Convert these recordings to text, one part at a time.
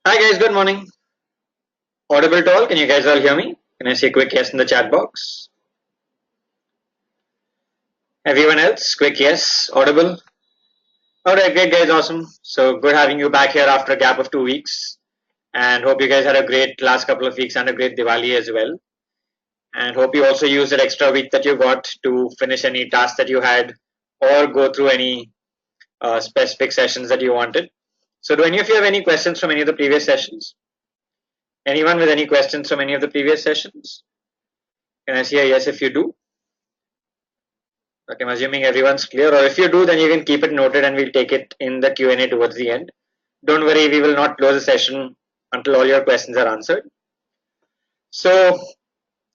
Hi guys, good morning. Audible to all? Can you guys all hear me? Can I see a quick yes in the chat box? Everyone else, quick yes. Audible? Alright, great guys, awesome. So good having you back here after a gap of 2 weeks. And hope you guys had a great last couple of weeks and a great Diwali as well. And hope you also used that extra week that you got to finish any tasks that you had or go through any specific sessions that you wanted. So do any of you have any questions from any of the previous sessions? Anyone with any questions from any of the previous sessions? Can I see a yes if you do? Okay, I'm assuming everyone's clear, or if you do, then you can keep it noted and we'll take it in the Q&A towards the end. Don't worry, we will not close the session until all your questions are answered. So,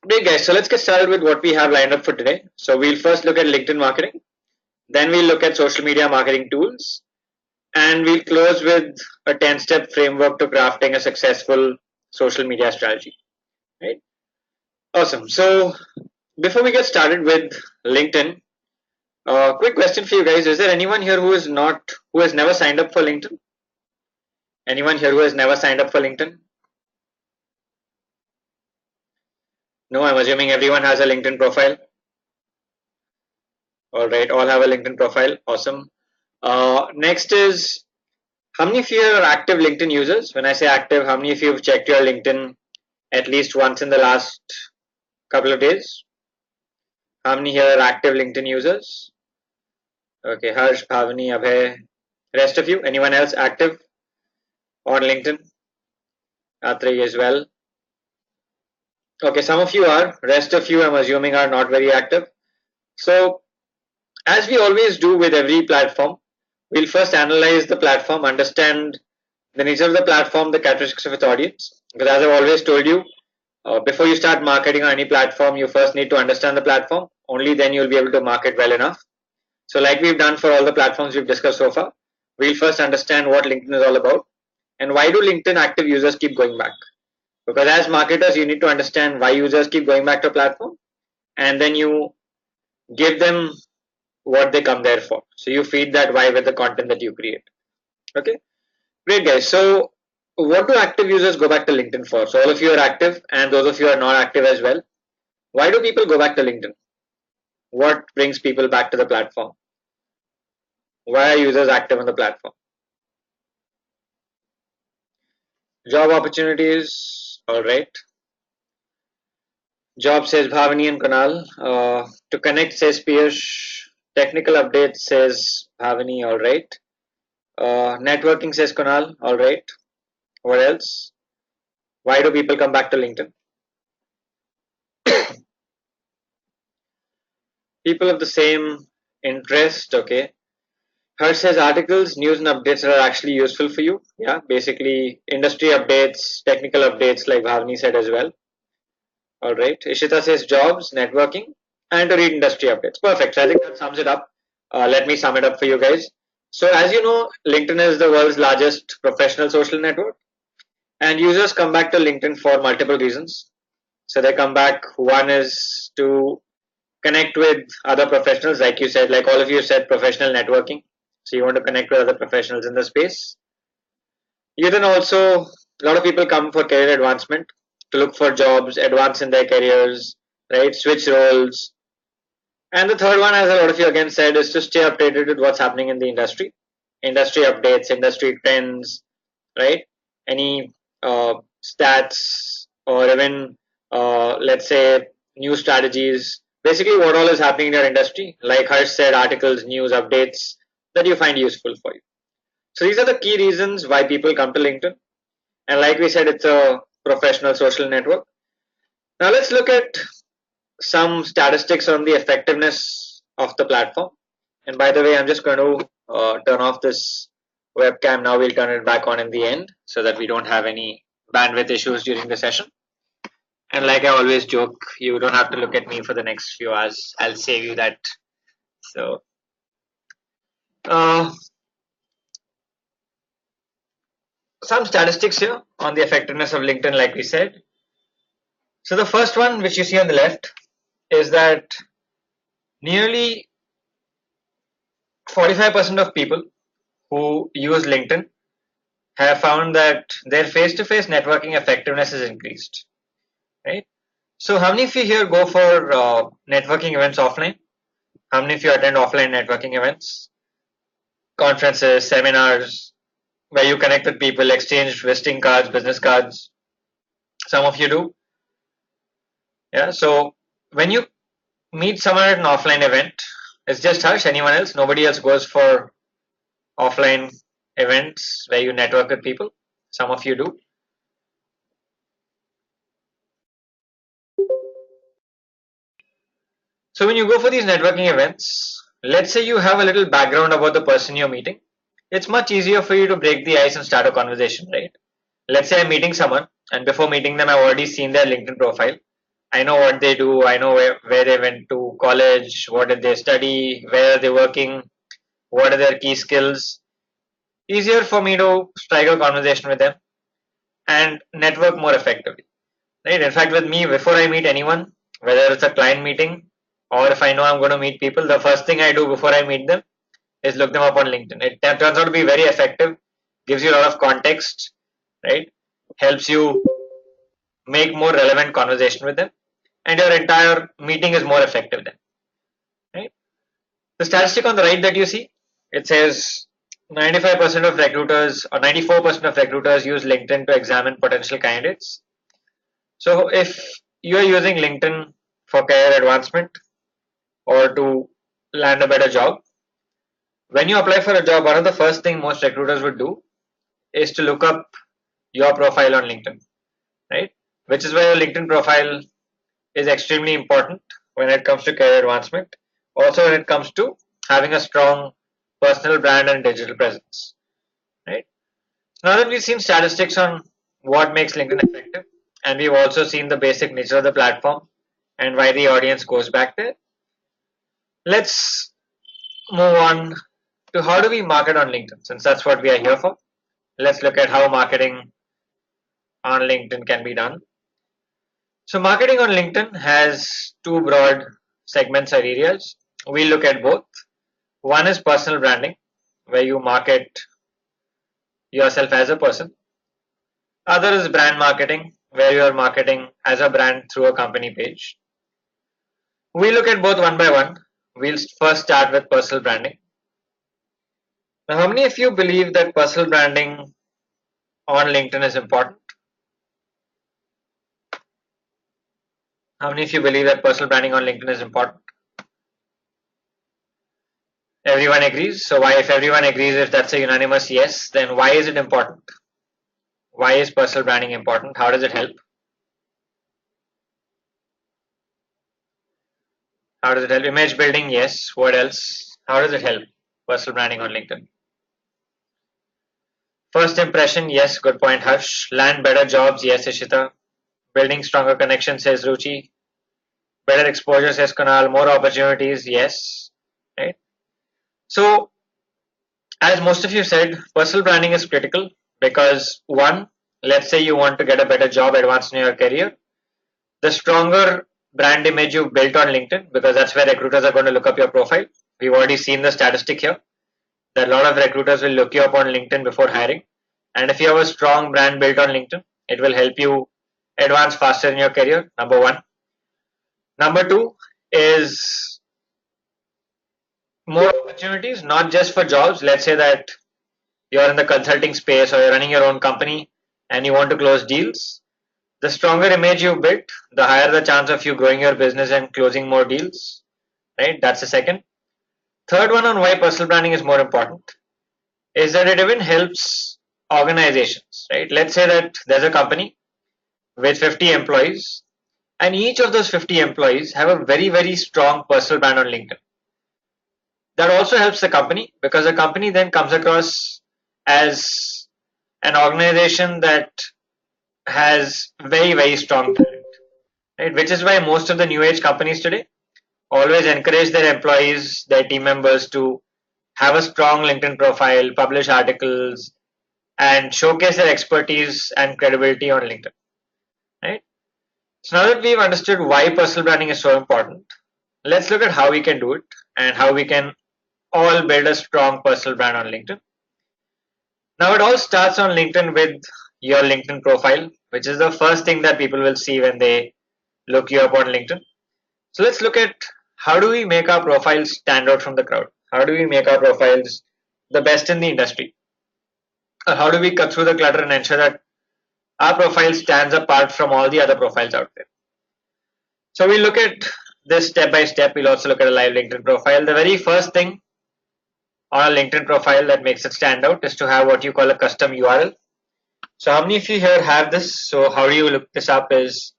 great guys, so let's get started with what we have lined up for today. So we'll first look at LinkedIn marketing, then we'll look at social media marketing tools, and we'll close with a 10-step framework to crafting a successful social media strategy, right? Awesome. So before we get started with LinkedIn, quick question for you guys. Is there anyone here who has never signed up for LinkedIn? Anyone here who has never signed up for LinkedIn? No, I'm assuming everyone has a LinkedIn profile. All right, all have a LinkedIn profile. Awesome. Next is, how many of you are active LinkedIn users? When I say active, how many of you have checked your LinkedIn at least once in the last couple of days? How many here are active LinkedIn users? Okay, Harsh, Bhavani, Abhay. Rest of you, anyone else active on LinkedIn? Atrey as well. Okay, some of you are. Rest of you, I'm assuming, are not very active. So, as we always do with every platform, we'll first analyze the platform, understand the nature of the platform, the characteristics of its audience. Because as I've always told you, before you start marketing on any platform, you first need to understand the platform. Only then you'll be able to market well enough. So like we've done for all the platforms we've discussed so far, we'll first understand what LinkedIn is all about and why do LinkedIn active users keep going back. Because as marketers, you need to understand why users keep going back to a platform, and then you give them what they come there for. So you feed that why with the content that you create. Okay, great guys. So what do active users go back to LinkedIn for? So all of you are active and those of you are not active as well. Why do people go back to LinkedIn? What brings people back to the platform? Why are users active on the platform? Job opportunities, all right. Job says Bhavani and Kunal. To connect says Piyush. Technical update says Bhavani, all right. Networking says Kunal, all right. What else? Why do people come back to LinkedIn? People of the same interest, okay. Her says articles, news and updates that are actually useful for you. Yeah, basically industry updates, technical updates like Bhavani said as well. All right. Ishita says jobs, networking, and to read industry updates. Perfect. So I think that sums it up. Let me sum it up for you guys. So as you know, LinkedIn is the world's largest professional social network, and users come back to LinkedIn for multiple reasons. So they come back. One is to connect with other professionals, like you said, like all of you said, professional networking. So you want to connect with other professionals in the space. You then also, a lot of people come for career advancement, to look for jobs, advance in their careers, right? Switch roles. And the third one, as a lot of you again said, is to stay updated with what's happening in the industry updates, industry trends, right? Any stats or even, let's say, new strategies. Basically, what all is happening in your industry, like Harsh said, articles, news, updates that you find useful for you. So these are the key reasons why people come to LinkedIn. And like we said, it's a professional social network. Now let's look at some statistics on the effectiveness of the platform. And by the way, I'm just going to turn off this webcam. Now we'll turn it back on in the end so that we don't have any bandwidth issues during the session. And like I always joke, you don't have to look at me for the next few hours. I'll save you that. So, some statistics here on the effectiveness of LinkedIn, like we said. So the first one, which you see on the left, is that nearly 45% of people who use LinkedIn have found that their face-to-face networking effectiveness is increased, right? So how many of you here go for networking events offline? How many of you attend offline networking events, conferences, seminars, where you connect with people, exchange visiting cards, business cards? Some of you do. Yeah. So when you meet someone at an offline event, it's just Harsh, anyone else? Nobody else goes for offline events where you network with people? Some of you do. So when you go for these networking events, let's say you have a little background about the person you're meeting. It's much easier for you to break the ice and start a conversation, right? Let's say I'm meeting someone, and before meeting them, I've already seen their LinkedIn profile. I know what they do, I know where they went to college, what did they study, where are they working, what are their key skills. Easier for me to strike a conversation with them and network more effectively. Right? In fact, with me, before I meet anyone, whether it's a client meeting or if I know I'm going to meet people, the first thing I do before I meet them is look them up on LinkedIn. It turns out to be very effective, gives you a lot of context, right? Helps you make more relevant conversation with them, and your entire meeting is more effective then, right? The statistic on the right that you see, it says 95% of recruiters or 94% of recruiters use LinkedIn to examine potential candidates. So if you are using LinkedIn for career advancement or to land a better job, when you apply for a job, one of the first thing most recruiters would do is to look up your profile on LinkedIn, right? Which is why your LinkedIn profile is extremely important when it comes to career advancement. Also, when it comes to having a strong personal brand and digital presence, right? Now that we've seen statistics on what makes LinkedIn effective, and we've also seen the basic nature of the platform and why the audience goes back there, let's move on to how do we market on LinkedIn, since that's what we are here for. Let's look at how marketing on LinkedIn can be done. So marketing on LinkedIn has two broad segments or areas. We look at both. One is personal branding, where you market yourself as a person. Other is brand marketing, where you are marketing as a brand through a company page. We look at both one by one. We'll first start with personal branding. Now, how many of you believe that personal branding on LinkedIn is important? How many of you believe that personal branding on LinkedIn is important? Everyone agrees. So why, if everyone agrees, if that's a unanimous yes, then why is it important? Why is personal branding important? How does it help? How does it help? Image building, yes. What else? How does it help? Personal branding on LinkedIn. First impression, yes. Good point, Harsh. Land better jobs, yes, Ishita. Building stronger connections, says Ruchi. Better exposure, says Kunal. More opportunities, yes. Right. So, as most of you said, personal branding is critical because one, let's say you want to get a better job, advance in your career. The stronger brand image you built on LinkedIn, because that's where recruiters are going to look up your profile. We've already seen the statistic here that a lot of recruiters will look you up on LinkedIn before hiring. And if you have a strong brand built on LinkedIn, it will help you advance faster in your career. Number one. Number two is more opportunities, not just for jobs. Let's say that you're in the consulting space or you're running your own company and you want to close deals. The stronger image you built, the higher the chance of you growing your business and closing more deals. Right? That's the second. Third one on why personal branding is more important is that it even helps organizations. Right? Let's say that there's a company with 50 employees, and each of those 50 employees have a very, very strong personal brand on LinkedIn. That also helps the company because the company then comes across as an organization that has very, very strong talent, right? Which is why most of the new age companies today always encourage their employees, their team members to have a strong LinkedIn profile, publish articles, and showcase their expertise and credibility on LinkedIn, right? So now that we've understood why personal branding is so important, let's look at how we can do it and how we can all build a strong personal brand on LinkedIn. Now it all starts on LinkedIn with your LinkedIn profile, which is the first thing that people will see when they look you up on LinkedIn. So let's look at how do we make our profiles stand out from the crowd? How do we make our profiles the best in the industry? Or how do we cut through the clutter and ensure that our profile stands apart from all the other profiles out there? So we look at this step by step. We'll also look at a live LinkedIn profile. The very first thing on a LinkedIn profile that makes it stand out is to have what you call a custom URL. So how many of you here have this? So how do you look this up is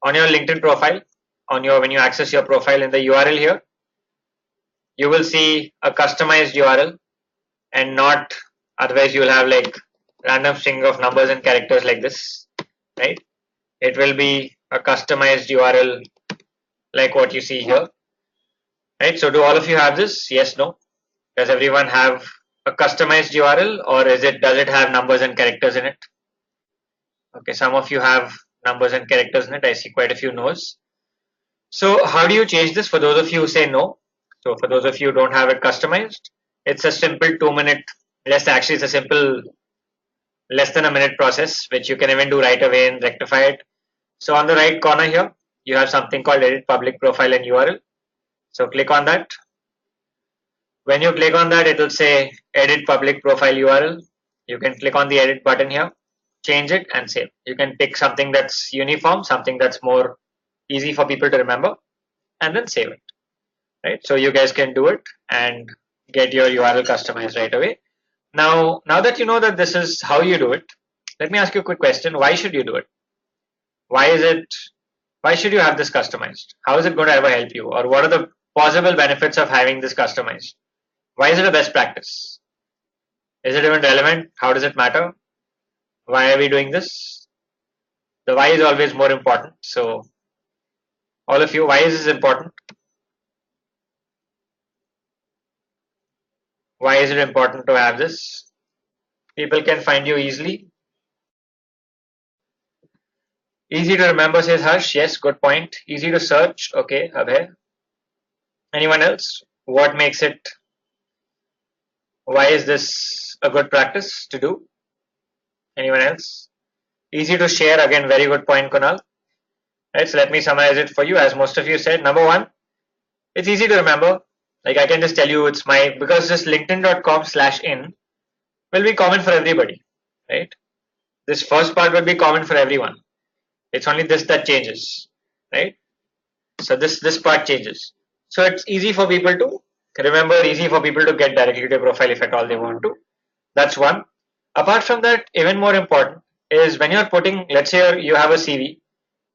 on your LinkedIn profile, when you access your profile in the URL here, you will see a customized URL and not otherwise you will have like random string of numbers and characters like this, right? It will be a customized URL like what you see here, right? So do all of you have this? Yes, no? Does everyone have a customized URL or does it have numbers and characters in it? Okay, some of you have numbers and characters in it. I see quite a few no's. So how do you change this for those of you who say no? So for those of you who don't have it customized, it's a simple 2 minute, actually it's a simple less than a minute process, which you can even do right away and rectify it. So on the right corner here, you have something called edit public profile and URL. So click on that. When you click on that, it will say edit public profile URL. You can click on the edit button here, change it and save. You can pick something that's uniform, something that's more easy for people to remember, and then save it. Right? So you guys can do it and get your URL customized right away. Now that you know that this is how you do it, let me ask you a quick question. Why should you do it? Why should you have this customized? How is it going to ever help you? Or what are the possible benefits of having this customized? Why is it a best practice? Is it even relevant? How does it matter? Why are we doing this? The why is always more important. So all of you, why is this important? Why is it important to have this? People can find you easily. Easy to remember, says Harsh. Yes, good point. Easy to search. Okay, Abhay. Anyone else? What makes it? Why is this a good practice to do? Anyone else? Easy to share. Again, very good point, Kunal. Right, so let me summarize it for you. As most of you said, number one, it's easy to remember. Like I can just tell you it's because this linkedin.com/in will be common for everybody, right? This first part will be common for everyone. It's only this that changes, right? So this part changes. So it's easy for people to remember, easy for people to get directly to your profile if at all they want to. That's one. Apart from that, even more important is when you're putting, let's say you have a CV,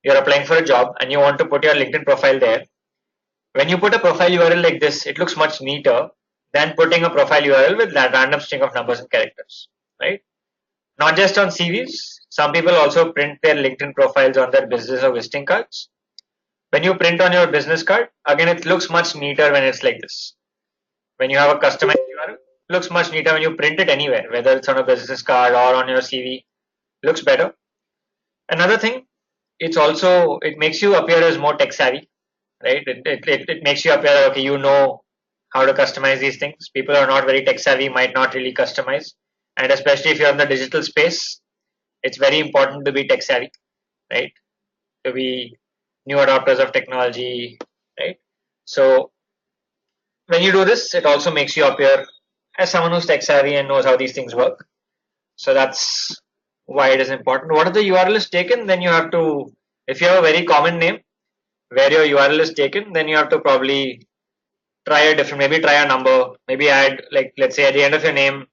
you're applying for a job and you want to put your LinkedIn profile there. When you put a profile URL like this, it looks much neater than putting a profile URL with that random string of numbers and characters, right? Not just on CVs, some people also print their LinkedIn profiles on their business or visiting cards. When you print on your business card, again, it looks much neater when it's like this. When you have a customized URL, it looks much neater when you print it anywhere, whether it's on a business card or on your CV, looks better. Another thing, it makes you appear as more tech savvy, right? It makes you appear, okay, you know how to customize these things. People who are not very tech savvy might not really customize. And especially if you're in the digital space, it's very important to be tech savvy, right? To be new adopters of technology, right? So when you do this, it also makes you appear as someone who's tech savvy and knows how these things work. So that's why it is important. What if the URL is taken? Then you have to, if you have a very common name where your URL is taken, then you have to probably maybe try a number, maybe add, like, let's say at the end of your name,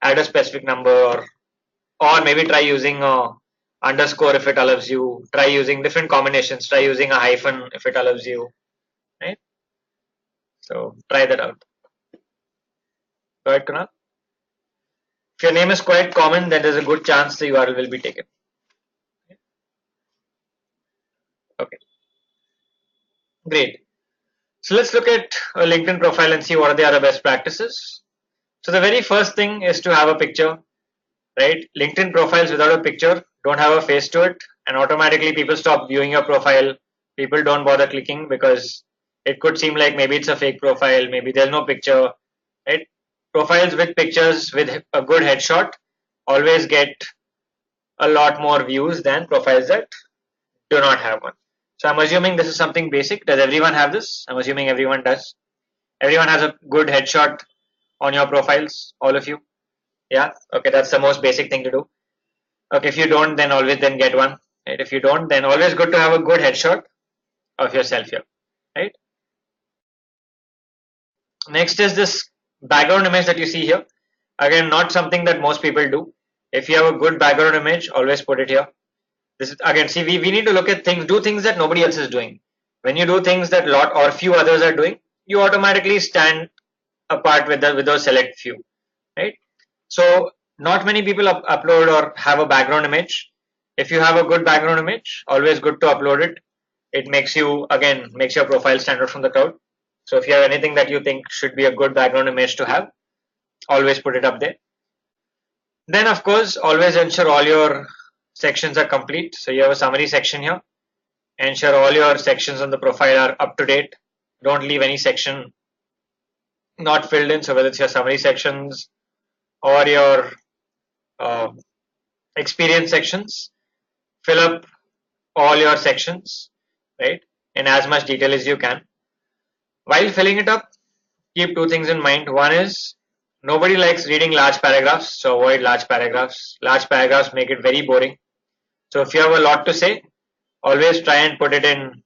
add a specific number, or maybe try using a underscore if it allows you, try using different combinations, try using a hyphen if it allows you, right? So try that out. Go ahead, Kunal. If your name is quite common, then there's a good chance the URL will be taken. Okay, great. So let's look at a LinkedIn profile and see what are the other best practices. So the very first thing is to have a picture, right? LinkedIn profiles without a picture don't have a face to it, and automatically people stop viewing your profile. People don't bother clicking because it could seem like maybe it's a fake profile, maybe there's no picture, right? Profiles with pictures with a good headshot always get a lot more views than profiles that do not have one. So I'm assuming this is something basic. Does everyone have this? I'm assuming everyone does. Everyone has a good headshot on your profiles, all of you. Yeah, okay, that's the most basic thing to do. Okay, if you don't, then always then get one. Right? If you don't, then always good to have a good headshot of yourself here. Right. Next is this background image that you see here. Again, not something that most people do. If you have a good background image, always put it here. This is again, see, we need to look at things, do things that nobody else is doing. When you do things that lot or few others are doing, you automatically stand apart with those select few, right? So not many people upload or have a background image. If you have a good background image, always good to upload it. It makes you, again, makes your profile stand out from the crowd. So if you have anything that you think should be a good background image to have, always put it up there. Then of course, always ensure all your sections are complete. So you have a summary section here. Ensure all your sections on the profile are up to date. Don't leave any section not filled in. So whether it's your summary sections or your uh, experience sections, fill up all your sections, right, in as much detail as you can. While filling it up, keep two things in mind. One is nobody likes reading large paragraphs, so avoid large paragraphs. Large paragraphs make it very boring. So if you have a lot to say, always try and put it in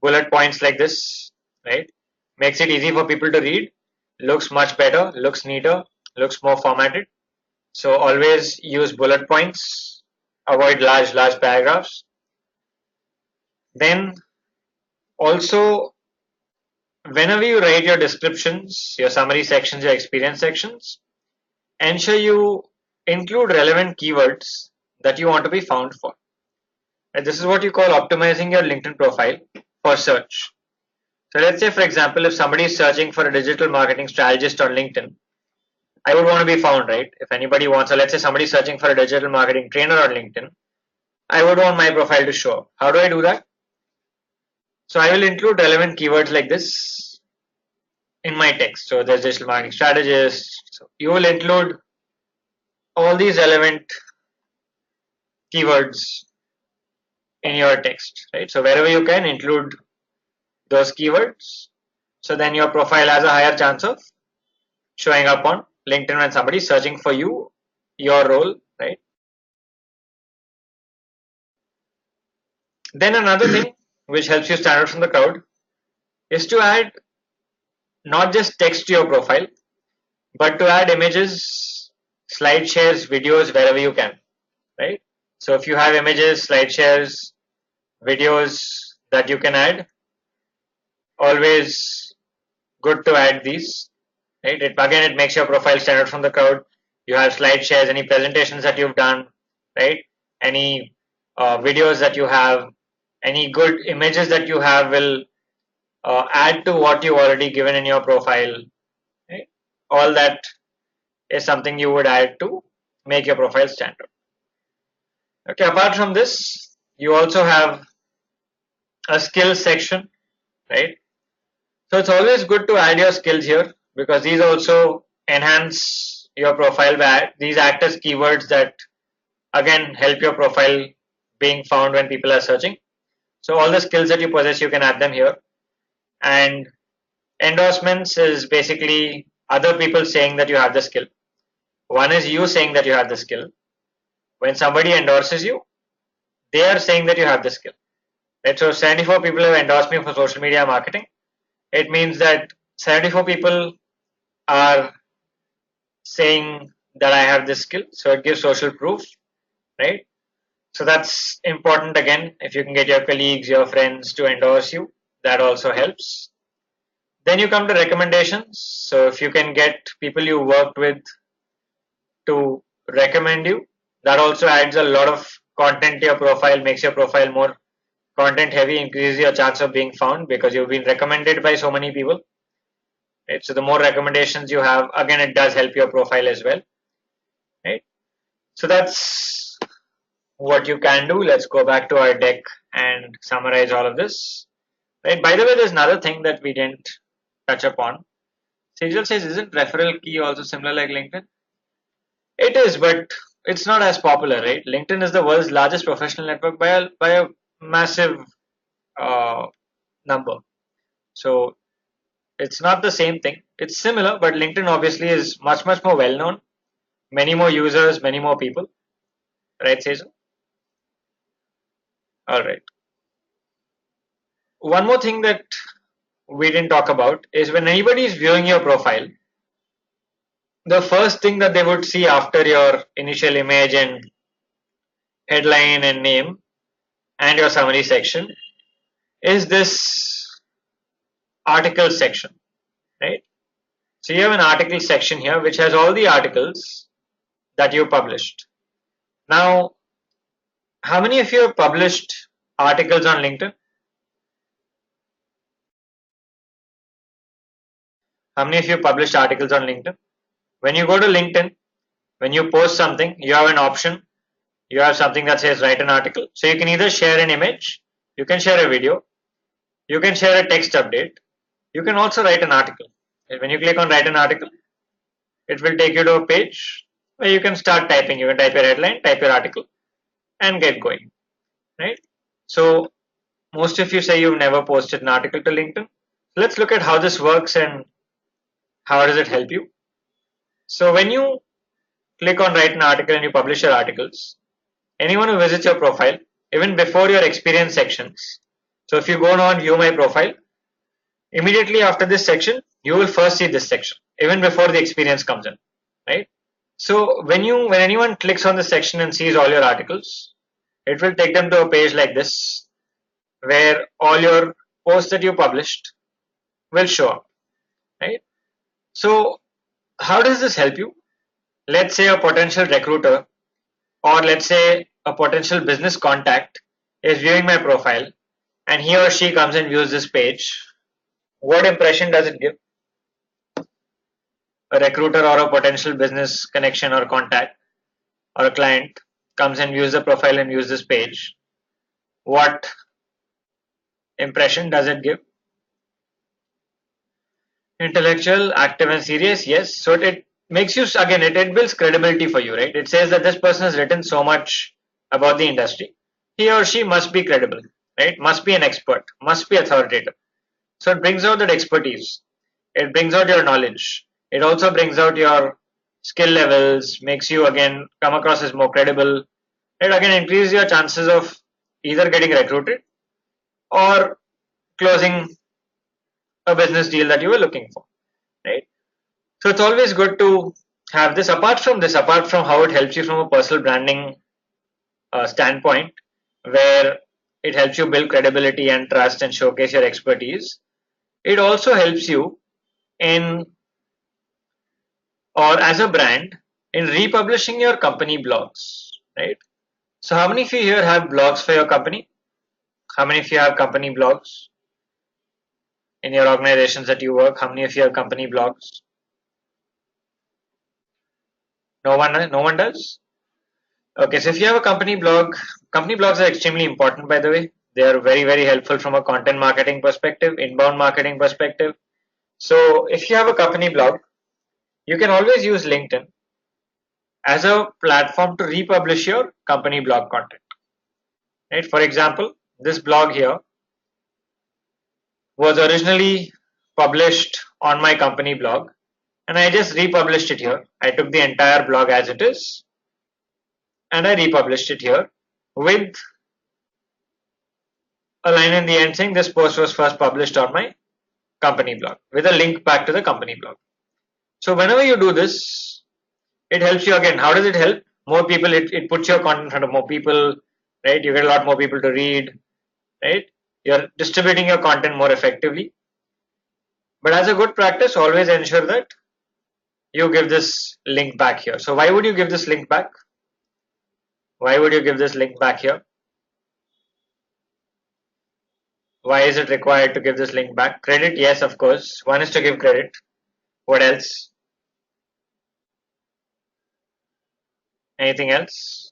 bullet points like this, right? Makes it easy for people to read, looks much better, looks neater, looks more formatted. So always use bullet points, avoid large paragraphs. Then also, whenever you write your descriptions, your summary sections, your experience sections, ensure you include relevant keywords that you want to be found for. And this is what you call optimizing your LinkedIn profile for search. So let's say, for example, if somebody is searching for a digital marketing strategist on LinkedIn, I would want to be found, right? If anybody wants, or let's say somebody is searching for a digital marketing trainer on LinkedIn, I would want my profile to show up. How do I do that? So I will include relevant keywords like this in my text. So there's digital marketing strategist. So you will include all these relevant keywords in your text, right? So wherever you can include those keywords. So then your profile has a higher chance of showing up on LinkedIn when somebody is searching for you, your role, right? Then another thing which helps you stand out from the crowd is to add not just text to your profile, but to add images, slide shares, videos wherever you can, right? So if you have images, slide shares, videos that you can add, always good to add these, right? Again, it makes your profile stand out from the crowd. You have slide shares, any presentations that you've done, right? Any videos that you have, any good images that you have will add to what you've already given in your profile, right? All that is something you would add to make your profile stand out. Okay, apart from this, you also have a skills section, right? So it's always good to add your skills here because these also enhance your profile. These act as keywords that again help your profile being found when people are searching. So all the skills that you possess, you can add them here. And endorsements is basically other people saying that you have the skill. One is you saying that you have the skill. When somebody endorses you, they are saying that you have the skill. Right? So 74 people have endorsed me for social media marketing. It means that 74 people are saying that I have this skill. So it gives social proof, right? So that's important again. If you can get your colleagues, your friends to endorse you, that also helps. Then you come to recommendations. So if you can get people you worked with to recommend you, that also adds a lot of content to your profile, makes your profile more content heavy, increases your chance of being found because you've been recommended by so many people. Right? So the more recommendations you have, again, it does help your profile as well. Right? So that's what you can do. Let's go back to our deck and summarize all of this. Right? By the way, there's another thing that we didn't touch upon. Sejal says, isn't referral key also similar like LinkedIn? It is, but it's not as popular, right? LinkedIn is the world's largest professional network by a massive uh, number. So it's not the same thing. It's similar, but LinkedIn obviously is much more well known. Many more users, many more people. Right, Cesar? All right. One more thing that we didn't talk about is when anybody is viewing your profile, the first thing that they would see after your initial image and headline and name and your summary section is this article section, right? So you have an article section here which has all the articles that you published. Now, how many of you have published articles on LinkedIn? How many of you published articles on LinkedIn? When you go to LinkedIn, when you post something, you have an option. You have something that says write an article. So you can either share an image, you can share a video, you can share a text update, you can also write an article. And when you click on write an article, it will take you to a page where you can start typing. You can type your headline, type your article, and get going, right? So most of you say you've never posted an article to LinkedIn. Let's look at how this works and how does it help you. So when you click on write an article and you publish your articles, anyone who visits your profile, even before your experience sections, so if you go on view my profile, immediately after this section, you will first see this section, even before the experience comes in, right? So when anyone clicks on this section and sees all your articles, it will take them to a page like this, where all your posts that you published will show up, right? So how does this help you? Let's say a potential recruiter, or let's say a potential business contact is viewing my profile and he or she comes and views this page. What impression does it give? A recruiter or a potential business connection or contact or a client comes and views the profile and views this page. What impression does it give? Intellectual, active and serious, yes. So it makes you, again, it builds credibility for you, right? It says that this person has written so much about the industry. He or she must be credible, right? Must be an expert, must be authoritative. So it brings out that expertise. It brings out your knowledge. It also brings out your skill levels, makes you again come across as more credible. It again increases your chances of either getting recruited or closing a business deal that you were looking for, right? So it's always good to have this. Apart from how it helps you from a personal branding standpoint, where it helps you build credibility and trust and showcase your expertise, it also helps you in, or as a brand, in republishing your company blogs, right? So how many of you here have blogs for your company? How many of you have company blogs in your organizations that you work? How many of you have company blogs? No one does? Okay, so if you have a company blogs are extremely important, by the way. They are very helpful from a content marketing perspective, inbound marketing perspective. So if you have a company blog, you can always use LinkedIn as a platform to republish your company blog content. Right? For example, this blog here was originally published on my company blog and I just republished it here. I took the entire blog as it is and I republished it here with a line in the end saying this post was first published on my company blog with a link back to the company blog. So whenever you do this, it helps you again. How does it help? More people, it puts your content in front of more people, right? You get a lot more people to read, right? You're distributing your content more effectively. But as a good practice, always ensure that you give this link back here. So why would you give this link back? Why would you give this link back here? Why is it required to give this link back? Credit, yes, of course. One is to give credit. What else? Anything else?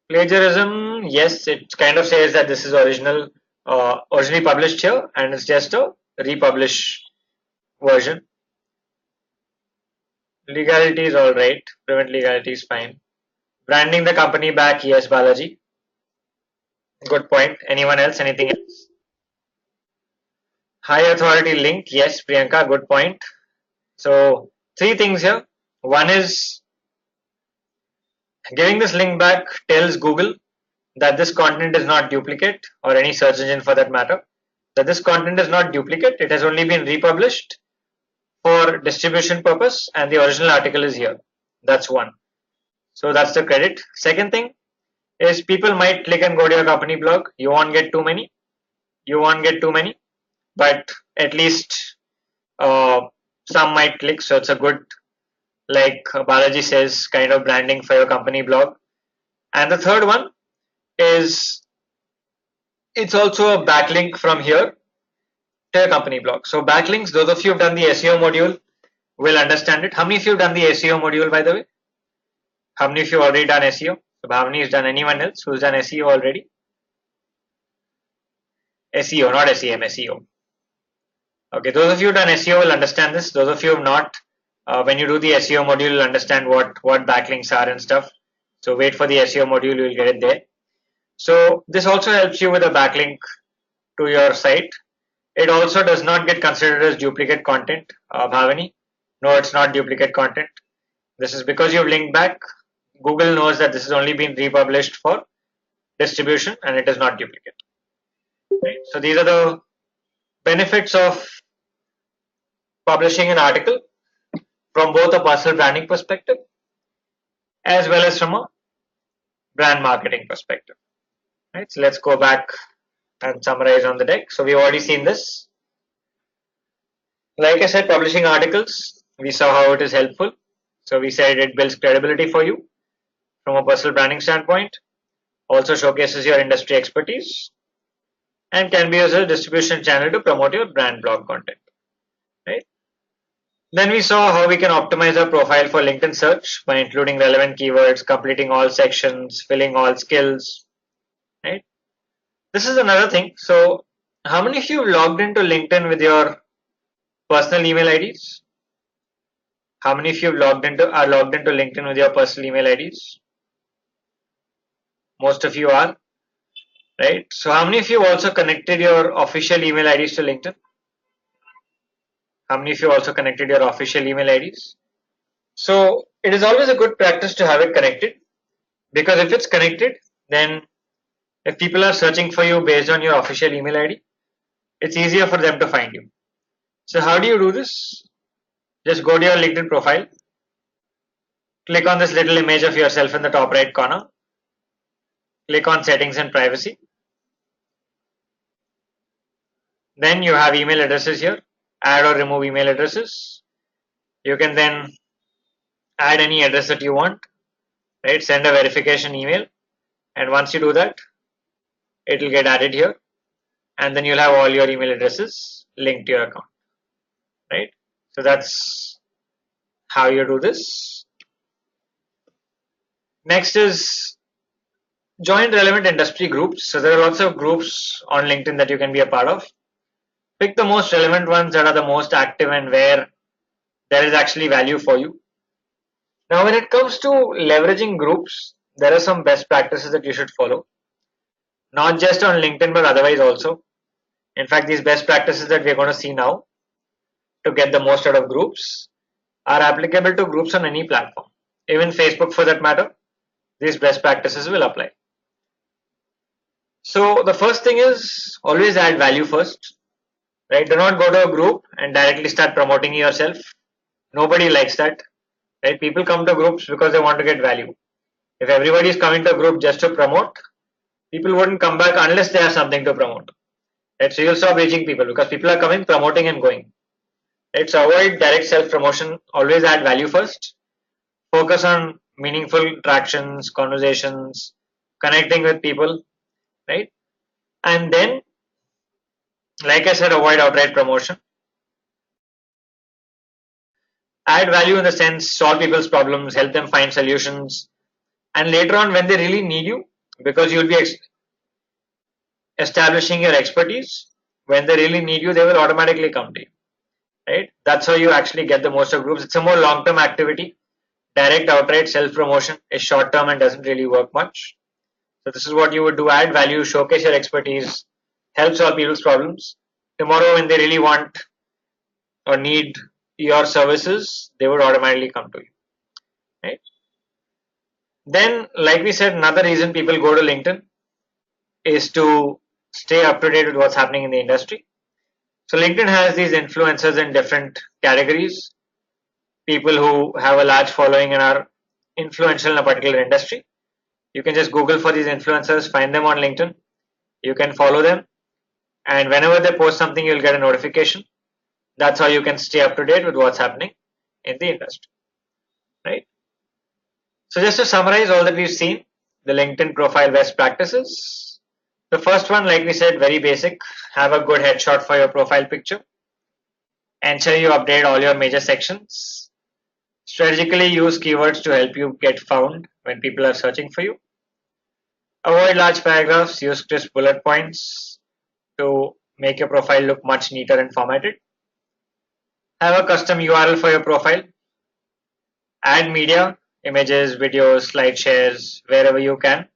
Plagiarism, yes, it kind of says that this is originally published here and it's just a republish version. Legality is alright. Prevent legality is fine. Branding the company back, yes, Balaji. Good point. Anyone else? Anything else? High authority link, yes, Priyanka, good point. So, three things here. One is giving this link back tells Google that this content is not duplicate, or any search engine for that matter, that this content is not duplicate, it has only been republished for distribution purpose and the original article is here. That's one. So that's the credit. Second thing is people might click and go to your company blog. You won't get too many. You won't get too many, but at least uh, some might click. So it's a good, like Balaji says, kind of branding for your company blog. And the third one is it's also a backlink from here to your company blog. So backlinks, those of you who've done the SEO module will understand it. How many of you have done the SEO module, by the way? How many of you have already done SEO? So Bhavani has done. Anyone else who's done SEO already? SEO, not SEM, SEO. Okay, those of you who've done SEO will understand this. Those of you who have not, when you do the SEO module, you'll understand what backlinks are and stuff. So wait for the SEO module, you'll get it there. So this also helps you with a backlink to your site. It also does not get considered as duplicate content, Bhavani. No, it's not duplicate content. This is because you've linked back. Google knows that this has only been republished for distribution and it is not duplicate. Right? So these are the benefits of publishing an article from both a personal branding perspective as well as from a brand marketing perspective. Right? So let's go back and summarize on the deck. So we've already seen this. Like I said, publishing articles, we saw how it is helpful. So we said it builds credibility for you from a personal branding standpoint, also showcases your industry expertise, and can be used as a distribution channel to promote your brand blog content. Right? Then we saw how we can optimize our profile for LinkedIn search by including relevant keywords, completing all sections, filling all skills. Right? This is another thing. So how many of you logged into LinkedIn with your personal email IDs? How many of you are logged into LinkedIn with your personal email IDs? Most of you are, right? So how many of you also connected your official email IDs to LinkedIn? How many of you also connected your official email IDs? So it is always a good practice to have it connected, because if it's connected, then if people are searching for you based on your official email ID, it's easier for them to find you. So how do you do this? Just go to your LinkedIn profile, click on this little image of yourself in the top right corner, click on settings and privacy. Then you have email addresses here, add or remove email addresses. You can then add any address that you want, right? Send a verification email, and once you do that, it will get added here, and then you'll have all your email addresses linked to your account, right? So that's how you do this. Next is join relevant industry groups. So there are lots of groups on LinkedIn that you can be a part of. Pick the most relevant ones that are the most active and where there is actually value for you. Now, when it comes to leveraging groups, there are some best practices that you should follow, not just on LinkedIn, but otherwise also. In fact, these best practices that we're going to see now to get the most out of groups are applicable to groups on any platform, even Facebook for that matter. These best practices will apply. So the first thing is always add value first, right? Do not go to a group and directly start promoting yourself. Nobody likes that, right? People come to groups because they want to get value. If everybody is coming to a group just to promote, people wouldn't come back unless they have something to promote. Right? So you'll stop reaching people because people are coming, promoting and going. Right? So avoid direct self-promotion. Always add value first. Focus on meaningful interactions, conversations, connecting with people, right? And then, like I said, avoid outright promotion. Add value in the sense, solve people's problems, help them find solutions, and later on when they really need you, because you'll be establishing your expertise, when they really need you, they will automatically come to you. right? That's how you actually get the most of groups. It's a more long-term activity. Direct outright self-promotion is short-term and doesn't really work much. So this is what you would do: add value, showcase your expertise, help solve people's problems. Tomorrow, when they really want or need your services, they would automatically come to you, right? Then, like we said, another reason people go to LinkedIn is to stay up to date with what's happening in the industry. So LinkedIn has these influencers in different categories, people who have a large following and are influential in a particular industry. You can just Google for these influencers, find them on LinkedIn. You can follow them, and whenever they post something, you'll get a notification. That's how you can stay up to date with what's happening in the industry, right? So just to summarize all that we've seen, the LinkedIn profile best practices. The first one, like we said, very basic. Have a good headshot for your profile picture. Ensure you update all your major sections. Strategically use keywords to help you get found when people are searching for you. Avoid large paragraphs. Use crisp bullet points to make your profile look much neater and formatted. Have a custom URL for your profile. Add media, images, videos, slide shares, wherever you can.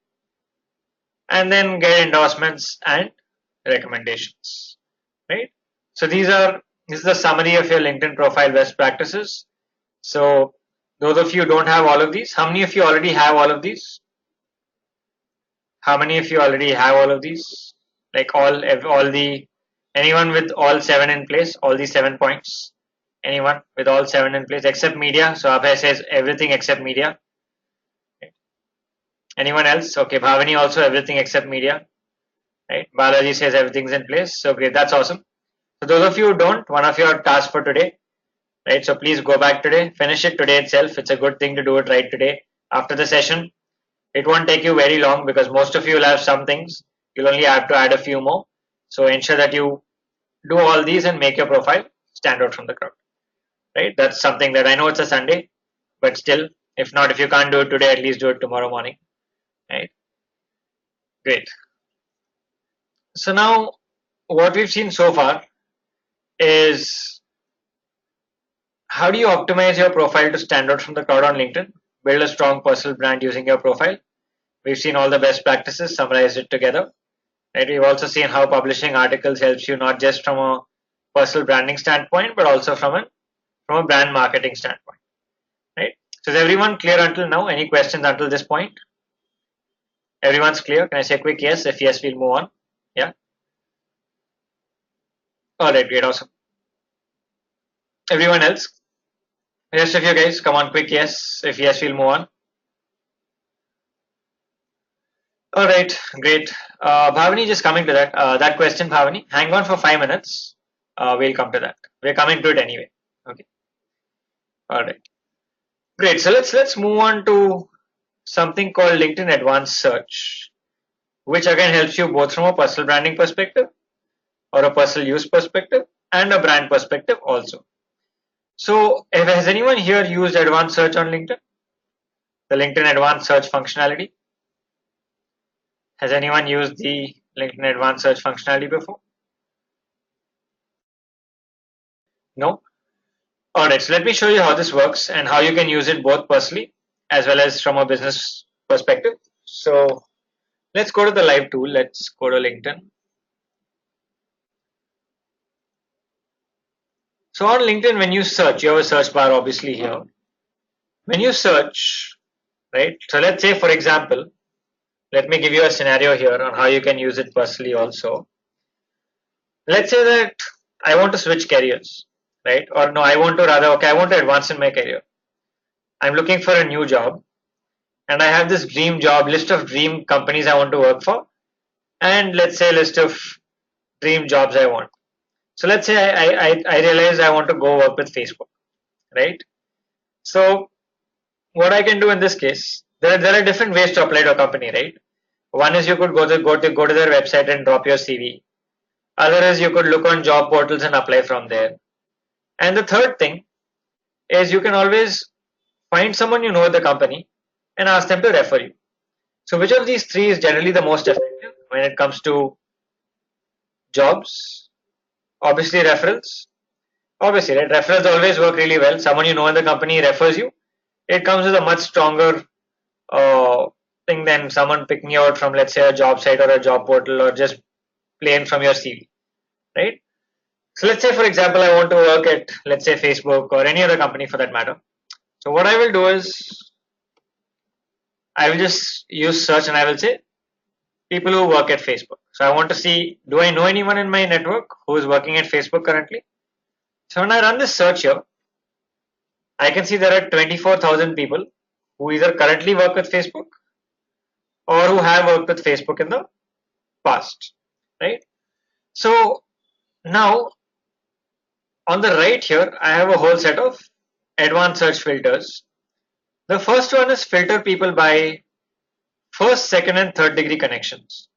And then get endorsements and recommendations, right? So this is the summary of your LinkedIn profile best practices. So those of you who don't have all of these, how many of you already have all of these? How many of you already have all of these? Like anyone with all 7 in place, all these 7 points? Anyone with all 7 in place except media? So Abhay says everything except media. Anyone else? Okay, Bhavani also everything except media. Right? Balaji says everything's in place. So great, that's awesome. So those of you who don't, one of your tasks for today, right? So please go back today, finish it today itself. It's a good thing to do it right today. After the session, it won't take you very long because most of you will have some things. You'll only have to add a few more. So ensure that you do all these and make your profile stand out from the crowd, right? That's something that I know it's a Sunday, but still, if not, if you can't do it today, at least do it tomorrow morning, right? Great. So now what we've seen so far is how do you optimize your profile to stand out from the crowd on LinkedIn? Build a strong personal brand using your profile. We've seen all the best practices, summarized it together. Right? We've also seen how publishing articles helps you not just from a personal branding standpoint, but also from a brand marketing standpoint. Right? So is everyone clear until now? Any questions until this point? Everyone's clear? Can I say a quick yes? If yes, we'll move on. Yeah. All right, great, awesome. Everyone else? Rest of you guys, come on, quick yes. If yes, we'll move on. All right, great. Bhavani, just coming to that question, Bhavani. Hang on for 5 minutes. We'll come to that. We're coming to it anyway. Okay. All right. Great. So let's move on to something called LinkedIn Advanced Search, which again helps you both from a personal branding perspective or a personal use perspective and a brand perspective also. So has anyone here used Advanced Search on LinkedIn? The LinkedIn Advanced Search functionality? Has anyone used the LinkedIn Advanced Search functionality before? No? Alright, so let me show you how this works and how you can use it both personally as well as from a business perspective. So let's go to the live tool. Let's go to LinkedIn. So on LinkedIn, when you search, you have a search bar obviously here. When you search, right? So let's say, for example, let me give you a scenario here on how you can use it personally also. Let's say that I want to switch careers, right? Or no, I want to advance in my career. I'm looking for a new job and I have this dream job list of dream companies I want to work for, and let's say a list of dream jobs I want. So let's say I realize I want to go work with Facebook, right? So what I can do in this case, there are different ways to apply to a company, right? One is you could go to their website and drop your CV. Other is you could look on job portals and apply from there. And the third thing is you can always find someone you know at the company and ask them to refer you. So which of these three is generally the most effective when it comes to jobs? Obviously referrals. Obviously, right? Referrals always work really well. Someone you know in the company refers you. It comes with a much stronger uh, thing than someone picking you out from, let's say, a job site or a job portal or just plain from your CV, right? So let's say, for example, I want to work at, let's say, Facebook or any other company for that matter. So what I will do is I will just use search and I will say people who work at Facebook. So I want to see, do I know anyone in my network who is working at Facebook currently? So when I run this search here, I can see there are 24,000 people who either currently work with Facebook or who have worked with Facebook in the past, right? So now on the right here, I have a whole set of advanced search filters. The first one is filter people by first, second, and third degree connections.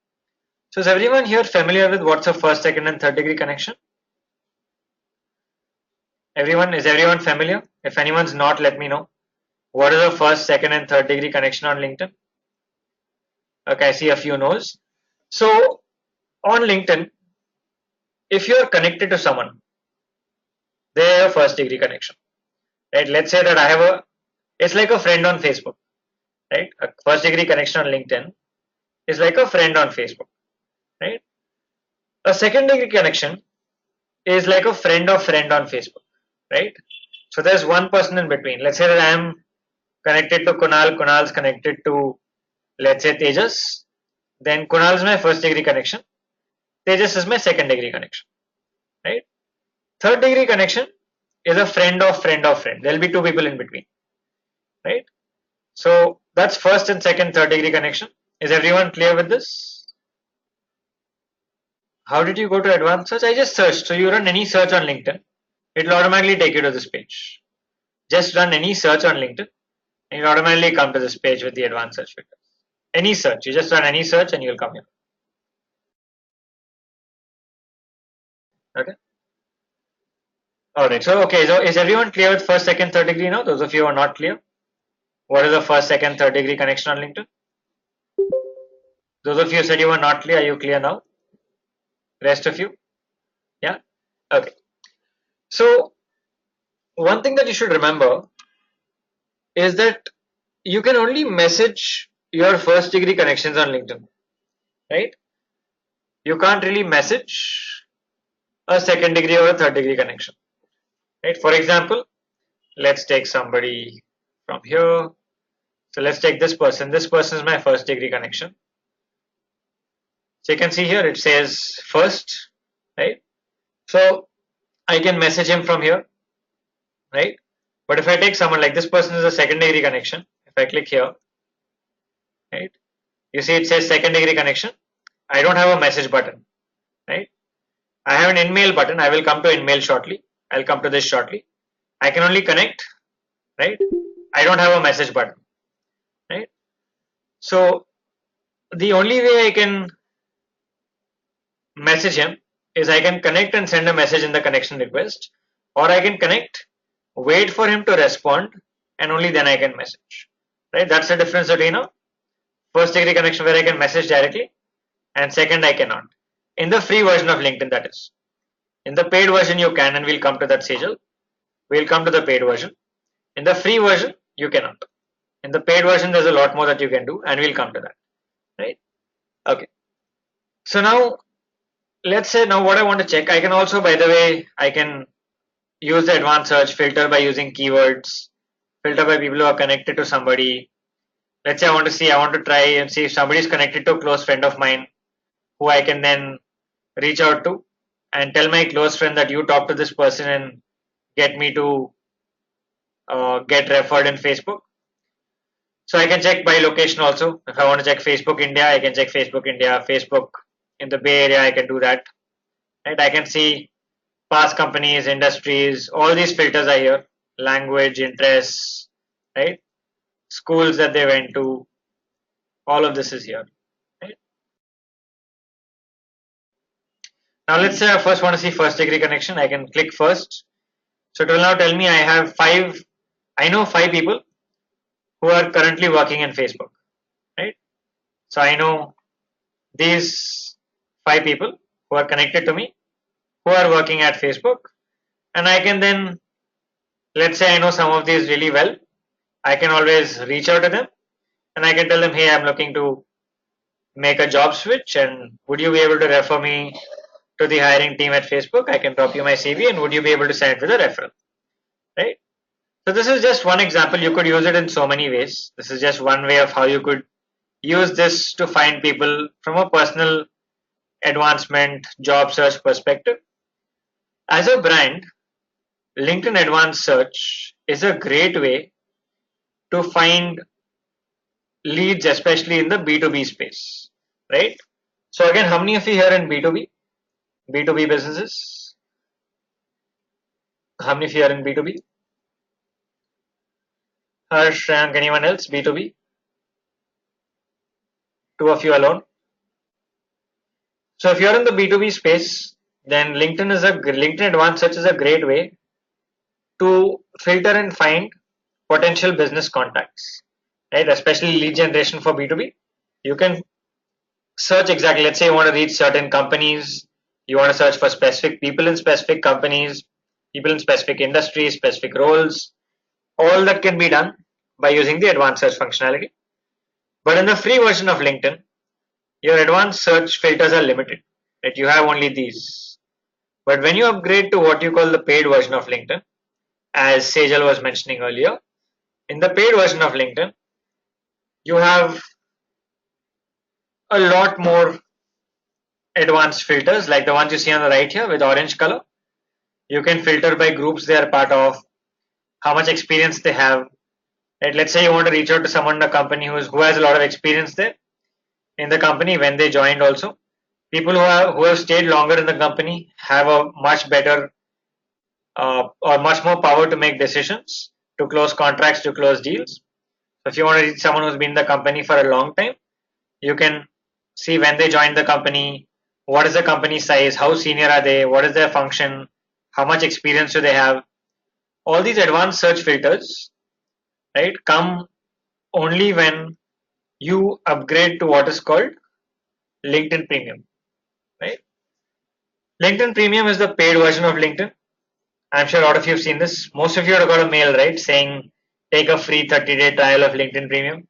So is everyone here familiar with what's a first, second, and third degree connection? Is everyone familiar? If anyone's not, let me know. What is a first, second, and third degree connection on LinkedIn? Okay, I see a few no's. So on LinkedIn, if you're connected to someone, they're a first degree connection, right? Let's say that it's like a friend on Facebook, right? A first degree connection on LinkedIn is like a friend on Facebook, right? A second degree connection is like a friend of friend on Facebook, right? So there's one person in between. Let's say that I am connected to Kunal, Kunal's connected to, let's say, Tejas. Then Kunal is my first degree connection. Tejas is my second degree connection, right? Third degree connection is a friend of friend of friend. There'll be two people in between, right? So that's first and second, third degree connection. Is everyone clear with this? How did you go to advanced search? I just searched. So you run any search on LinkedIn, it'll automatically take you to this page. Just run any search on LinkedIn and you'll automatically come to this page with the advanced search filter. Any search, you just run any search and you'll come here. Okay. Alright, so okay, so is everyone clear with first, second, third degree now? Those of you who are not clear, what is the first, second, third degree connection on LinkedIn? Those of you who said you were not clear, are you clear now? Rest of you? Yeah? Okay. So one thing that you should remember is that you can only message your first degree connections on LinkedIn, right? You can't really message a second degree or a third degree connection, right? For example, let's take somebody from here. So let's take this person. This person is my first degree connection. So you can see here it says first, right? So I can message him from here, right? But if I take someone like this person is a second degree connection, if I click here, right? You see it says second degree connection. I don't have a message button, right? I have an in-mail button. I will come to in-mail shortly. I'll come to this shortly. I can only connect, right? I don't have a message button, right? So the only way I can message him is I can connect and send a message in the connection request, or I can connect, wait for him to respond, and only then I can message, right? That's the difference between a first degree connection where I can message directly and second I cannot. In the free version of LinkedIn, that is. In the paid version you can, and we'll come to that, Sejal. We'll come to the paid version. In the free version, you cannot. In the paid version, there's a lot more that you can do, and we'll come to that, right? Okay. So now, let's say now what I want to check, I can also, by the way, I can use the advanced search filter by using keywords, filter by people who are connected to somebody. Let's say I want to try and see if somebody is connected to a close friend of mine who I can then reach out to and tell my close friend that you talk to this person and get me to get referred in Facebook. So I can check by location also. If I want to check Facebook India, I can check Facebook India, Facebook in the Bay Area, I can do that. Right? I can see past companies, industries, all these filters are here. Language, interests, right? Schools that they went to, all of this is here. Right? Now let's say I first want to see first degree connection. I can click first. So it will now tell me I know five people who are currently working in Facebook, right? So I know these five people who are connected to me who are working at Facebook. And I can then, let's say I know some of these really well, I can always reach out to them and I can tell them, hey, I'm looking to make a job switch and would you be able to refer me to the hiring team at Facebook? I can drop you my CV and would you be able to send it with a referral, right? So this is just one example. You could use it in so many ways. This is just one way of how you could use this to find people from a personal advancement job search perspective. As a brand, LinkedIn Advanced Search is a great way to find leads, especially in the B2B space, right? So again, how many of you here in B2B? B2B businesses? How many of you are in B2B? Harsh, Rank, anyone else? B2B? Two of you alone? So if you're in the B2B space, then LinkedIn Advanced Search is a great way to filter and find potential business contacts, right? Especially lead generation for B2B. You can search exactly, let's say you want to reach certain companies, you want to search for specific people in specific companies, people in specific industries, specific roles. All that can be done by using the advanced search functionality. But in the free version of LinkedIn, your advanced search filters are limited, right? You have only these. But when you upgrade to what you call the paid version of LinkedIn, as Sejal was mentioning earlier, in the paid version of LinkedIn, you have a lot more advanced filters like the ones you see on the right here with orange color. You can filter by groups they are part of, how much experience they have. Right? Let's say you want to reach out to someone in a company who has a lot of experience there in the company when they joined also. People who have stayed longer in the company have a much better or much more power to make decisions, to close contracts, to close deals. So if you want to reach someone who's been in the company for a long time, you can see when they joined the company, what is the company size, how senior are they, what is their function, how much experience do they have. All these advanced search filters, right, come only when you upgrade to what is called LinkedIn Premium, right? LinkedIn Premium is the paid version of LinkedIn. I'm sure a lot of you have seen this. Most of you have got a mail, right, saying take a free 30-day trial of LinkedIn Premium.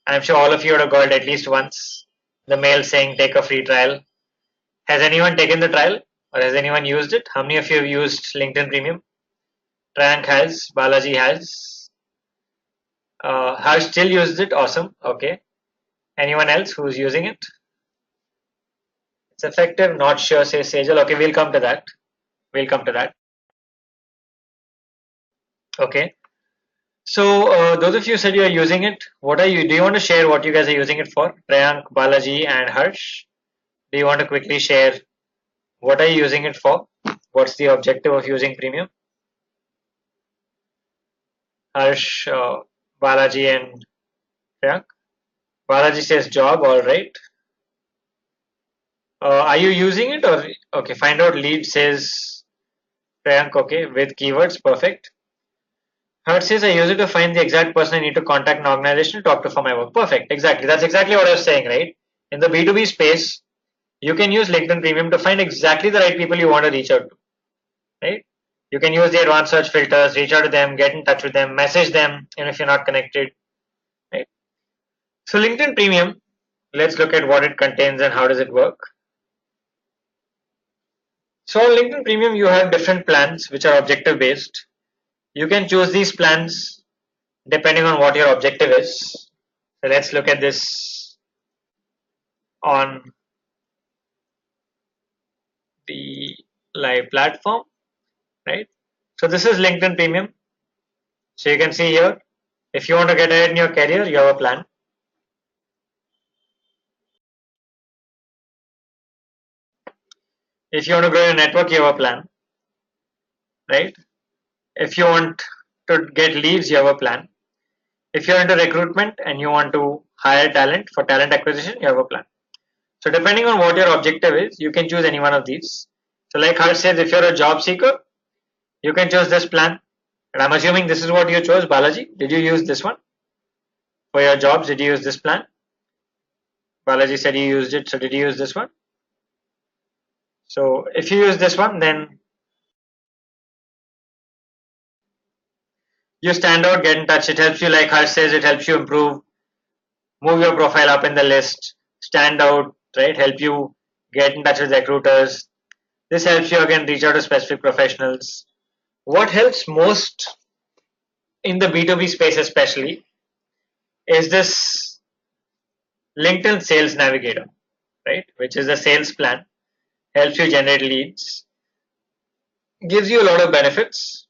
I'm sure all of you have got at least once the mail saying take a free trial. Has anyone taken the trial or has anyone used it? How many of you have used LinkedIn Premium? Trank has, Balaji has. Harsh still used it. Awesome. Okay. Anyone else who's using it? It's effective. Not sure. Say Sejal. Okay, we'll come to that. We'll come to that. Okay. So those of you said you are using it. What are you? Do you want to share what you guys are using it for? Priyank, Balaji, and Harsh. Do you want to quickly share what are you using it for? What's the objective of using Premium? Harsh, Balaji, and Priyank. Balaji says job. All right. Are you using it or okay? Find out lead says Priyank. Okay, with keywords. Perfect. Hurt says I use it to find the exact person I need to contact an organization to talk to for my work. Perfect. Exactly. That's exactly what I was saying, right? In the B2B space, you can use LinkedIn Premium to find exactly the right people you want to reach out to, right? You can use the advanced search filters, reach out to them, get in touch with them, message them, and if you're not connected, right? So LinkedIn Premium, let's look at what it contains and how does it work. So on LinkedIn Premium, you have different plans which are objective based. You can choose these plans depending on what your objective is. So let's look at this on the live platform, right? So this is LinkedIn Premium. So you can see here, if you want to get ahead in your career, you have a plan. If you want to grow your network, you have a plan, right? If you want to get leads, you have a plan. If you're into recruitment and you want to hire talent for talent acquisition, you have a plan. So depending on what your objective is, you can choose any one of these. So like Harsh says, if you're a job seeker, you can choose this plan. And I'm assuming this is what you chose, Balaji. Did you use this one? For your jobs, did you use this plan? Balaji said he used it, so did you use this one? So if you use this one, then You stand out, get in touch. It helps you, like Harsh says, it helps you improve, move your profile up in the list, stand out, right? Help you get in touch with recruiters. This helps you again reach out to specific professionals. What helps most in the B2B space, especially, is this LinkedIn Sales Navigator, right? Which is a sales plan, helps you generate leads, gives you a lot of benefits.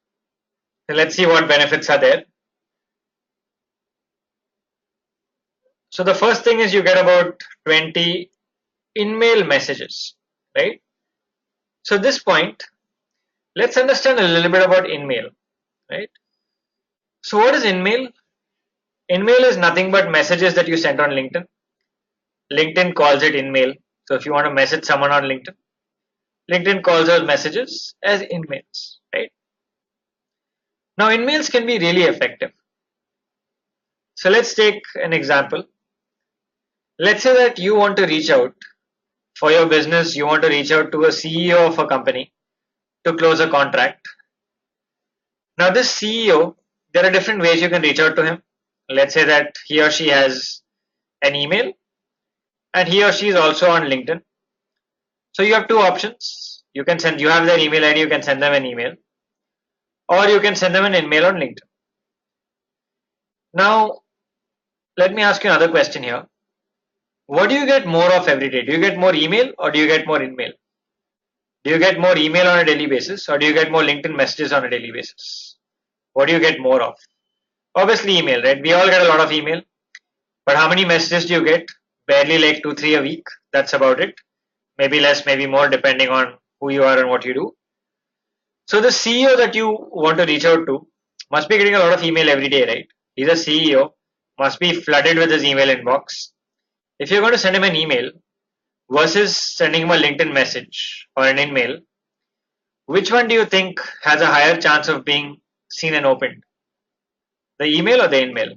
So let's see what benefits are there. So the first thing is you get about 20 in-mail messages, right? So at this point, let's understand a little bit about in-mail, right? So what is in-mail? In-mail is nothing but messages that you send on LinkedIn. LinkedIn calls it in-mail. So if you want to message someone on LinkedIn, LinkedIn calls those messages as in-mails, right? Now in-mails can be really effective. So let's take an example. Let's say that you want to reach out for your business, you want to reach out to a CEO of a company to close a contract. Now this CEO, there are different ways you can reach out to him. Let's say that he or she has an email and he or she is also on LinkedIn. So you have two options. You have their email ID, you can send them an email, or you can send them an email on LinkedIn. Now, let me ask you another question here. What do you get more of every day? Do you get more email or do you get more in-mail? Do you get more email on a daily basis or do you get more LinkedIn messages on a daily basis? What do you get more of? Obviously email, right? We all get a lot of email, but how many messages do you get? Barely like 2-3 a week. That's about it. Maybe less, maybe more, depending on who you are and what you do. So the CEO that you want to reach out to must be getting a lot of email every day, right? He's a CEO, must be flooded with his email inbox. If you're going to send him an email versus sending him a LinkedIn message or an email, which one do you think has a higher chance of being seen and opened? The email or the in-mail?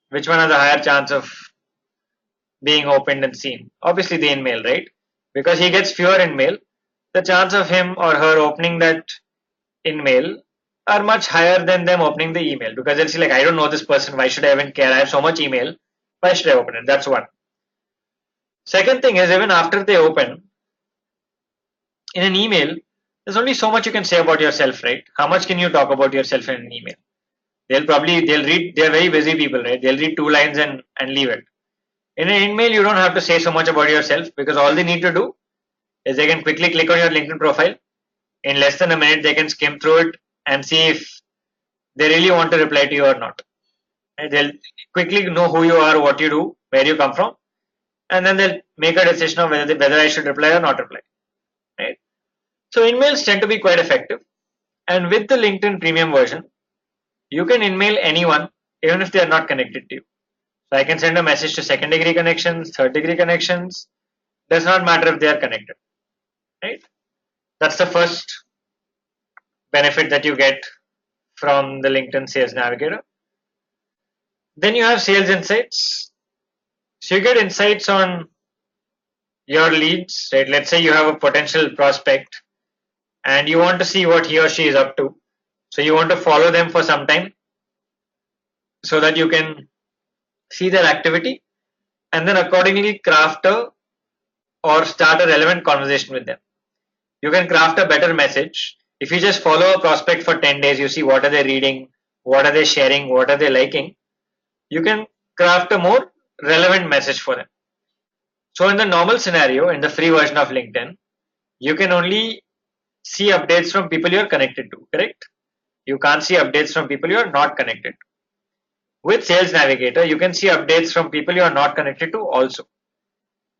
Which one has a higher chance of being opened and seen? Obviously the in-mail, right? Because he gets fewer in-mail, the chance of him or her opening that in-mail are much higher than them opening the email, because they'll see like, I don't know this person, why should I even care? I have so much email, why should I open it? That's one. Second thing is, even after they open, in an email, there's only so much you can say about yourself, right? How much can you talk about yourself in an email? They'll read, they're very busy people, right? They'll read 2 lines and leave it. In an email, you don't have to say so much about yourself, because all they need to do is they can quickly click on your LinkedIn profile. In less than a minute, they can skim through it and see if they really want to reply to you or not. Right? They'll quickly know who you are, what you do, where you come from, and then they'll make a decision of whether I should reply or not reply. Right? So in-mails tend to be quite effective. And with the LinkedIn premium version, you can in-mail anyone even if they are not connected to you. So I can send a message to second degree connections, third degree connections. Does not matter if they are connected. Right? That's the first benefit that you get from the LinkedIn Sales Navigator. Then you have sales insights. So you get insights on your leads, right? Let's say you have a potential prospect and you want to see what he or she is up to. So you want to follow them for some time so that you can see their activity and then accordingly craft a or start a relevant conversation with them. You can craft a better message. If you just follow a prospect for 10 days, you see what are they reading, what are they sharing, what are they liking, you can craft a more relevant message for them. So in the normal scenario, in the free version of LinkedIn, you can only see updates from people you are connected to, correct? You can't see updates from people you are not connected to. With Sales Navigator, you can see updates from people you are not connected to also.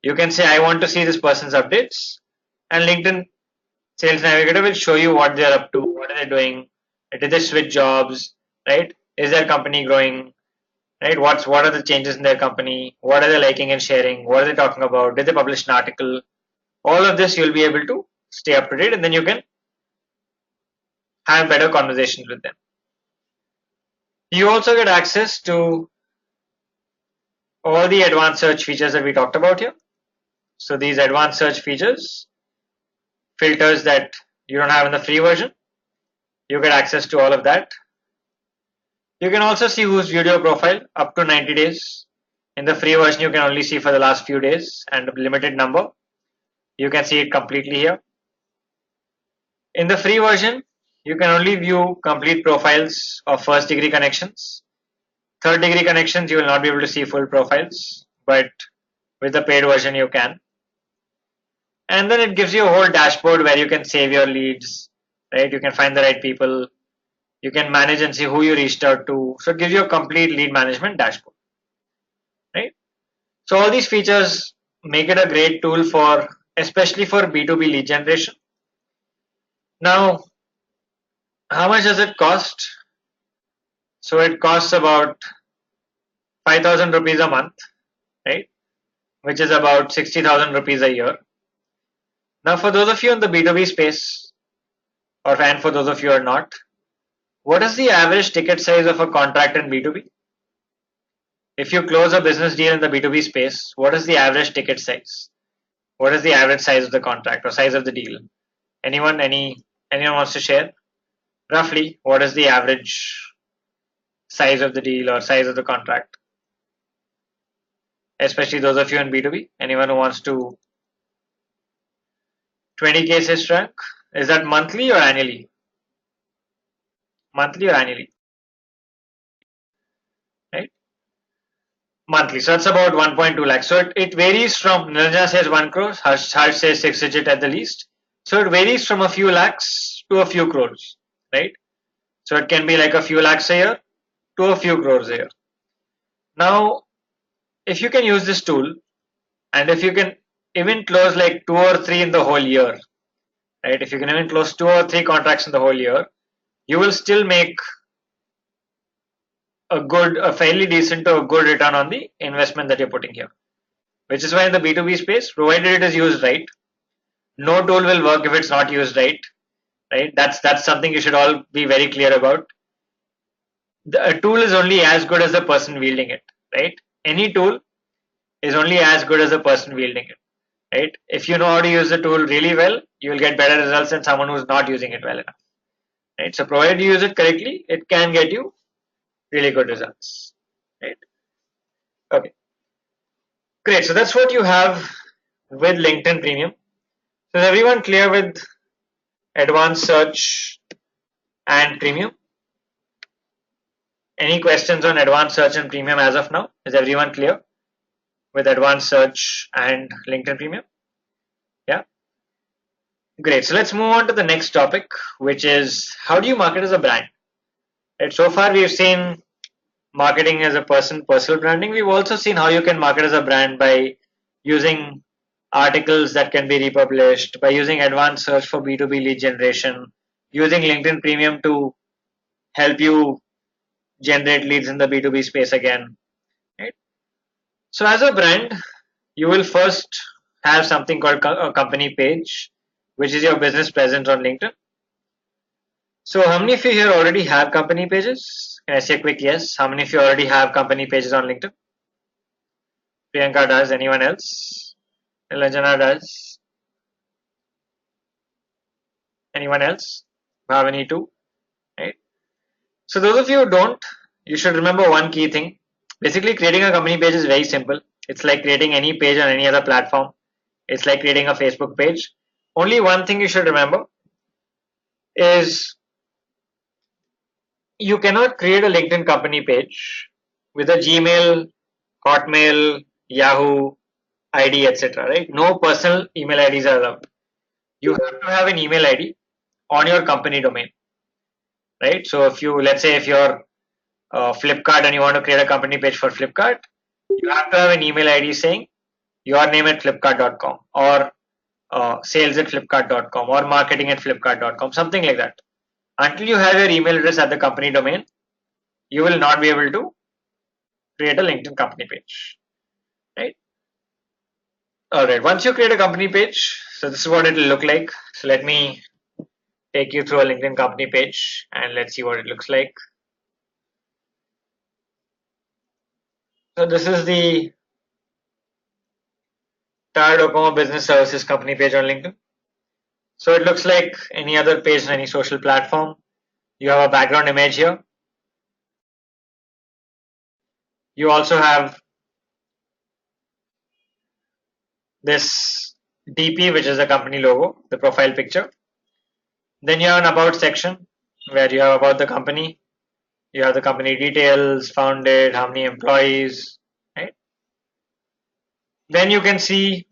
You can say, I want to see this person's updates, and LinkedIn Sales Navigator will show you what they're up to, what are they doing, did they switch jobs, right? Is their company growing, right? What are the changes in their company? What are they liking and sharing? What are they talking about? Did they publish an article? All of this you'll be able to stay up to date, and then you can have better conversations with them. You also get access to all the advanced search features that we talked about here. So these advanced search features, filters that you don't have in the free version, You get access to all of that. You can also see who's viewed your profile up to 90 days. In the free version, you can only see for the last few days and a limited number. You can see it completely here. In the free version, you can only view complete profiles of first degree connections. Third degree connections, you will not be able to see full profiles, but with the paid version, you can. And then it gives you a whole dashboard where you can save your leads, right? You can find the right people. You can manage and see who you reached out to. So it gives you a complete lead management dashboard, right? So all these features make it a great tool for, especially for B2B lead generation. Now, how much does it cost? So it costs about 5,000 rupees a month, right? Which is about 60,000 rupees a year. Now, for those of you in the B2B space, and for those of you who are not, what is the average ticket size of a contract in B2B? If you close a business deal in the B2B space, what is the average ticket size? What is the average size of the contract or size of the deal? Anyone wants to share? Roughly, what is the average size of the deal or size of the contract? Especially those of you in B2B. Anyone who wants to 20K says Shrank? Is that monthly or annually? Monthly or annually? Right? Monthly. So that's about 1.2 lakhs. So it varies from, Niranjana says 1 crore, Harsh says 6 digit at the least. So it varies from a few lakhs to a few crores, right? So it can be like a few lakhs a year to a few crores a year. Now, if you can use this tool and if you can even close like 2 or 3 in the whole year, right? If you can even close 2 or 3 contracts in the whole year, you will still make a fairly decent to a good return on the investment that you're putting here. Which is why in the B2B space, provided it is used right, no tool will work if it's not used right. Right? That's something you should all be very clear about. A tool is only as good as the person wielding it. Right? Any tool is only as good as the person wielding it. Right? If you know how to use the tool really well, you will get better results than someone who's not using it well enough. Right? So provided you use it correctly, it can get you really good results. Right? Okay. Great. So that's what you have with LinkedIn Premium. So is everyone clear with advanced search and premium? Any questions on advanced search and premium as of now? Is everyone clear with advanced search and LinkedIn Premium? Yeah. Great. So let's move on to the next topic, which is how do you market as a brand? Right. So far we've seen marketing as a personal branding. We've also seen how you can market as a brand by using articles that can be republished, by using advanced search for B2B lead generation, using LinkedIn Premium to help you generate leads in the B2B space again. Right? So as a brand, you will first have something called a company page, which is your business presence on LinkedIn. So how many of you here already have company pages? Can I say a quick yes? How many of you already have company pages on LinkedIn? Priyanka does. Anyone else? Nilanjana does. Anyone else? Bhavani too. Right? So those of you who don't, you should remember one key thing. Basically, creating a company page is very simple. It's like creating any page on any other platform. It's like creating a Facebook page. Only one thing you should remember is you cannot create a LinkedIn company page with a Gmail, Hotmail, Yahoo ID, etc. Right? No personal email IDs are allowed. You have to have an email ID on your company domain. Right? So if you, let's say if you're Flipkart and you want to create a company page for Flipkart, you have to have an email ID saying your name at flipkart.com or sales at flipkart.com or marketing at flipkart.com, something like that. Until you have your email address at the company domain, you will not be able to create a LinkedIn company page. Right? Alright, once you create a company page, so this is what it will look like. So let me take you through a LinkedIn company page and let's see what it looks like. So this is the Tata Docomo Business Services company page on LinkedIn. So it looks like any other page on any social platform. You have a background image here. You also have this DP, which is the company logo, the profile picture. Then you have an about section where you have about the company. You have the company details, founded, how many employees, right? Then you can see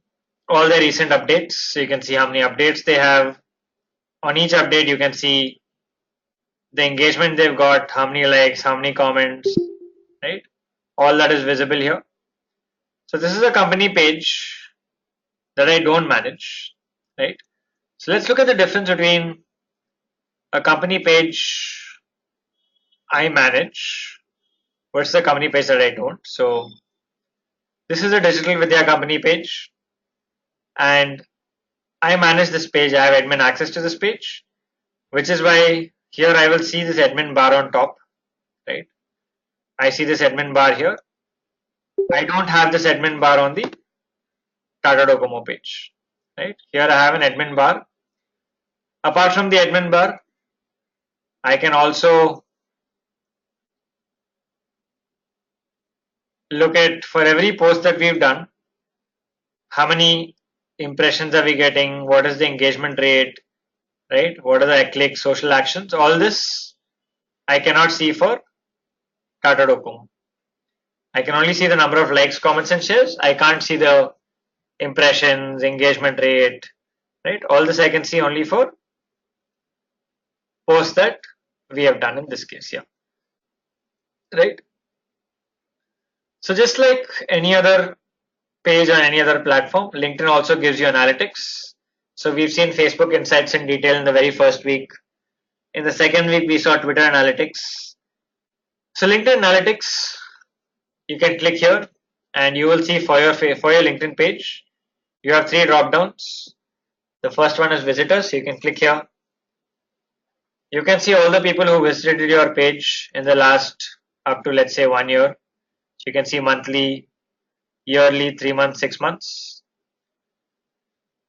all the recent updates. So you can see how many updates they have. On each update, you can see the engagement they've got, how many likes, how many comments, right? All that is visible here. So this is a company page that I don't manage, right? So let's look at the difference between a company page I manage versus a company page that I don't. So this is a Digital Vidya company page, and I manage this page. I have admin access to this page, which is why here I will see this admin bar on top, right? I see this admin bar here. I don't have this admin bar on the Tata Docomo page, right? Here I have an admin bar. Apart from the admin bar, I can also look at, for every post that we've done, how many impressions are we getting, what is the engagement rate, right? What are the clicks, social actions? All this I cannot see for Tata Docomo. I can only see the number of likes, comments, and shares. I can't see the impressions, engagement rate, right? All this I can see only for posts that we have done in this case, yeah, right? So just like any other page on any other platform, LinkedIn also gives you analytics. So we've seen Facebook Insights in detail in the very first week. In the second week, we saw Twitter Analytics. So LinkedIn Analytics, you can click here and you will see for your LinkedIn page, you have three drop downs. The first one is visitors. So you can click here. You can see all the people who visited your page in the last up to, let's say, 1 year. So you can see monthly, yearly, 3 months, 6 months.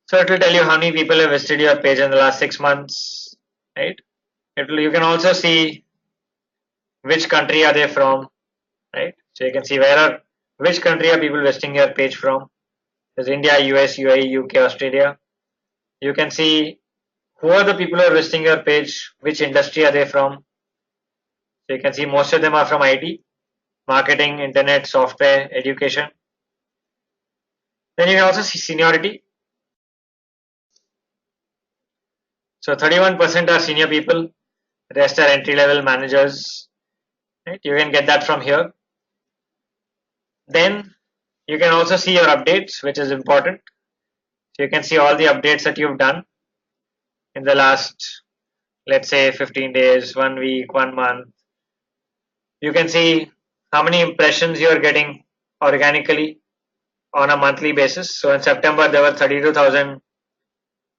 So it will tell you how many people have visited your page in the last 6 months, right? You can also see which country are they from, right? So you can see which country are people visiting your page from. There's India, US, UAE, UK, Australia. You can see who are the people who are visiting your page, which industry are they from. So you can see most of them are from IT, marketing, internet, software, education. Then you can also see seniority. So 31% are senior people, rest are entry level managers. Right? You can get that from here. Then you can also see your updates, which is important. So you can see all the updates that you've done in the last, let's say, 15 days, 1 week, 1 month. You can see how many impressions you are getting organically on a monthly basis. So in September there were 32,000,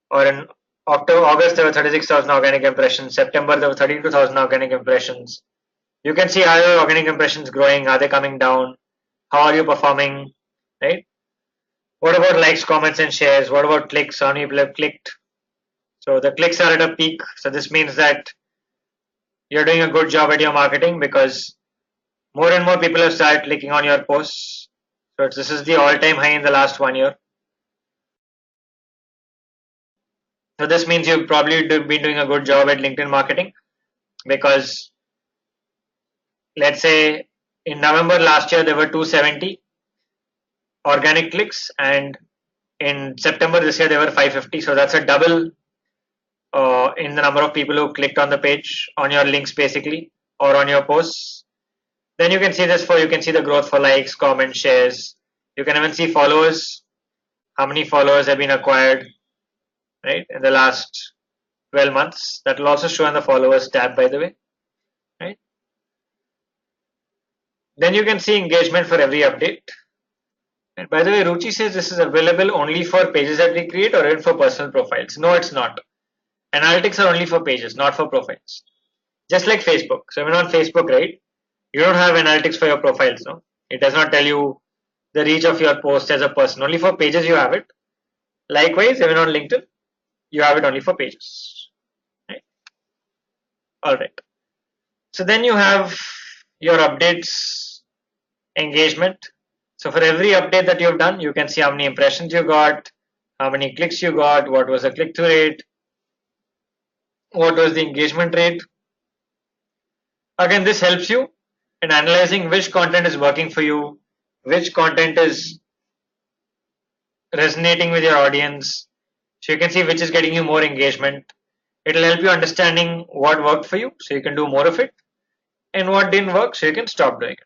or in August there were 36,000 organic impressions. September there were 32,000 organic impressions. You can see how your organic impressions growing. Are they coming down? How are you performing? Right? What about likes, comments, and shares? What about clicks? How many people have clicked? So the clicks are at a peak. So this means that you're doing a good job at your marketing, because more and more people have started clicking on your posts. So this is the all-time high in the last 1 year. So this means you've probably been doing a good job at LinkedIn marketing, because let's say in November last year there were 270 organic clicks, and in September this year there were 550. So that's a double in the number of people who clicked on the page, on your links basically, or on your posts. Then you can see you can see the growth for likes, comments, shares. You can even see followers, how many followers have been acquired, right, in the last 12 months. That will also show in the followers tab, by the way, right? Then you can see engagement for every update. And by the way, Ruchi says this is available only for pages that we create, or even for personal profiles. No, it's not. Analytics are only for pages, not for profiles. Just like Facebook. So when on Facebook, right, you don't have analytics for your profiles, no? It does not tell you the reach of your post as a person. Only for pages you have it. Likewise, even on LinkedIn, you have it only for pages. Right? All right. So then you have your updates engagement. So for every update that you've done, you can see how many impressions you got, how many clicks you got, what was the click-through rate, what was the engagement rate. Again, this helps you in analyzing which content is working for you, which content is resonating with your audience. So you can see which is getting you more engagement. It'll help you understanding what worked for you, so you can do more of it, and what didn't work, so you can stop doing it.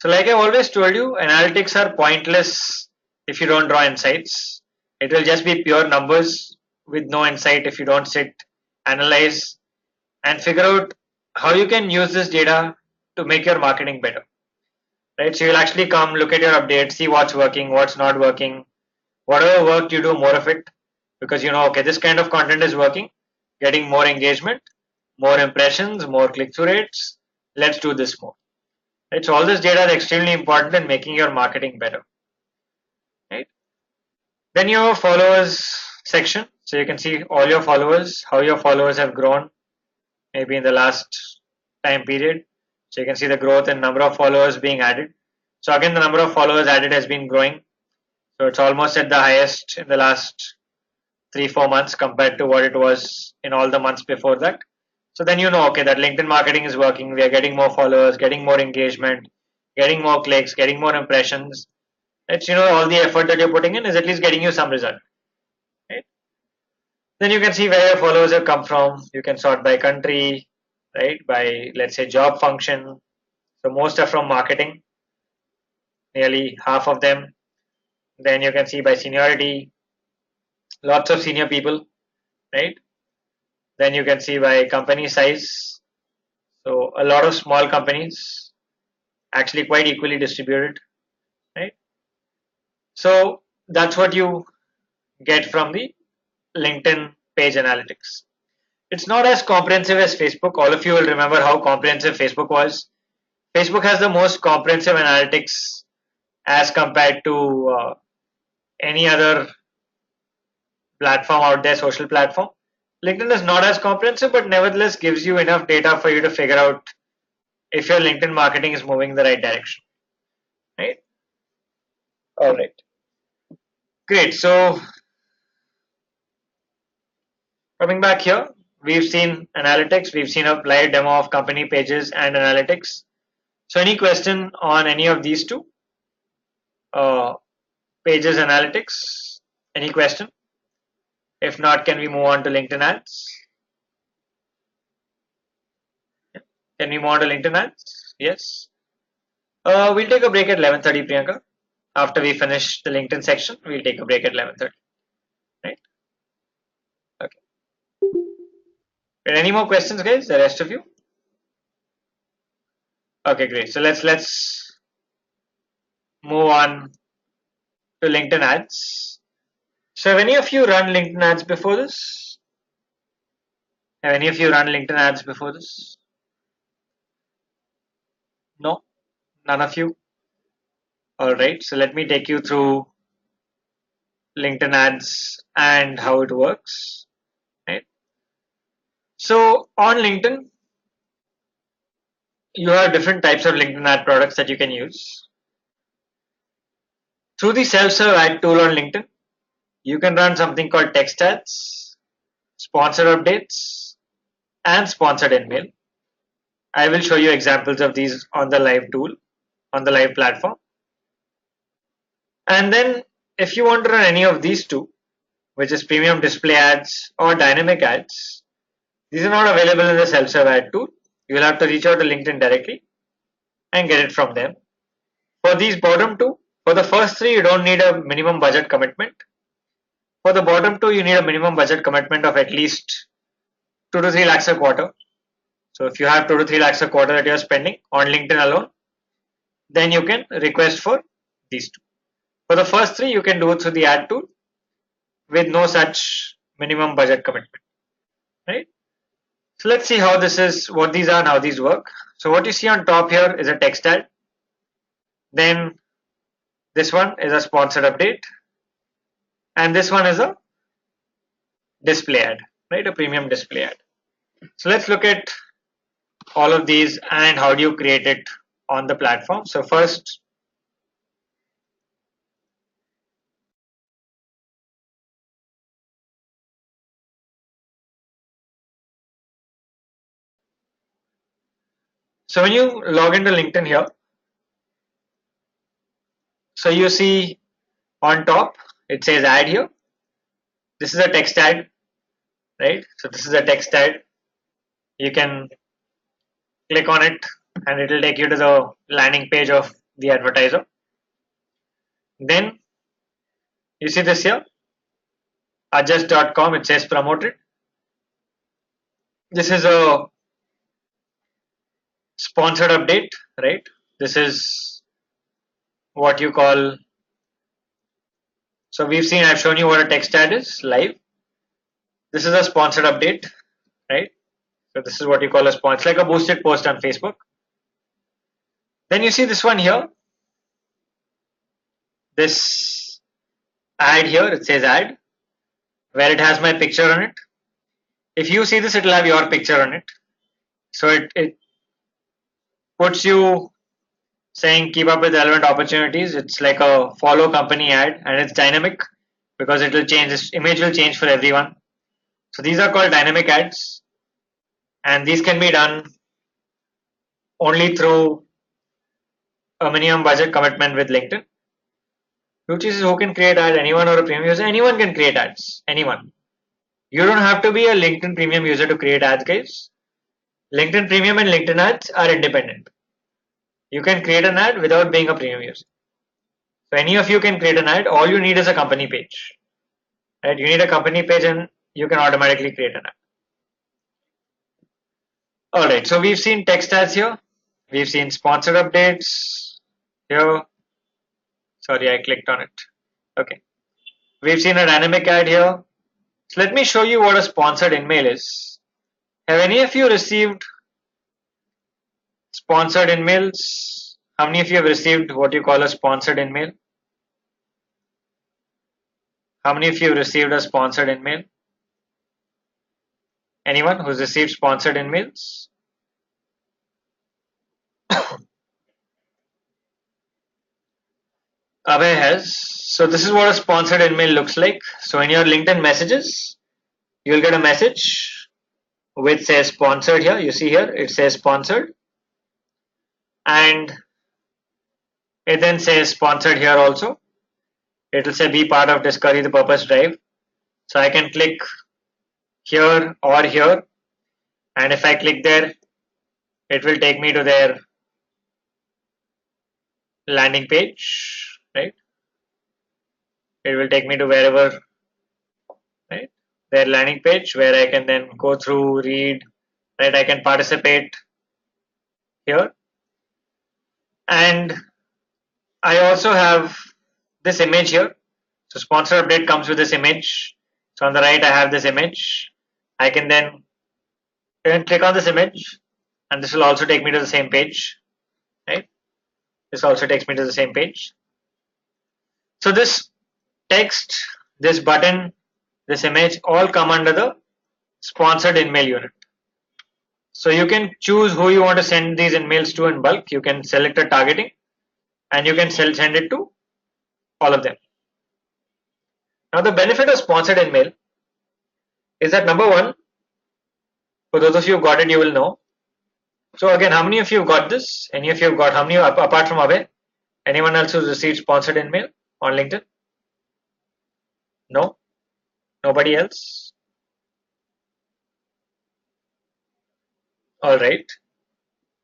So like I've always told you, analytics are pointless if you don't draw insights. It will just be pure numbers with no insight if you don't sit, analyze, and figure out how you can use this data to make your marketing better. Right? So you'll actually come, look at your updates, see what's working, what's not working. Whatever worked, you do more of it because you know, okay, this kind of content is working, getting more engagement, more impressions, more click-through rates. Let's do this more. Right? So all this data is extremely important in making your marketing better. Right? Then your followers section. So you can see all your followers, how your followers have grown maybe in the last time period. So you can see the growth in number of followers being added. So again, the number of followers added has been growing. So it's almost at the highest in the last 3-4 months compared to what it was in all the months before that. So then you know, okay, that LinkedIn marketing is working. We are getting more followers, getting more engagement, getting more clicks, getting more impressions. It's, you know, all the effort that you're putting in is at least getting you some result. Right? Then you can see where your followers have come from. You can sort by country, right? By, let's say, job function. So most are from marketing, nearly half of them. Then you can see by seniority, lots of senior people, right? Then you can see by company size. So a lot of small companies, actually quite equally distributed, right? So that's what you get from the LinkedIn page analytics. It's not as comprehensive as Facebook. All of you will remember how comprehensive Facebook was. Facebook has the most comprehensive analytics as compared to any other platform out there, social platform. LinkedIn is not as comprehensive, but nevertheless gives you enough data for you to figure out if your LinkedIn marketing is moving in the right direction. Right? All right. Great. So coming back here, we've seen analytics. We've seen a live demo of company pages and analytics. So any question on any of these two? Pages analytics? Any question? If not, can we move on to LinkedIn ads? Can we move on to LinkedIn ads? Yes. We'll take a break at 11:30, Priyanka. After we finish the LinkedIn section, we'll take a break at 11:30. Right? Okay. Any more questions, guys? The rest of you? Okay, great. So let's move on to LinkedIn ads. So have any of you run LinkedIn ads before this? Have any of you run LinkedIn ads before this? No? None of you? Alright, so let me take you through LinkedIn ads and how it works. Right? So on LinkedIn, you have different types of LinkedIn ad products that you can use. Through the self-serve ad tool on LinkedIn, you can run something called text ads, sponsored updates, and sponsored email. I will show you examples of these on the live tool, on the live platform. And then if you want to run any of these two, which is premium display ads or dynamic ads, these are not available in the self-serve ad tool. You will have to reach out to LinkedIn directly and get it from them. For these bottom two, for the first three, you don't need a minimum budget commitment. For the bottom two, you need a minimum budget commitment of at least 2 to 3 lakhs a quarter. So if you have 2 to 3 lakhs a quarter that you're spending on LinkedIn alone, then you can request for these two. For the first three, you can do it through the ad tool with no such minimum budget commitment, right? So let's see how this is, what these are and how these work. So what you see on top here is a text ad. Then this one is a sponsored update. And this one is a display ad, right? A premium display ad. So let's look at all of these and how do you create it on the platform. So first, so when you log into LinkedIn here, so you see on top, it says ad here. This is a text ad, right? So this is a text ad. You can click on it and it will take you to the landing page of the advertiser. Then you see this here, adjust.com, it says promoted. This is a sponsored update, right? This is what you call, so we've seen, I've shown you what a text ad is live. This is a sponsored update, right? So this is what you call a sponsor, like a boosted post on Facebook. Then you see this one here, this ad here, it says ad, where it has my picture on it. If you see this, it will have your picture on it. So it puts you saying keep up with relevant opportunities. It's like a follow company ad and it's dynamic because it will change, this image will change for everyone. So these are called dynamic ads and these can be done only through a minimum budget commitment with LinkedIn. Which is who can create ad, anyone or a premium user? Anyone can create ads, anyone. You don't have to be a LinkedIn premium user to create ads, guys. LinkedIn premium and LinkedIn ads are independent. You can create an ad without being a premium user. So any of you can create an ad. All you need is a company page. Right? You need a company page and you can automatically create an ad. Alright, so we've seen text ads here. We've seen sponsored updates here. Sorry, I clicked on it. Okay. We've seen a dynamic ad here. So let me show you what a sponsored email is. Have any of you received sponsored emails? How many of you have received what you call a sponsored email? How many of you have received a sponsored email? Anyone who's received sponsored emails? Abhay has. So this is what a sponsored email looks like. So in your LinkedIn messages, you'll get a message which says sponsored here. You see here, it says sponsored. And it then says sponsored here also. It will say be part of Discovery the Purpose Drive. So I can click here or here. And if I click there, it will take me to their landing page, right? It will take me to wherever, right? Their landing page where I can then go through, read, right? I can participate here. And I also have this image here. So sponsor update comes with this image. So on the right, I have this image. I can then click on this image and this will also take me to the same page, right? This also takes me to the same page. So this text, this button, this image all come under the sponsored email unit. So you can choose who you want to send these emails to in bulk. You can select a targeting and you can send it to all of them. Now the benefit of sponsored email is that number one, for those of you who got it, you will know. So again, how many of you have got this? Any of you have got, how many apart from Abhay? Anyone else who's received sponsored email on LinkedIn? No? Nobody else? Alright.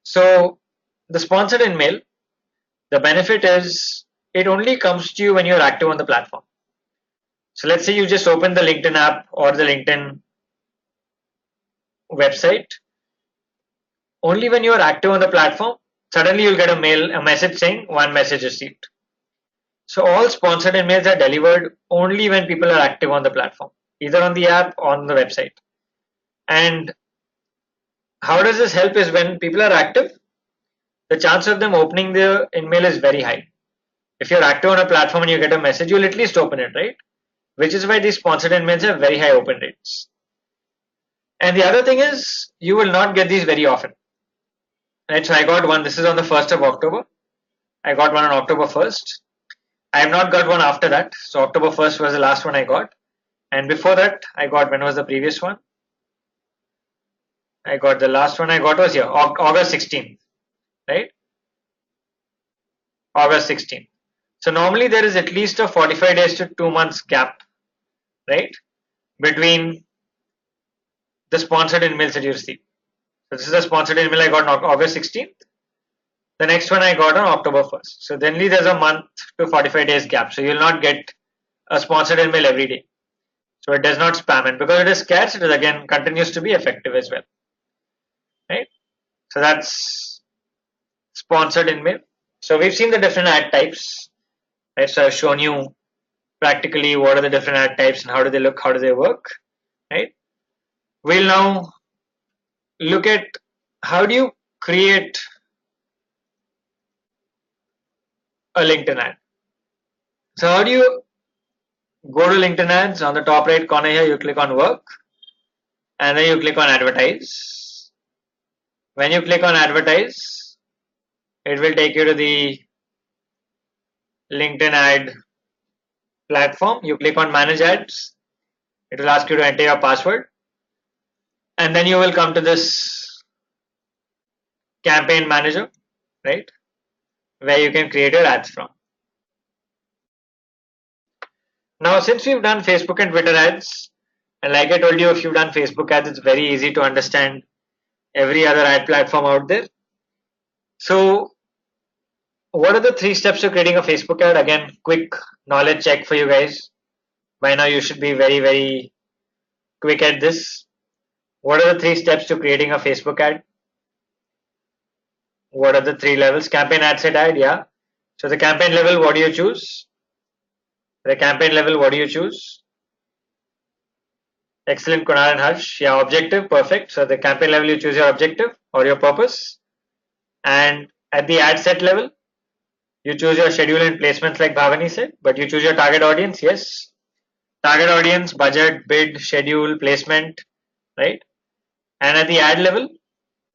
So the sponsored email, the benefit is it only comes to you when you're active on the platform. So let's say you just open the LinkedIn app or the LinkedIn website. Only when you're active on the platform, suddenly you'll get a message saying one message received. So all sponsored emails are delivered only when people are active on the platform, either on the app or on the website. And how does this help is when people are active, the chance of them opening the email is very high. If you're active on a platform and you get a message, you'll at least open it, right? Which is why these sponsored emails have very high open rates. And the other thing is, you will not get these very often. Right, so I got one, this is on the 1st of October. I got one on October 1st. I have not got one after that. So October 1st was the last one I got. And before that, I got, when was the previous one? I got the last one I got was here, August 16th, right? August 16th. So normally there is at least a 45 days to 2 months gap, right? Between the sponsored emails that you receive. So this is the sponsored email I got on August 16th. The next one I got on October 1st. So then there's a month to 45 days gap. So you'll not get a sponsored email every day. So it does not spam, and because it is scarce, it is again continues to be effective as well. Right? So that's sponsored email. So we've seen the different ad types. Right? So I've shown you practically what are the different ad types and how do they look, how do they work. Right? We'll now look at how do you create a LinkedIn ad. So how do you go to LinkedIn ads? On the top right corner here, you click on work and then you click on advertise. When you click on advertise, it will take you to the LinkedIn ad platform. You click on manage ads. It will ask you to enter your password. And then you will come to this campaign manager, right? Where you can create your ads from. Now, since we've done Facebook and Twitter ads, and like I told you, if you've done Facebook ads, it's very easy to understand every other ad platform out there. So what are the 3 steps to creating a Facebook ad? Again, quick knowledge check for you guys. By now you should be very, very quick at this. What are the 3 steps to creating a Facebook ad? What are the 3 levels? Campaign ad set ad, yeah. So the campaign level, what do you choose? The campaign level, what do you choose? Excellent, Kunal and Harsh. Yeah, objective, perfect. So the campaign level, you choose your objective or your purpose. And at the ad set level, you choose your schedule and placements like Bhavani said, but you choose your target audience, yes. Target audience, budget, bid, schedule, placement, right? And at the ad level,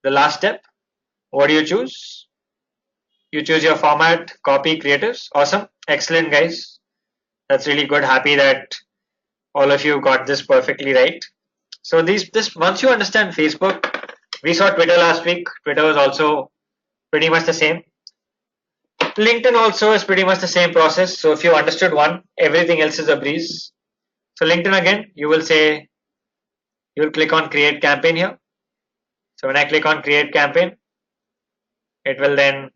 the last step, what do you choose? You choose your format, copy, creatives. Awesome. Excellent, guys. That's really good. Happy that all of you got this perfectly right. So this once you understand Facebook, we saw Twitter last week. Twitter was also pretty much the same. LinkedIn also is pretty much the same process. So if you understood one, everything else is a breeze. So LinkedIn again, you will click on create campaign here. So when I click on create campaign, it will then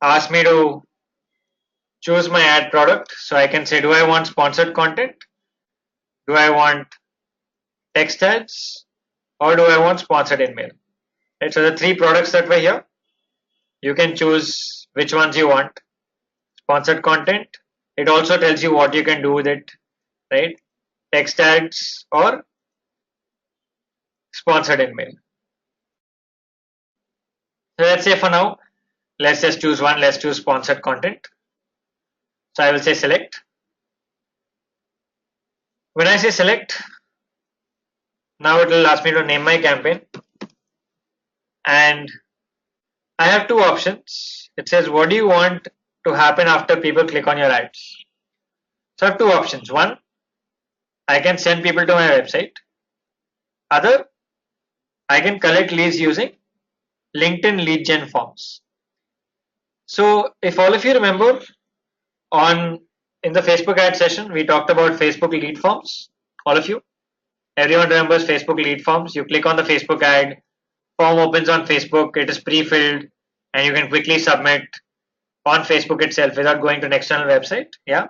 ask me to choose my ad product. So I can say, do I want sponsored content? Do I want text ads? Or do I want sponsored email? Right, so the 3 products that were here, you can choose which ones you want. Sponsored content. It also tells you what you can do with it, right? Text ads or sponsored email. So let's say for now, let's just choose one. Let's choose sponsored content. So I will say select. When I say select, now it will ask me to name my campaign. And I have 2 options. It says, what do you want to happen after people click on your ads? So I have 2 options. One, I can send people to my website. Other, I can collect leads using LinkedIn lead gen forms. So if all of you remember, in the Facebook ad session, we talked about Facebook lead forms. All of you, everyone remembers Facebook lead forms. You click on the Facebook ad, form opens on Facebook, it is pre-filled, and you can quickly submit on Facebook itself without going to an external website. Yeah.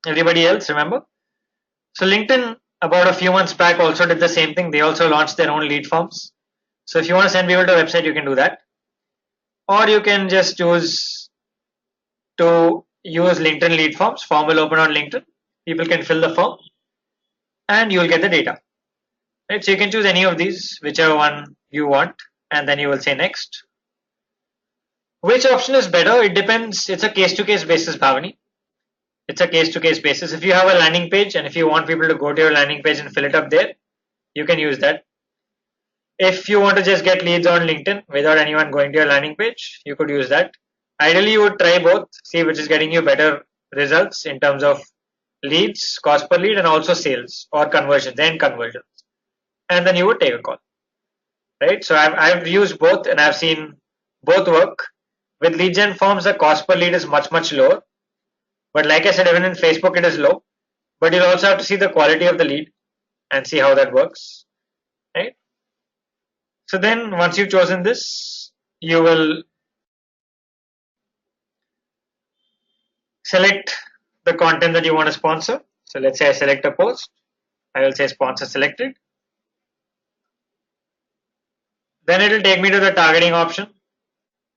Everybody else remember? So LinkedIn about a few months back also did the same thing. They also launched their own lead forms. So if you want to send people to a website, you can do that. Or you can just choose to use LinkedIn lead forms. Form will open on LinkedIn. People can fill the form and you will get the data. Right? So you can choose any of these, whichever one you want, and then you will say next. Which option is better? It depends. It's a case-to-case basis, Bhavani. It's a case-to-case basis. If you have a landing page and if you want people to go to your landing page and fill it up there, you can use that. If you want to just get leads on LinkedIn without anyone going to your landing page, you could use that. Ideally, you would try both, see which is getting you better results in terms of leads, cost per lead, and also sales or conversions, end conversions. And then you would take a call, right? So I've used both and I've seen both work. With lead gen forms, the cost per lead is much lower. But like I said, even in Facebook, it is low. But you'll also have to see the quality of the lead and see how that works, right? So then once you've chosen this, you will select the content that you want to sponsor. So let's say I select a post. I will say sponsor selected. Then it will take me to the targeting option,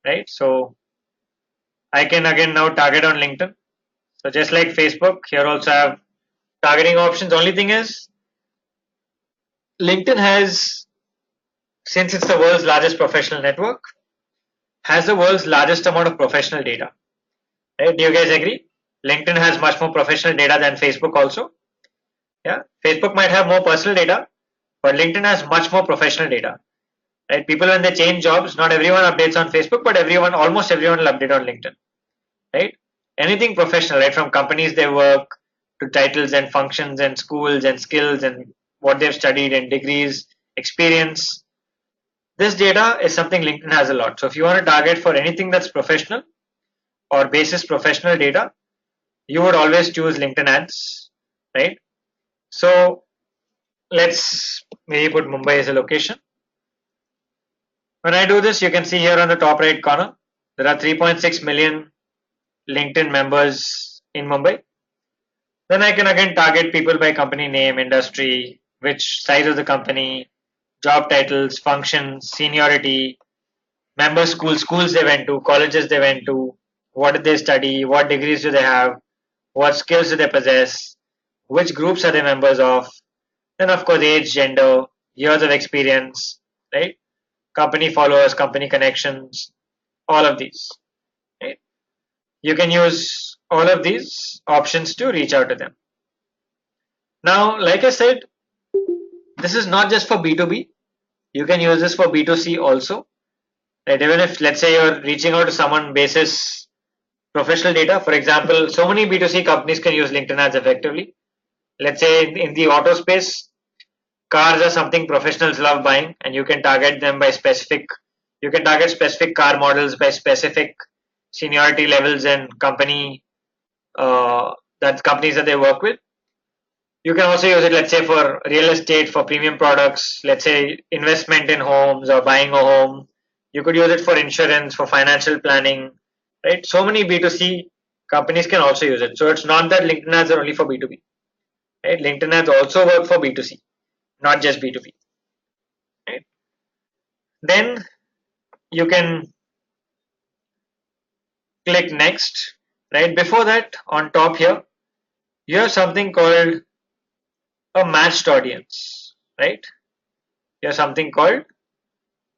right? So I can again now target on LinkedIn. So just like Facebook, here also I have targeting options. Only thing is LinkedIn has, since it's the world's largest professional network, has the world's largest amount of professional data. Right? Do you guys agree? LinkedIn has much more professional data than Facebook also. Yeah, Facebook might have more personal data, but LinkedIn has much more professional data. Right? People when they change jobs, not everyone updates on Facebook, but everyone, almost everyone will update on LinkedIn. Right? Anything professional, right? From companies they work to titles and functions and schools and skills and what they've studied and degrees, experience. This data is something LinkedIn has a lot. So if you want to target for anything that's professional or basis professional data, you would always choose LinkedIn ads, right? So let's maybe put Mumbai as a location. When I do this, you can see here on the top right corner, there are 3.6 million LinkedIn members in Mumbai. Then I can again target people by company name, industry, which size of the company, job titles, functions, seniority, member schools they went to, colleges they went to, what did they study, what degrees do they have, what skills do they possess, which groups are they members of, then of course age, gender, years of experience, right? Company followers, company connections, all of these, right? You can use all of these options to reach out to them. Now, like I said, this is not just for B2B. You can use this for B2C also. Right? Even if, let's say, you're reaching out to someone basis professional data. For example, so many B2C companies can use LinkedIn ads effectively. Let's say in the auto space, cars are something professionals love buying, and you can target them by specific. You can target specific car models by specific seniority levels and company companies that they work with. You can also use it, let's say, for real estate, for premium products, let's say investment in homes or buying a home. You could use it for insurance, for financial planning, right? So many B2C companies can also use it. So it's not that LinkedIn ads are only for B2B, right? LinkedIn ads also work for B2C, not just B2B, right? Then you can click next, right? Before that, on top here, you have something called a matched audience, right? You have something called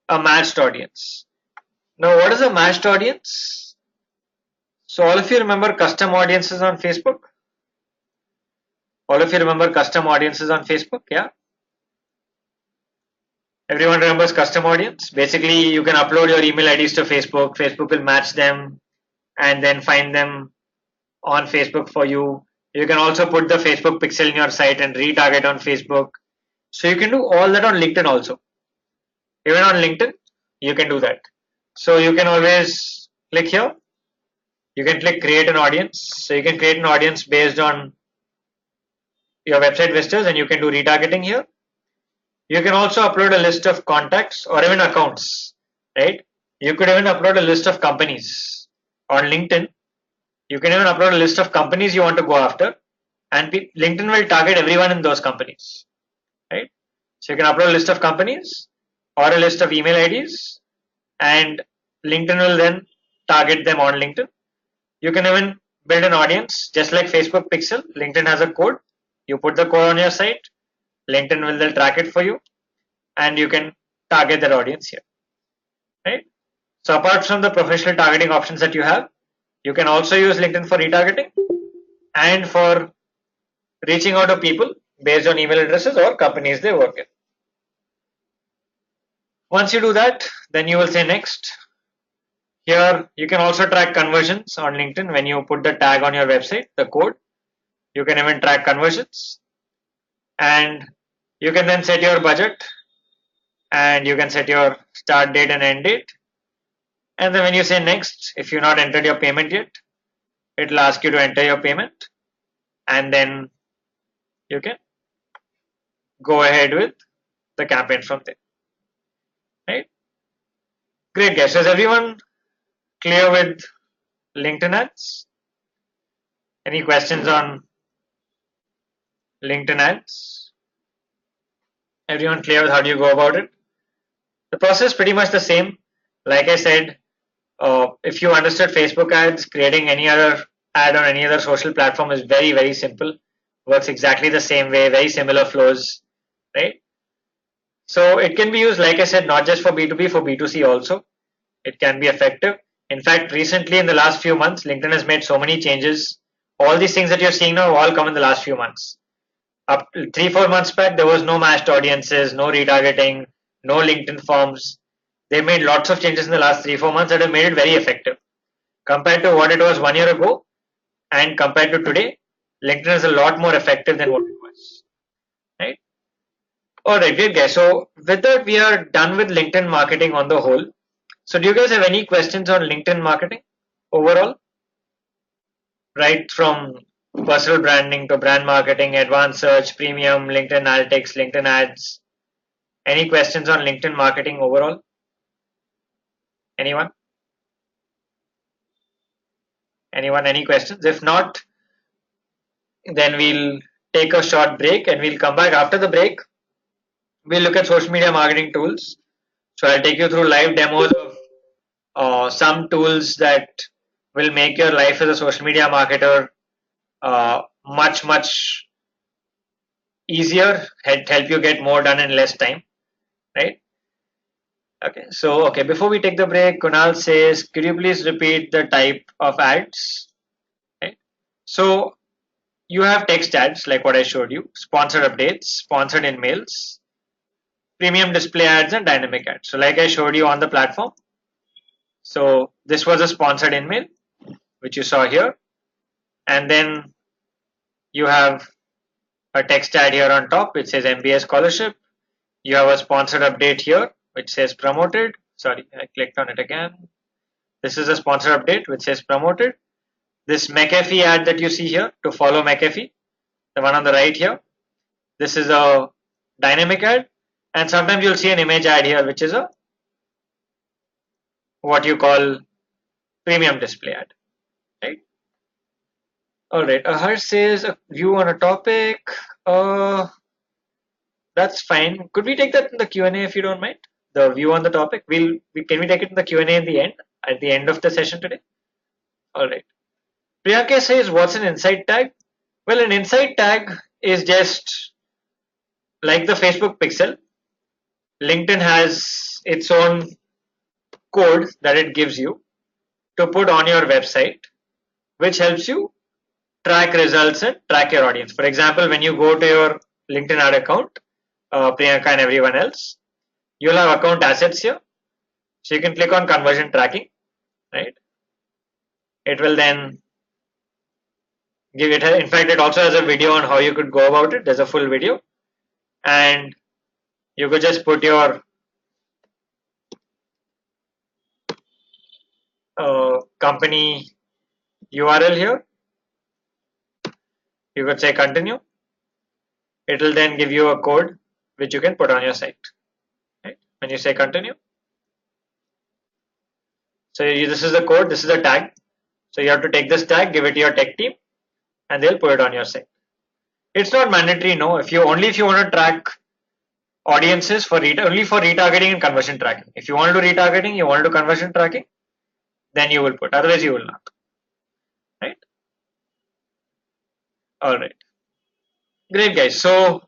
a matched audience. Now, what is a matched audience? So all of you remember custom audiences on Facebook? All of you remember custom audiences on Facebook? Yeah. Everyone remembers custom audience? Basically, you can upload your email IDs to Facebook. Facebook will match them and then find them on Facebook for you. You can also put the Facebook pixel in your site and retarget on Facebook. So you can do all that on LinkedIn also. Even on LinkedIn, you can do that. So you can always click here. You can click create an audience. So you can create an audience based on your website visitors and you can do retargeting here. You can also upload a list of contacts or even accounts, right? You could even upload a list of companies on LinkedIn. You can even upload a list of companies you want to go after and LinkedIn will target everyone in those companies, right? So you can upload a list of companies or a list of email IDs and LinkedIn will then target them on LinkedIn. You can even build an audience just like Facebook Pixel. LinkedIn has a code. You put the code on your site. LinkedIn will then track it for you and you can target that audience here, right? So apart from the professional targeting options that you have, you can also use LinkedIn for retargeting. and for reaching out to people based on email addresses or companies they work in. Once you do that, then you will say next. Here you can also track conversions on LinkedIn when you put the tag on your website, the code. You can even track conversions, and you can then set your budget, and you can set your start date and end date. And then when you say next, if you've not entered your payment yet, it will ask you to enter your payment, and then you can go ahead with the campaign from there. Right? Great, guys. So is everyone clear with LinkedIn ads? Any questions on LinkedIn ads? Everyone clear with how do you go about it? The process is pretty much the same. Like I said, if you understood Facebook ads, creating any other ad on any other social platform is very, very simple. Works exactly the same way, very similar flows, right? So it can be used, like I said, not just for B2B, for B2C also. It can be effective. In fact, recently in the last few months, LinkedIn has made so many changes. All these things that you're seeing now have all come in the last few months. Up 3-4 months back, there was no matched audiences, no retargeting, no LinkedIn forms. They made lots of changes in the last 3-4 months that have made it very effective. Compared to what it was 1 year ago and compared to today, LinkedIn is a lot more effective than what it was. Right? Alright, great guys. So with that, we are done with LinkedIn marketing on the whole. So do you guys have any questions on LinkedIn marketing overall? Right from personal branding to brand marketing, advanced search, premium, LinkedIn analytics, LinkedIn ads. Any questions on LinkedIn marketing overall? Anyone? Anyone? Any questions? If not, then we'll take a short break and we'll come back after the break. We'll look at social media marketing tools. So I'll take you through live demos of some tools that will make your life as a social media marketer much easier, help you get more done in less time, right? Okay, so before we take the break, Kunal says, could you please repeat the type of ads? Okay. So you have text ads like what I showed you, sponsored updates, sponsored emails, premium display ads, and dynamic ads. So like I showed you on the platform, so this was a sponsored email which you saw here, and then you have a text ad here on top which says MBA scholarship. You have a sponsored update here which says promoted. Sorry, I clicked on it again. This is a sponsored update which says promoted. This McAfee ad that you see here, to follow McAfee, the one on the right here, this is a dynamic ad, and sometimes you'll see an image ad here which is a what you call premium display ad, right? Alright, Harsh says a view on a topic. That's fine. Could we take that in the Q&A if you don't mind? The view on the topic. Can we take it in the Q&A in the end, at the end of the session today? Alright. Priyanka says, what's an insight tag? Well, an insight tag is just like the Facebook pixel. LinkedIn has its own code that it gives you to put on your website, which helps you track results and track your audience. For example, when you go to your LinkedIn ad account, Priyanka and everyone else, you'll have account assets here. So you can click on conversion tracking, right? It will then give it, in fact, it also has a video on how you could go about it. There's a full video, and you could just put your company URL here. You could say continue. It will then give you a code which you can put on your site, right? When you say continue. So this is the code, this is the tag. So you have to take this tag, give it to your tech team, and they'll put it on your site. It's not mandatory, no. If you want to track audiences for only for retargeting and conversion tracking. If you want to do retargeting, you want to do conversion tracking, then you will put. Otherwise, you will not. Right? All right. Great, guys. So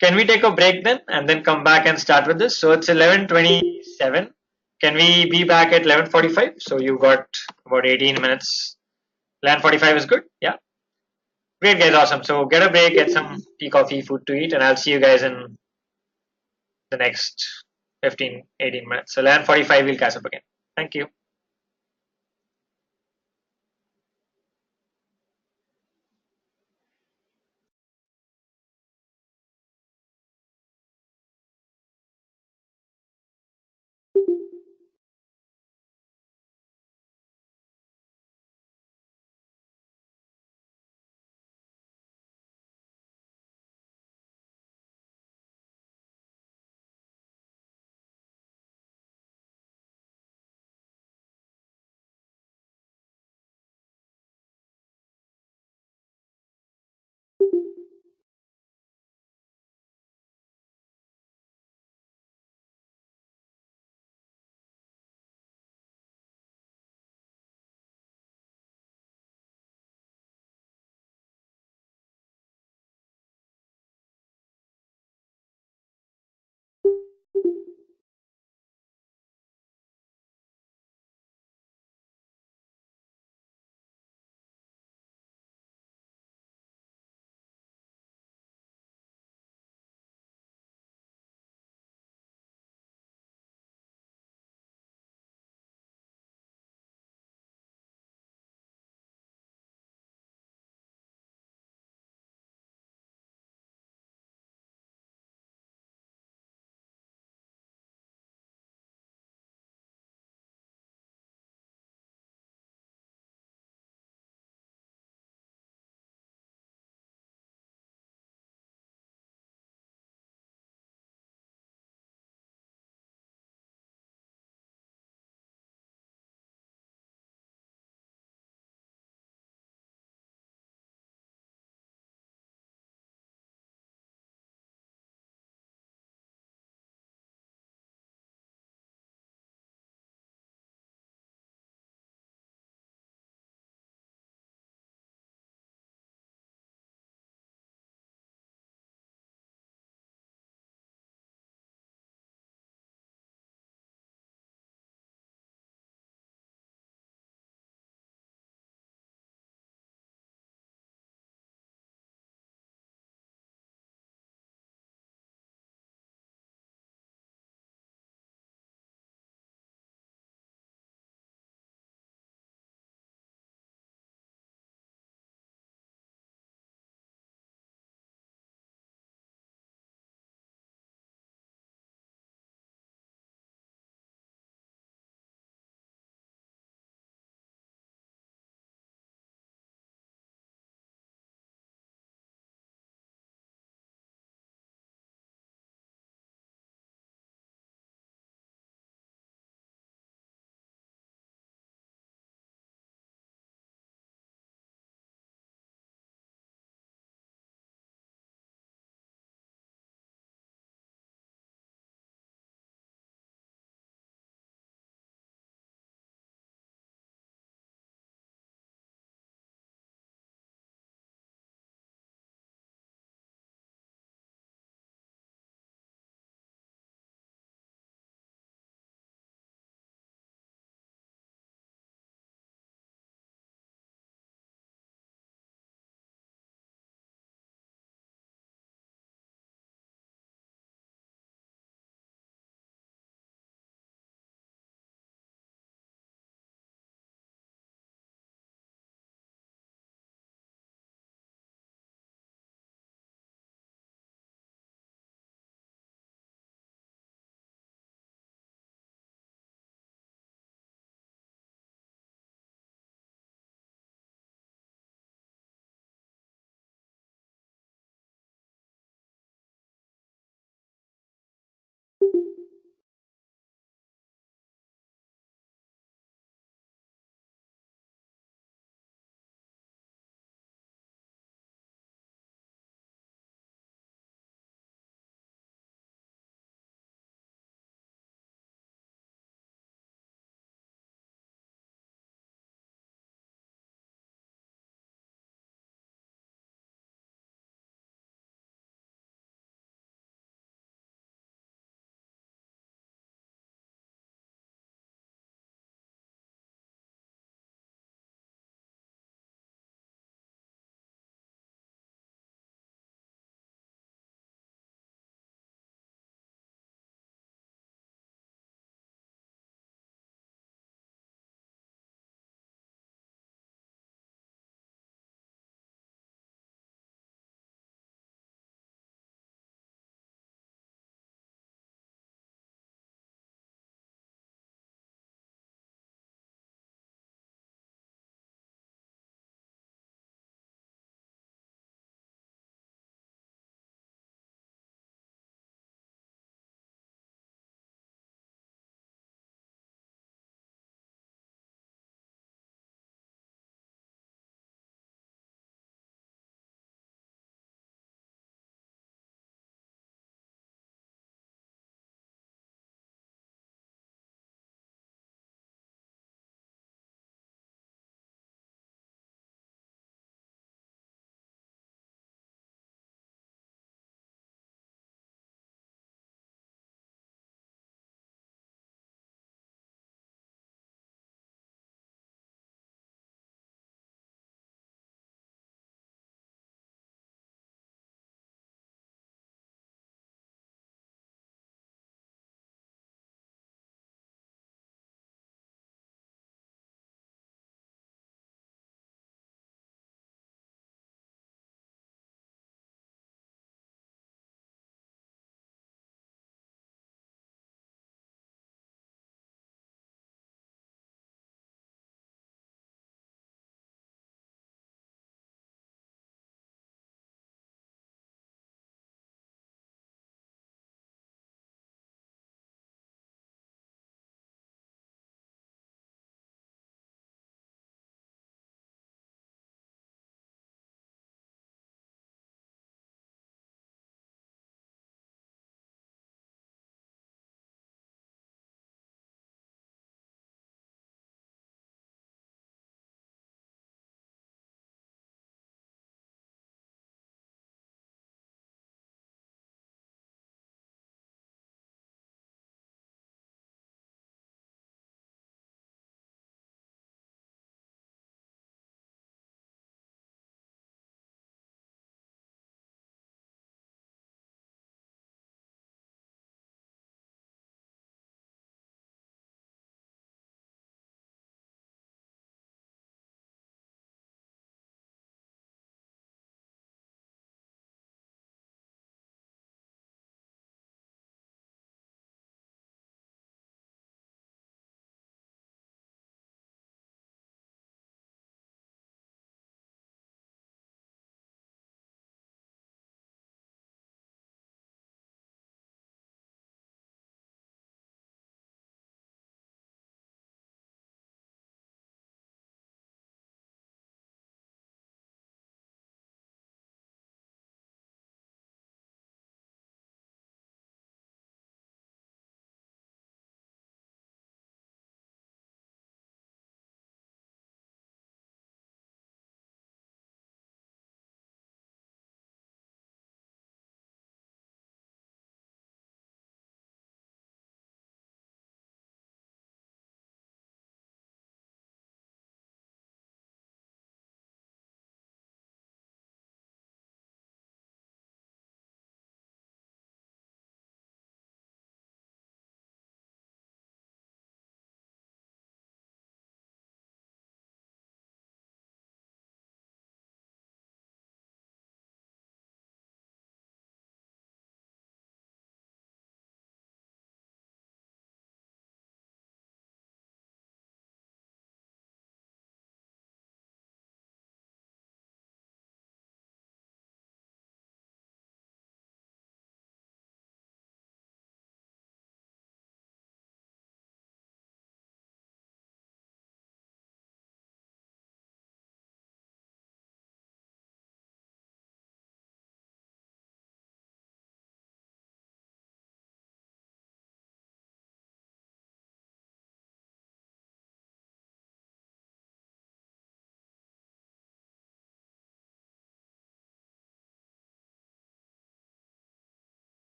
can we take a break then and then come back and start with this? So it's 11:27. Can we be back at 11:45? So you got about 18 minutes. 11:45 is good. Yeah. Great, guys. Awesome. So get a break, get some tea, coffee, food to eat, and I'll see you guys in the next 15, 18 minutes. So 11:45, we'll catch up again. Thank you.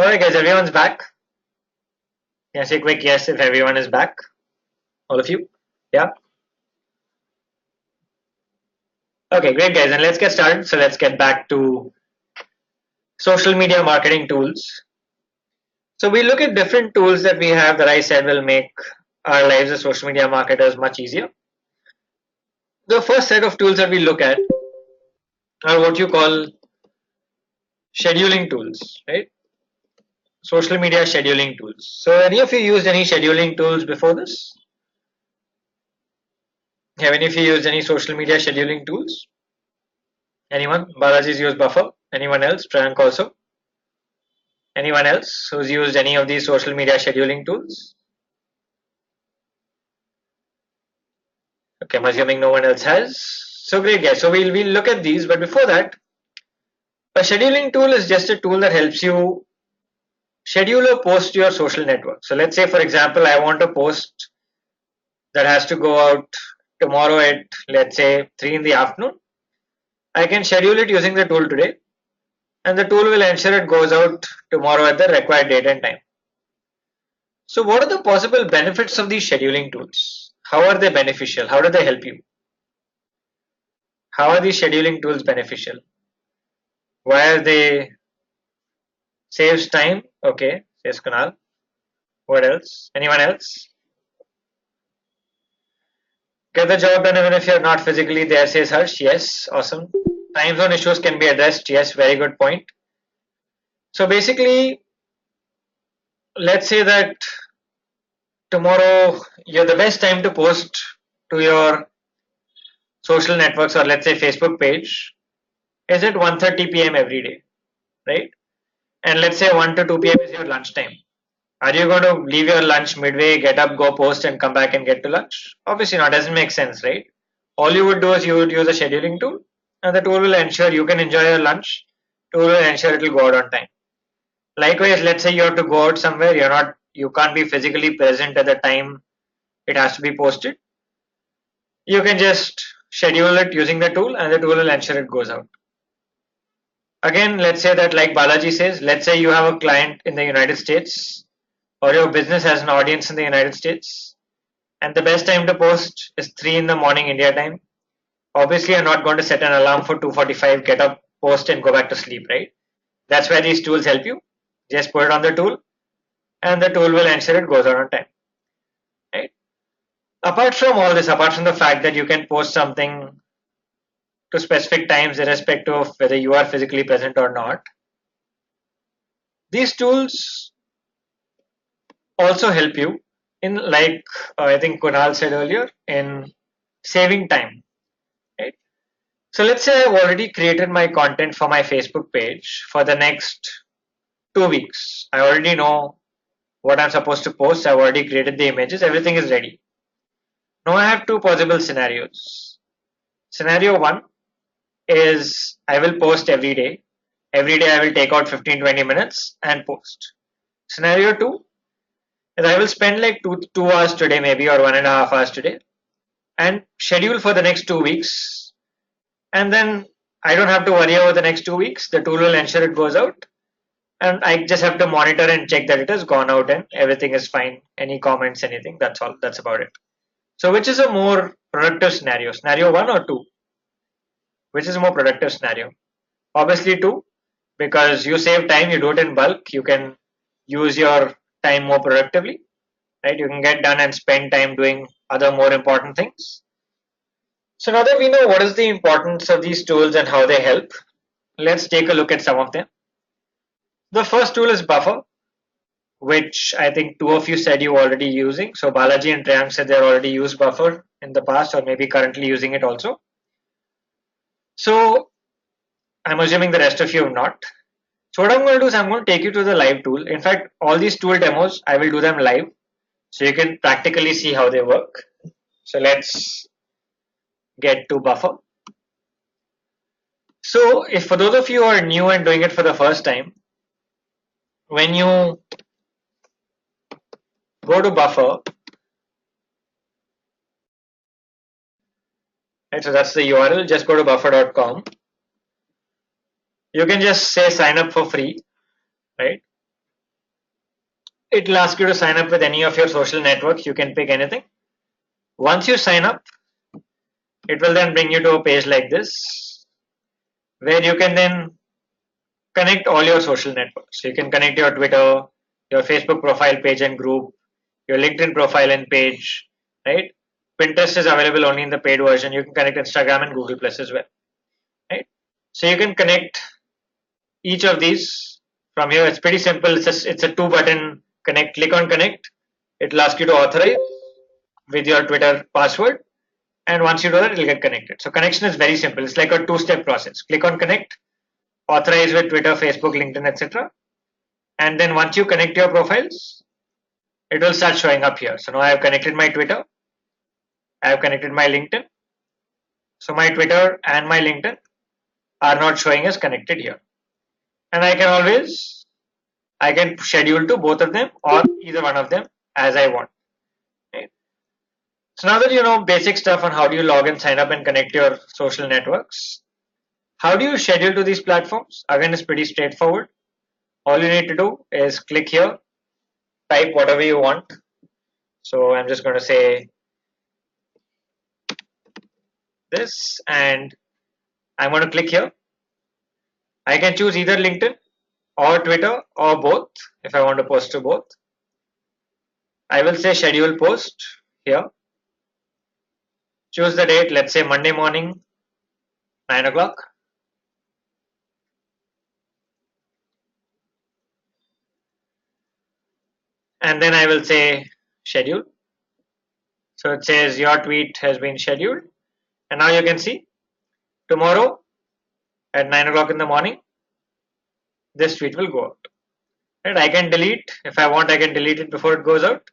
Alright guys, everyone's back. Can I say a quick yes if everyone is back? All of you? Yeah? Okay, great guys, and let's get started. So let's get back to social media marketing tools. So we look at different tools that we have that I said will make our lives as social media marketers much easier. The first set of tools that we look at are what you call scheduling tools, right? Social media scheduling tools. So any of you used any scheduling tools before this? Have any of you used any social media scheduling tools? Anyone? Balaji's used Buffer. Anyone else? Priyank also. Anyone else who's used any of these social media scheduling tools? Okay, I'm assuming no one else has. So great guys. So we'll look at these, but before that, a scheduling tool is just a tool that helps you schedule a post to your social network. So let's say, for example, I want a post that has to go out tomorrow at, let's say, 3 in the afternoon. I can schedule it using the tool today, and the tool will ensure it goes out tomorrow at the required date and time. So what are the possible benefits of these scheduling tools? How are they beneficial? How do they help you? How are these scheduling tools beneficial? Why are they saves time? Okay, says Kunal. What else? Anyone else? Get the job done even if you're not physically there, says Harsh. Yes, awesome. Time zone issues can be addressed. Yes, very good point. So basically, let's say that tomorrow you're the best time to post to your social networks, or let's say Facebook page, is at 1:30 p.m. every day, right? And let's say 1 to 2 p.m. is your lunch time. Are you going to leave your lunch midway, get up, go post, and come back and get to lunch? Obviously not. Doesn't make sense, right? All you would do is you would use a scheduling tool, and the tool will ensure you can enjoy your lunch. Tool will ensure it will go out on time. Likewise, let's say you have to go out somewhere, you can't be physically present at the time it has to be posted. You can just schedule it using the tool, and the tool will ensure it goes out. Again, let's say that, like Balaji says, let's say you have a client in the United States, or your business has an audience in the United States, and the best time to post is 3 in the morning India time. Obviously, you're not going to set an alarm for 2:45, get up, post, and go back to sleep, right? That's where these tools help you. Just put it on the tool, and the tool will ensure it goes out on time, right? Apart from all this, apart from the fact that you can post something to specific times irrespective of whether you are physically present or not, these tools also help you in, like I think Kunal said earlier, in saving time, right? So let's say I've already created my content for my Facebook page for the next 2 weeks. I already know what I'm supposed to post. I've already created the images. Everything is ready. Now I have two possible scenarios. Scenario one is I will post every day. Every day I will take out 15-20 minutes and post. Scenario two is I will spend like two hours today maybe, or 1.5 hours today, and schedule for the next 2 weeks. And then I don't have to worry over the next 2 weeks. The tool will ensure it goes out. And I just have to monitor and check that it has gone out and everything is fine. Any comments, anything, that's all. That's about it. So which is a more productive scenario? Scenario one or two? Which is a more productive scenario? Obviously two, because you save time, you do it in bulk, you can use your time more productively, right? You can get done and spend time doing other more important things. So now that we know what is the importance of these tools and how they help, let's take a look at some of them. The first tool is Buffer, which I think two of you said you already using. So Balaji and Priyank said they already used Buffer in the past, or maybe currently using it also. So I'm assuming the rest of you have not. So what I'm going to do is I'm going to take you to the live tool. In fact, all these tool demos, I will do them live, so you can practically see how they work. So let's get to Buffer. So if for those of you who are new and doing it for the first time, when you go to Buffer, right, so that's the URL, just go to buffer.com. You can just say sign up for free, right? it'll ask you to sign up with any of your social networks. You can pick anything. Once you sign up, it will then bring you to a page like this, where you can then connect all your social networks. So you can connect your Twitter, your Facebook profile page and group, your LinkedIn profile and page, right? Pinterest is available only in the paid version. You can connect Instagram and Google Plus as well, right? So you can connect each of these from here. It's pretty simple. It's a two-button connect. Click on connect. It'll ask you to authorize with your Twitter password, and once you do that, it'll get connected. So connection is very simple. It's like a two-step process. Click on connect, authorize with Twitter, Facebook, LinkedIn, etc. And then once you connect your profiles, it will start showing up here. So now I have connected my Twitter, I have connected my LinkedIn. So my Twitter and my LinkedIn are not showing as connected here. And I can schedule to both of them or either one of them as I want. Right? So now that you know basic stuff on how do you log in, sign up and connect your social networks, how do you schedule to these platforms? Again, it's pretty straightforward. All you need to do is click here, type whatever you want. So I'm just going to say this and I'm going to click here. I can choose either LinkedIn or Twitter or both if I want to post to both. I will say schedule post here. Choose the date, let's say Monday morning, 9 o'clock. And then I will say schedule. So it says your tweet has been scheduled. And now you can see tomorrow at 9 o'clock in the morning, this tweet will go out. Right? I can delete, if I want, I can delete it before it goes out.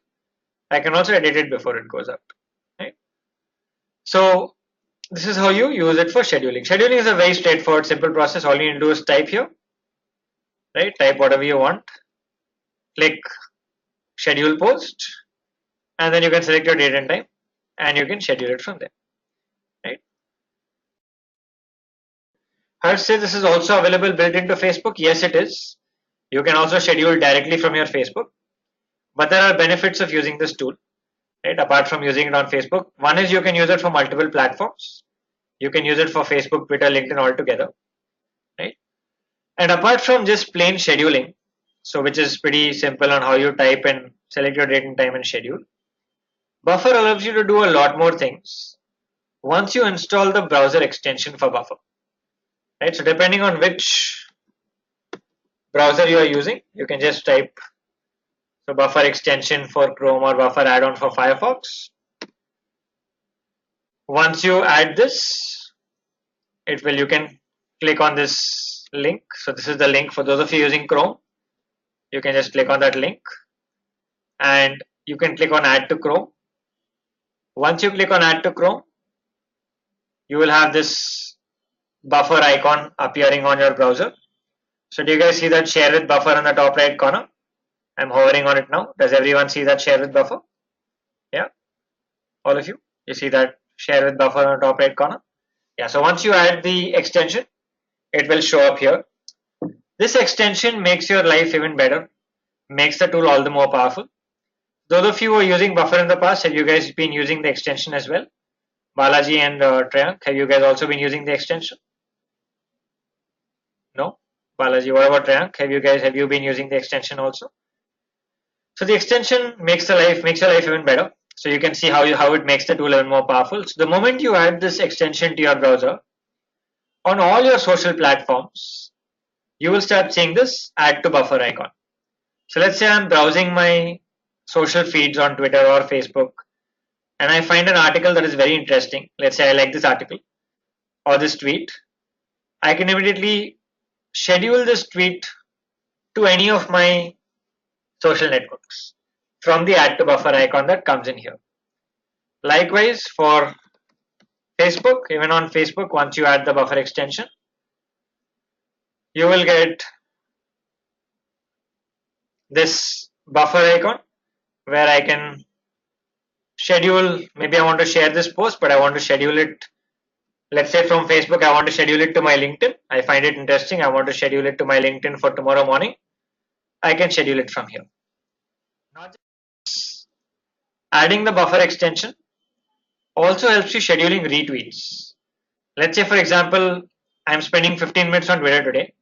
I can also edit it before it goes out. Right? So this is how you use it for scheduling. Scheduling is a very straightforward, simple process. All you need to do is type here, right? Type whatever you want. Click schedule post, and then you can select your date and time, and you can schedule it from there, right? Harsh says this is also available built into Facebook. Yes, it is. You can also schedule directly from your Facebook, but there are benefits of using this tool, right? Apart from using it on Facebook, one is you can use it for multiple platforms. You can use it for Facebook, Twitter, LinkedIn all together, right? And apart from just plain scheduling, so which is pretty simple on how you type and select your date and time and schedule, Buffer allows you to do a lot more things once you install the browser extension for Buffer, right? So depending on which browser you are using, you can just type so Buffer extension for Chrome or Buffer add-on for Firefox. Once you add this, you can click on this link. So this is the link for those of you using Chrome. You can just click on that link and you can click on add to Chrome. Once you click on add to Chrome, you will have this Buffer icon appearing on your browser. So do you guys see that share with Buffer in the top right corner? I'm hovering on it now. Does everyone see that share with Buffer? Yeah, all of you. You see that share with Buffer on the top right corner? Yeah, so once you add the extension, it will show up here. This extension makes your life even better, makes the tool all the more powerful. Those of you who are using Buffer in the past, have you guys been using the extension as well? Balaji and Trayank, have you guys also been using the extension? No? Balaji, what about Trayank? Have you been using the extension also? So the extension makes your life even better. So you can see how it makes the tool even more powerful. So the moment you add this extension to your browser, on all your social platforms, you will start seeing this add to buffer icon. So let's say I'm browsing my social feeds on Twitter or Facebook, and I find an article that is very interesting. Let's say I like this article or this tweet. I can immediately schedule this tweet to any of my social networks from the add to buffer icon that comes in here. Likewise for Facebook, even on Facebook, once you add the buffer extension, you will get this buffer icon where I can schedule, maybe I want to share this post, but I want to schedule it, let's say from Facebook, I want to schedule it to my LinkedIn. I find it interesting. I want to schedule it to my LinkedIn for tomorrow morning. I can schedule it from here. Not just adding the buffer extension also helps you scheduling retweets. Let's say, for example, I'm spending 15 minutes on Twitter today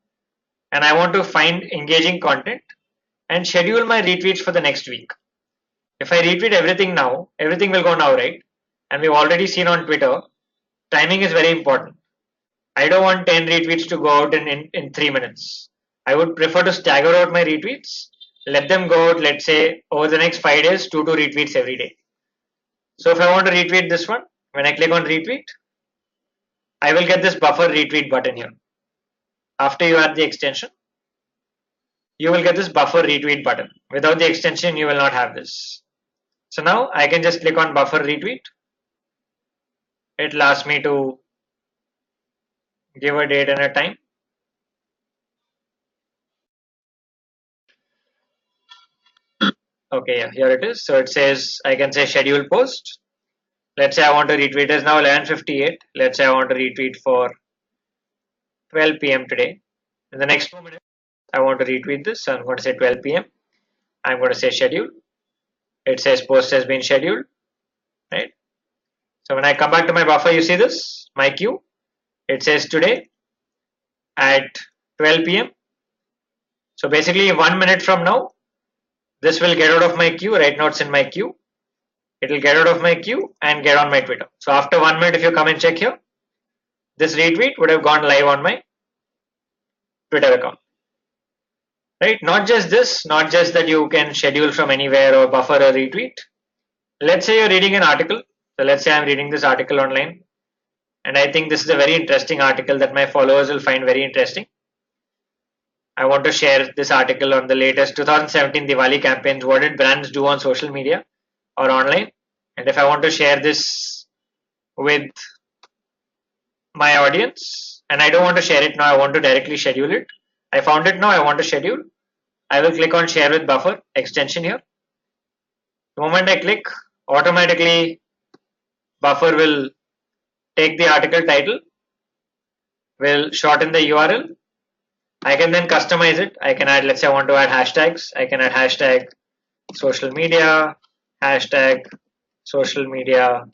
and I want to find engaging content and schedule my retweets for the next week. If I retweet everything now, everything will go now, right? And we've already seen on Twitter, timing is very important. I don't want 10 retweets to go out in 3 minutes. I would prefer to stagger out my retweets, let them go out, let's say, over the next 5 days, 2 retweets every day. So if I want to retweet this one, when I click on retweet, I will get this buffer retweet button here. After you add the extension, you will get this buffer retweet button. Without the extension, you will not have this. So now I can just click on buffer retweet. It'll ask me to give a date and a time. Okay, yeah, here it is. So it says I can say schedule post. Let's say I want to retweet. It is now 11:58. Let's say I want to retweet for 12 p.m. today. In the next 2 minutes, I want to retweet this. So I'm going to say 12 p.m. I'm going to say schedule. It says post has been scheduled, right? So when I come back to my buffer, you see this, my queue. It says today at 12 p.m. So basically 1 minute from now, this will get out of my queue. Right now it's in my queue. It will get out of my queue and get on my Twitter. So after 1 minute, if you come and check here, this retweet would have gone live on my Twitter account. Right? Not just this, not just that you can schedule from anywhere or buffer a retweet. Let's say you're reading an article. So let's say I'm reading this article online and I think this is a very interesting article that my followers will find very interesting. I want to share this article on the latest 2017 Diwali campaigns. What did brands do on social media or online? And if I want to share this with my audience and I don't want to share it now, I want to directly schedule it. I found it now, I want to schedule. I will click on share with buffer extension here. The moment I click, automatically buffer will take the article title, will shorten the URL. I can then customize it. I can add, let's say I want to add hashtags. I can add hashtag social media, hashtag social media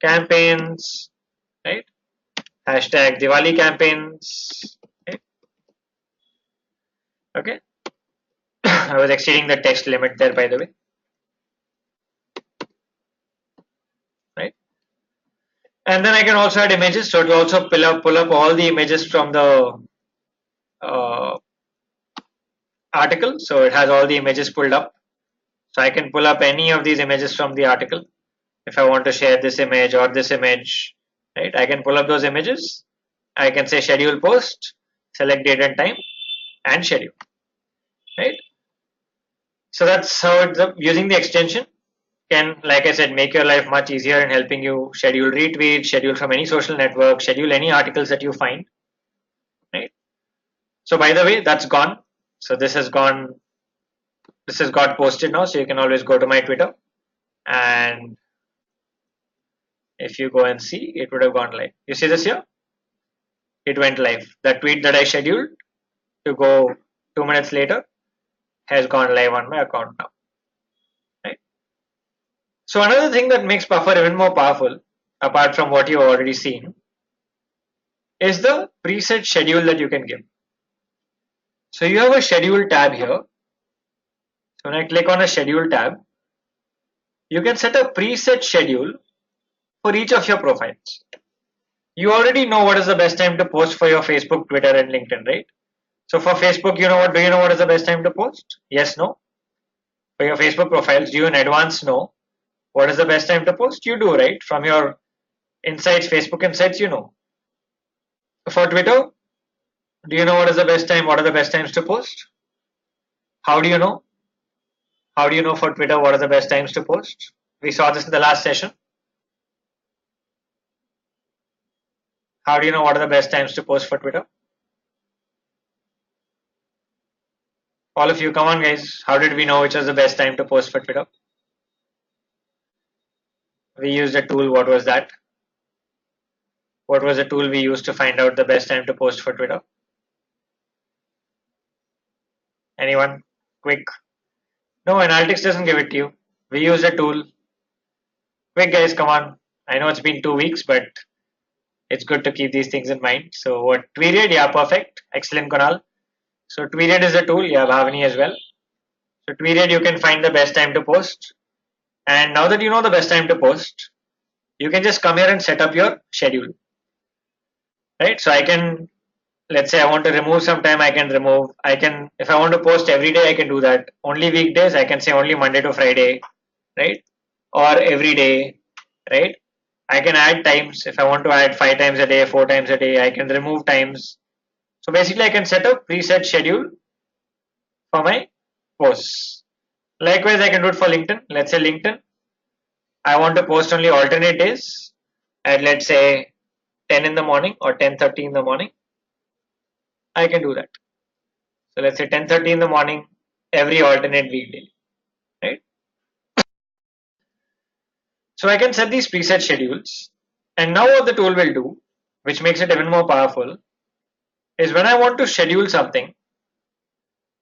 campaigns, right? Hashtag Diwali campaigns, right? Okay. I was exceeding the text limit there, by the way. Right? And then I can also add images. So it will also pull up all the images from the article. So it has all the images pulled up. So I can pull up any of these images from the article. If I want to share this image or this image, right? I can pull up those images. I can say schedule post, select date and time, and schedule, right? So that's how it's using the extension can, like I said, make your life much easier in helping you schedule retweets, schedule from any social network, schedule any articles that you find, right? So by the way, that's gone. So this has gone, this has got posted now. So you can always go to my Twitter and if you go and see, it would have gone live. You see this here? It went live. The tweet that I scheduled to go 2 minutes later has gone live on my account now. Right? So another thing that makes buffer even more powerful, apart from what you've already seen, is the preset schedule that you can give. So you have a schedule tab here. So when I click on a schedule tab, you can set a preset schedule for each of your profiles. You already know what is the best time to post for your Facebook, Twitter, and LinkedIn, right? So for Facebook, you know what? Do you know what is the best time to post? Yes, no. For your Facebook profiles, do you in advance know what is the best time to post? You do, right? From your insights, Facebook insights, you know. For Twitter, do you know what is the best time? What are the best times to post? How do you know? How do you know for Twitter what are the best times to post? We saw this in the last session. How do you know what are the best times to post for Twitter? All of you, come on guys. How did we know which was the best time to post for Twitter? We used a tool. What was that? What was the tool we used to find out the best time to post for Twitter? Anyone? Quick. No, Analytics doesn't give it to you. We use a tool. Quick guys, come on. I know it's been 2 weeks, but it's good to keep these things in mind. So what Tweeted, yeah, perfect. Excellent, Kunal. So Tweeted is a tool, yeah, Bhavani as well. So Tweeted, you can find the best time to post. And now that you know the best time to post, you can just come here and set up your schedule. Right? So I can, let's say I want to remove some time, I can remove. I can, if I want to post every day, I can do that. Only weekdays, I can say only Monday to Friday, right? Or every day, right? I can add times. If I want to add 5 times a day, 4 times a day, I can remove times. So basically I can set a preset schedule for my posts. Likewise, I can do it for LinkedIn. Let's say LinkedIn, I want to post only alternate days at, let's say, 10 in the morning or 10:30 in the morning. I can do that. So let's say 10:30 in the morning every alternate weekday, right? So I can set these preset schedules. And now what the tool will do, which makes it even more powerful, is when I want to schedule something,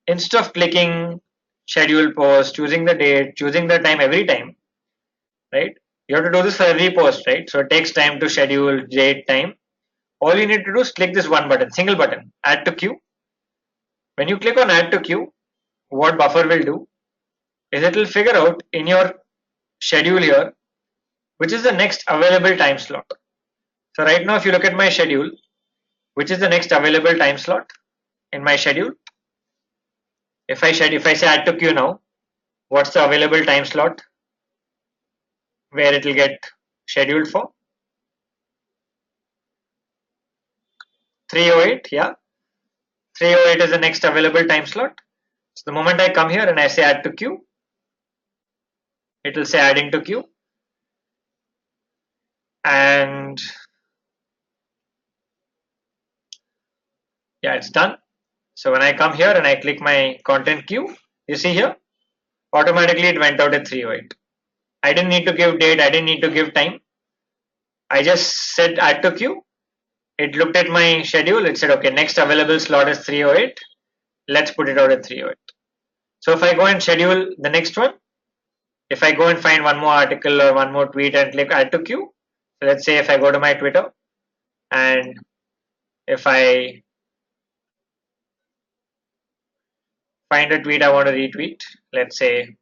instead of clicking schedule post, choosing the date, choosing the time every time, right? You have to do this for every post, right? So it takes time to schedule, date, time. All you need to do is click this one button, single button, add to queue. When you click on add to queue, what Buffer will do is it will figure out in your schedule here, which is the next available time slot. So right now, if you look at my schedule, which is the next available time slot in my schedule, if I say add to queue now, what's the available time slot where it will get scheduled for? 3:08, yeah. 3:08 is the next available time slot. So the moment I come here and I say add to queue, it will say adding to queue. And yeah, it's done. So when I come here and I click my content queue, you see here, automatically it went out at 3:08. I didn't need to give date, I didn't need to give time. I just said add to queue. It looked at my schedule, it said, okay, next available slot is 3:08. Let's put it out at 3:08. So if I go and schedule the next one, if I go and find one more article or one more tweet and click add to queue, so let's say if I go to my Twitter and if I find a tweet I want to retweet, let's say,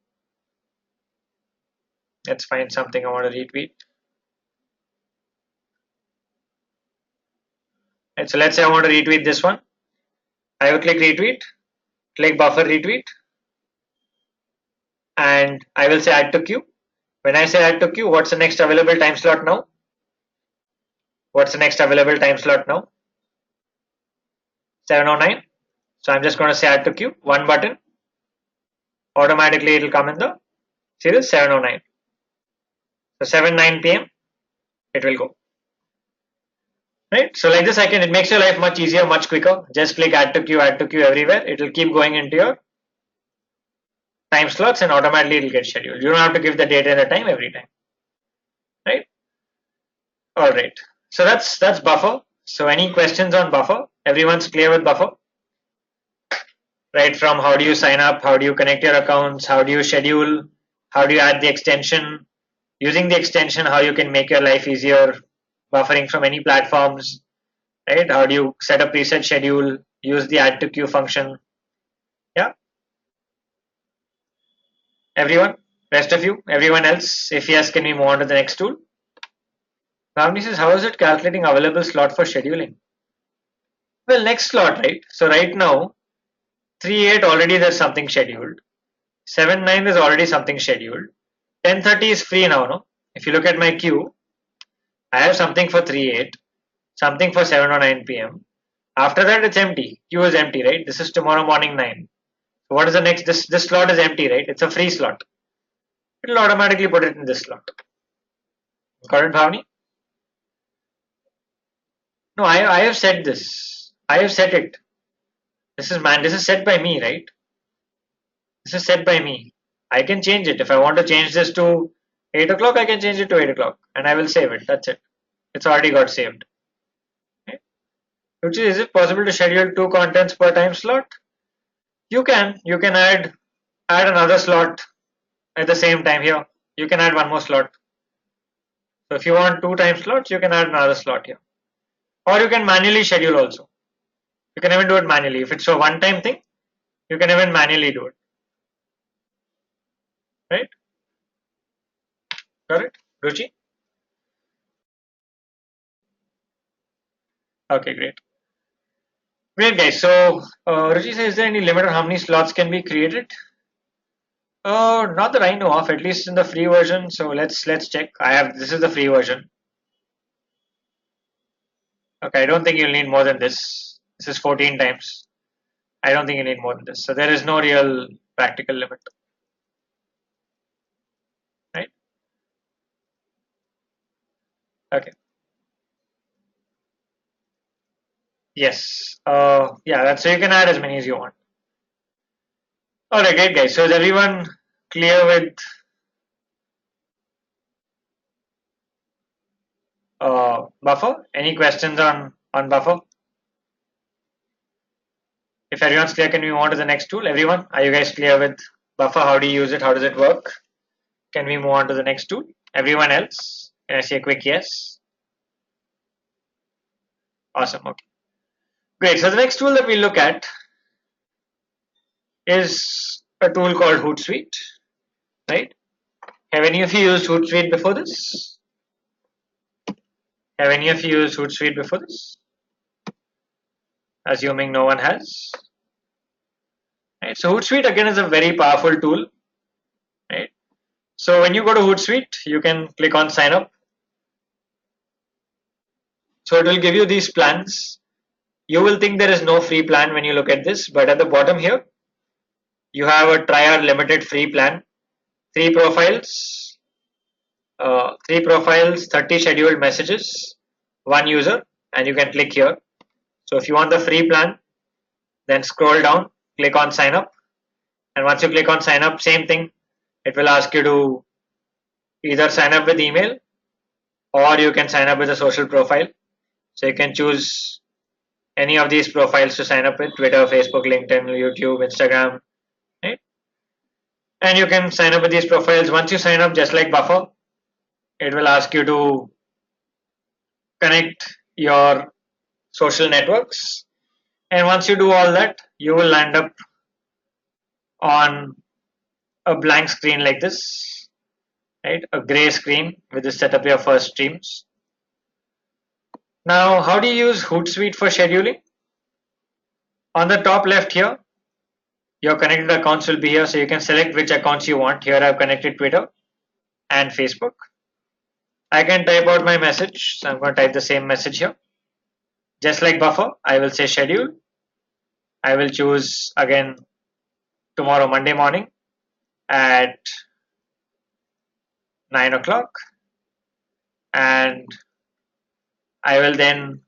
let's find something I want to retweet. And so let's say I want to retweet this one. I will click retweet, click buffer retweet, and I will say add to queue. When I say add to queue, what's the next available time slot now? What's the next available time slot now? 7:09. So I'm just going to say add to queue, one button. Automatically it will come in the series 7:09. So 7:09 p.m. it will go. Right? So like this, it makes your life much easier, much quicker. Just click add to queue everywhere. It will keep going into your time slots and automatically it will get scheduled. You don't have to give the date and the time every time. Right? All right. So that's buffer. So any questions on buffer? Everyone's clear with buffer? Right, from how do you sign up, how do you connect your accounts, how do you schedule, how do you add the extension, using the extension, how you can make your life easier, buffering from any platforms, right? How do you set a preset schedule, use the add to queue function? Yeah. Everyone, rest of you, everyone else, if yes, can we move on to the next tool? Bhavani says, how is it calculating available slot for scheduling? Well, next slot, right? So right now, 3:08 already there's something scheduled. 7:09 there's already something scheduled. 10:30 is free now, no? If you look at my queue, I have something for 3:08, something for 7:09 p.m. After that, it's empty. Queue is empty, right? This is tomorrow morning 9. So what is the next? This slot is empty, right? It's a free slot. It'll automatically put it in this slot. Got it, Bhavani? No, I have set this. I have set it. This is set by me, right? This is set by me. I can change it. If I want to change this to 8 o'clock, I can change it to 8 o'clock and I will save it. That's it. It's already got saved. Okay. Which is it possible to schedule 2 contents per time slot? You can add add another slot at the same time here. You can add one more slot. So if you want 2 time slots, you can add another slot here. Or you can manually schedule also. You can even do it manually. If it's a one time thing, you can even manually do it. Right? Got it? Ruchi? Okay, great. Great guys. So Ruchi says, is there any limit on how many slots can be created? Not that I know of, at least in the free version. So let's check. This is the free version. Okay, I don't think you'll need more than this. This is 14 times. I don't think you need more than this. So there is no real practical limit. Right? Okay. Yes. Yeah, that's so you can add as many as you want. Alright, great guys. So is everyone clear with buffer? Any questions on buffer? If everyone's clear, can we move on to the next tool? Everyone, are you guys clear with buffer? How do you use it? How does it work? Can we move on to the next tool? Everyone else? Can I see a quick yes? Awesome. Okay. Great. So the next tool that we look at is a tool called Hootsuite. Right? Have any of you used Hootsuite before this? Have any of you used Hootsuite before this? Assuming no one has. Right? So Hootsuite again is a very powerful tool. Right? So when you go to Hootsuite, you can click on sign up. So it will give you these plans. You will think there is no free plan when you look at this, but at the bottom here, you have a try or limited free plan, 3 profiles, 30 scheduled messages, 1 user, and you can click here. So if you want the free plan, then scroll down, click on sign up, and once you click on sign up, same thing, it will ask you to either sign up with email or you can sign up with a social profile. So you can choose any of these profiles to sign up with: Twitter, Facebook, LinkedIn, YouTube, Instagram, right? And you can sign up with these profiles. Once you sign up, just like Buffer, it will ask you to connect your social networks. And once you do all that, you will land up on a blank screen like this, right? A gray screen with the set up your first streams. Now, how do you use Hootsuite for scheduling? On the top left here, your connected accounts will be here, so you can select which accounts you want. Here I've connected Twitter and Facebook. I can type out my message, so I'm going to type the same message here. Just like Buffer, I will say schedule. I will choose again tomorrow, Monday morning at 9 o'clock, and I will then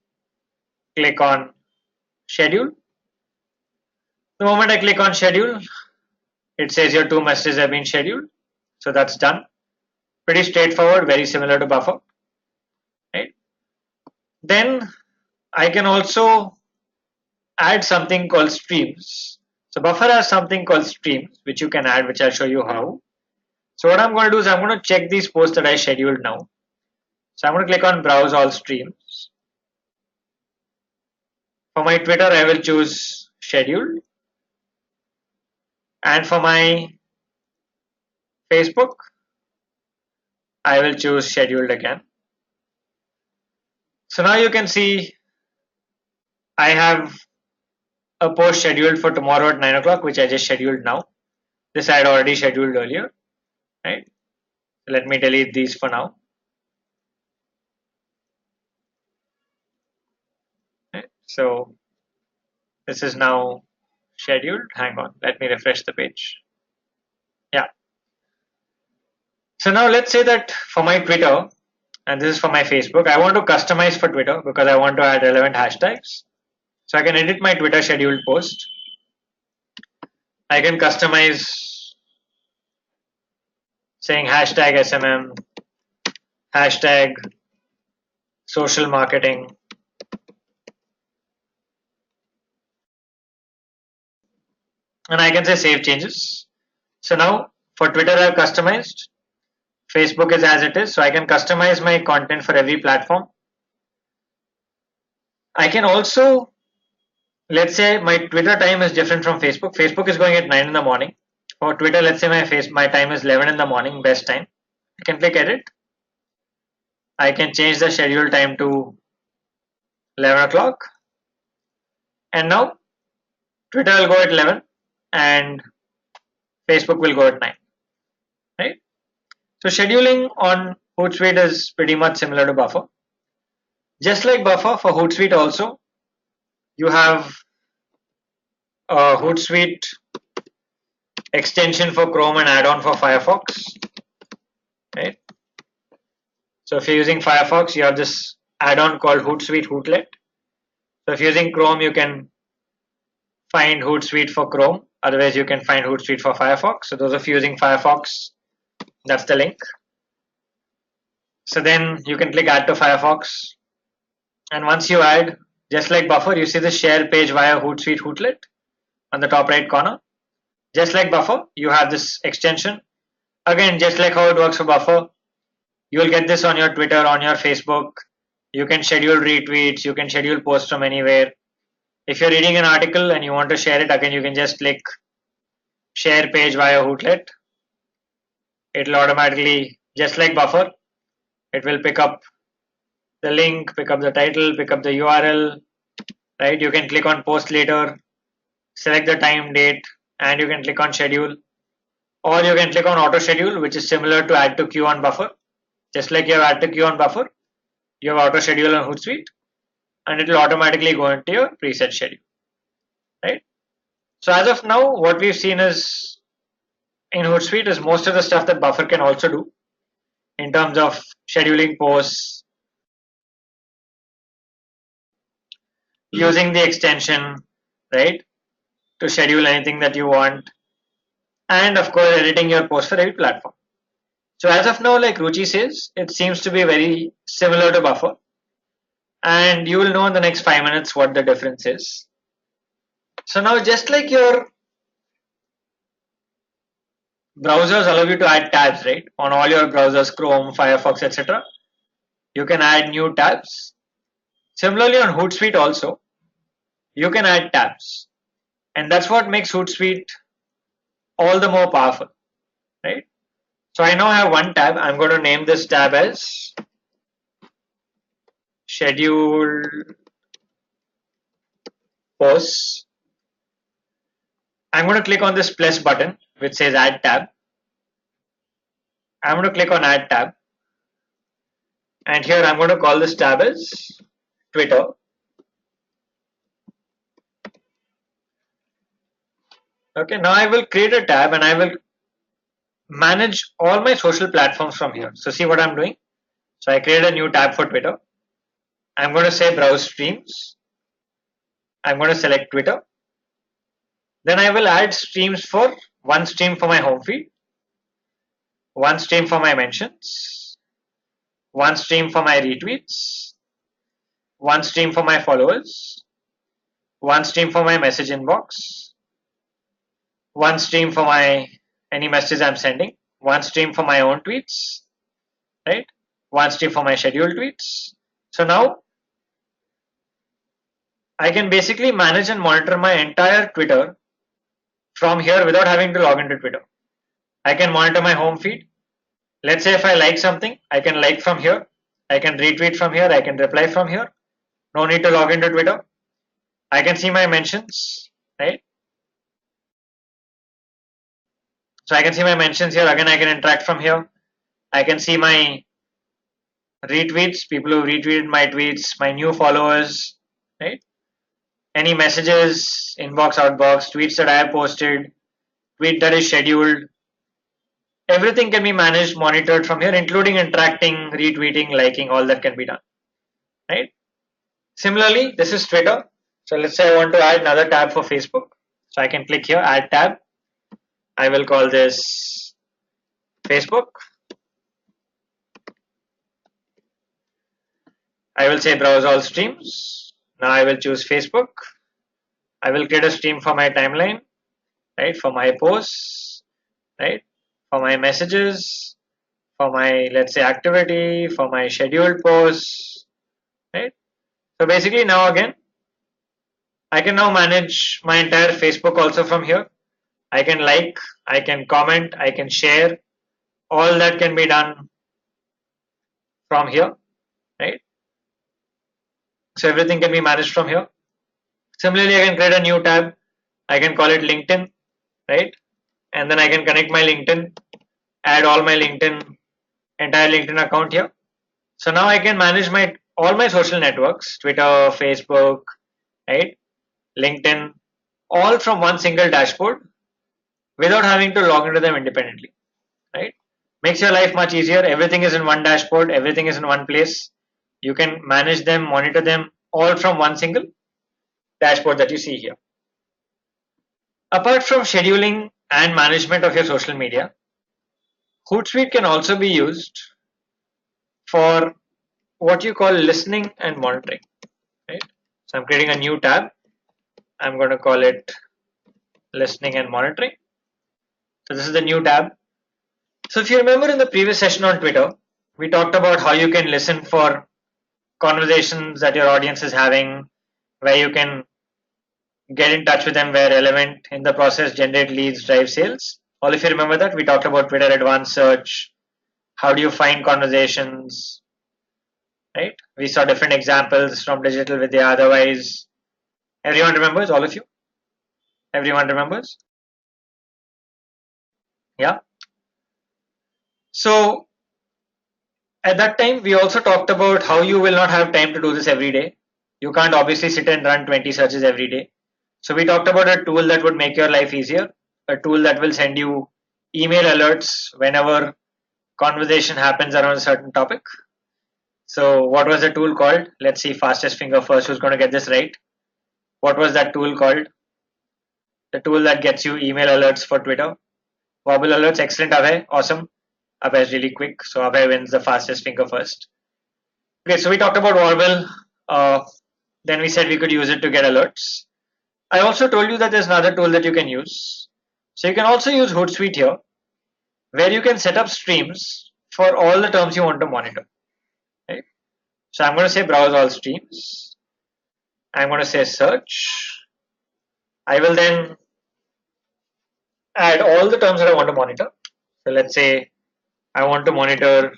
click on schedule. The moment I click on schedule, it says your 2 messages have been scheduled. So that's done. Pretty straightforward, very similar to Buffer. Right? Then I can also add something called streams. So Buffer has something called streams, which you can add, which I'll show you how. So what I'm going to do is I'm going to check these posts that I scheduled now. So I'm going to click on browse all streams. For my Twitter, I will choose scheduled. And for my Facebook, I will choose scheduled again. So now you can see I have a post scheduled for tomorrow at 9 o'clock, which I just scheduled now. This I had already scheduled earlier, right? Let me delete these for now. Okay. So this is now scheduled. Hang on, let me refresh the page. Yeah. So now let's say that for my Twitter, and this is for my Facebook, I want to customize for Twitter because I want to add relevant hashtags. So I can edit my Twitter scheduled post. I can customize saying hashtag SMM, hashtag social marketing, and I can say save changes. So now for Twitter I've customized. Facebook is as it is, so I can customize my content for every platform. I can also, let's say my Twitter time is different from Facebook. Facebook is going at 9 in the morning. For Twitter, let's say my time is 11 in the morning, best time. I can click edit. I can change the schedule time to 11 o'clock. And now Twitter will go at 11 and Facebook will go at 9. Right? So scheduling on Hootsuite is pretty much similar to Buffer. Just like Buffer, for Hootsuite also, you have a Hootsuite extension for Chrome and add-on for Firefox. Right? So if you're using Firefox, you have this add-on called Hootsuite Hootlet. So if you're using Chrome, you can find Hootsuite for Chrome. Otherwise, you can find Hootsuite for Firefox. So those of you using Firefox, that's the link. So then you can click add to Firefox. And once you add, just like Buffer, you see the share page via Hootsuite Hootlet on the top right corner. Just like Buffer, you have this extension. Again, just like how it works for Buffer, you will get this on your Twitter, on your Facebook. You can schedule retweets, you can schedule posts from anywhere. If you're reading an article and you want to share it, again, you can just click share page via Hootlet. It'll automatically, just like Buffer, it will pick up the link, pick up the title, pick up the URL, right? You can click on post later, select the time, date, and you can click on schedule. Or you can click on auto schedule, which is similar to add to queue on Buffer. Just like you have add to queue on Buffer, you have auto schedule on Hootsuite, and it will automatically go into your preset schedule, right? So as of now, what we've seen is in Hootsuite is most of the stuff that Buffer can also do in terms of scheduling posts, using the extension, right, to schedule anything that you want, and of course editing your post for every platform. So as of now, like Ruchi says, it seems to be very similar to Buffer, and you will know in the next 5 minutes what the difference is. So now, just like your browsers allow you to add tabs, right, on all your browsers, Chrome, Firefox, etc., you can add new tabs. Similarly on Hootsuite also, you can add tabs, and that's what makes Hootsuite all the more powerful, right? So I now have one tab. I'm going to name this tab as schedule posts. I'm going to click on this plus button which says add tab. I'm going to click on add tab, and here I'm going to call this tab as Twitter. Okay, now I will create a tab and I will manage all my social platforms from here. So see what I'm doing. So I create a new tab for Twitter. I'm going to say browse streams. I'm going to select Twitter. Then I will add streams for one stream for my home feed, one stream for my mentions, one stream for my retweets, one stream for my followers, one stream for my message inbox, one stream for my any messages I'm sending, one stream for my own tweets, right? One stream for my scheduled tweets. So now I can basically manage and monitor my entire Twitter from here without having to log into Twitter. I can monitor my home feed. Let's say if I like something, I can like from here. I can retweet from here. I can reply from here. No need to log into Twitter. I can see my mentions, right? So I can see my mentions here. Again, I can interact from here. I can see my retweets, people who retweeted my tweets, my new followers, right? Any messages, inbox, outbox, tweets that I have posted, tweet that is scheduled. Everything can be managed, monitored from here, including interacting, retweeting, liking, all that can be done, right? Similarly, this is Twitter. So let's say I want to add another tab for Facebook. So I can click here, add tab. I will call this Facebook. I will say browse all streams. Now I will choose Facebook. I will create a stream for my timeline, right, for my posts. right? For my messages, for my, let's say, activity, for my scheduled posts, right? So basically now again, I can now manage my entire Facebook also from here. I can like, I can comment, I can share. All that can be done from here, right? So everything can be managed from here. Similarly, I can create a new tab. I can call it LinkedIn, right? And then I can connect my LinkedIn, add all my entire LinkedIn account here. So now I can manage my all my social networks, Twitter, Facebook, right? LinkedIn, all from one single dashboard without having to log into them independently, right? Makes your life much easier. Everything is in one dashboard, everything is in one place. You can manage them, monitor them all from one single dashboard that you see here. Apart from scheduling and management of your social media, Hootsuite can also be used for what you call listening and monitoring, right? So I'm creating a new tab. I'm going to call it listening and monitoring. So this is the new tab. So if you remember in the previous session on Twitter, we talked about how you can listen for conversations that your audience is having, where you can get in touch with them where relevant, in the process generate leads, drive sales. All if you remember that, we talked about Twitter advanced search, how do you find conversations, right? We saw different examples from Digital Vidya. Otherwise, everyone remembers, all of you? Everyone remembers? Yeah. So at that time, we also talked about how you will not have time to do this every day. You can't obviously sit and run 20 searches every day. So we talked about a tool that would make your life easier, a tool that will send you email alerts whenever conversation happens around a certain topic. So what was the tool called? Let's see, fastest finger first, who's going to get this right. What was that tool called? The tool that gets you email alerts for Twitter. Wobble alerts, excellent, Abhay, awesome. Abhay is really quick, so Abhay wins the fastest finger first. Okay, so we talked about Wobble. Then we said we could use it to get alerts. I also told you that there's another tool that you can use. So you can also use Hootsuite here, where you can set up streams for all the terms you want to monitor. Right? So I'm going to say browse all streams. I'm going to say search. I will then add all the terms that I want to monitor. So let's say I want to monitor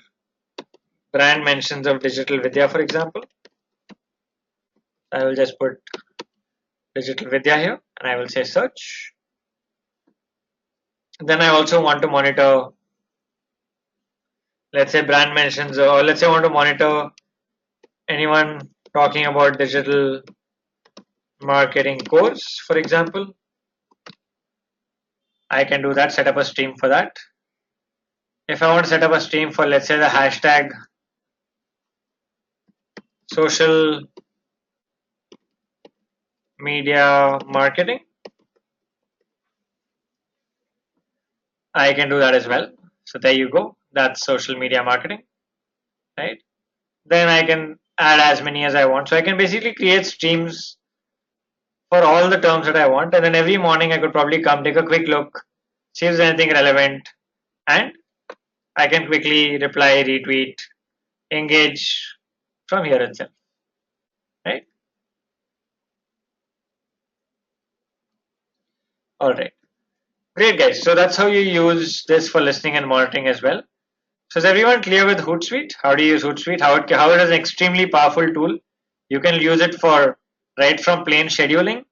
brand mentions of Digital Vidya, for example. I will just put Digital Vidya here and I will say search. Then I also want to monitor, let's say, brand mentions, or let's say I want to monitor anyone talking about digital marketing course, for example. I can do that, set up a stream for that. If I want to set up a stream for, let's say, the hashtag social media marketing, I can do that as well. So there you go. That's social media marketing, right? Then I can add as many as I want. So I can basically create streams for all the terms that I want. And then every morning I could probably come take a quick look, see if there's anything relevant, and I can quickly reply, retweet, engage from here itself, right? All right. Great, guys. So that's how you use this for listening and monitoring as well. So is everyone clear with Hootsuite? How do you use Hootsuite? How it is an extremely powerful tool. You can use it for right from plain scheduling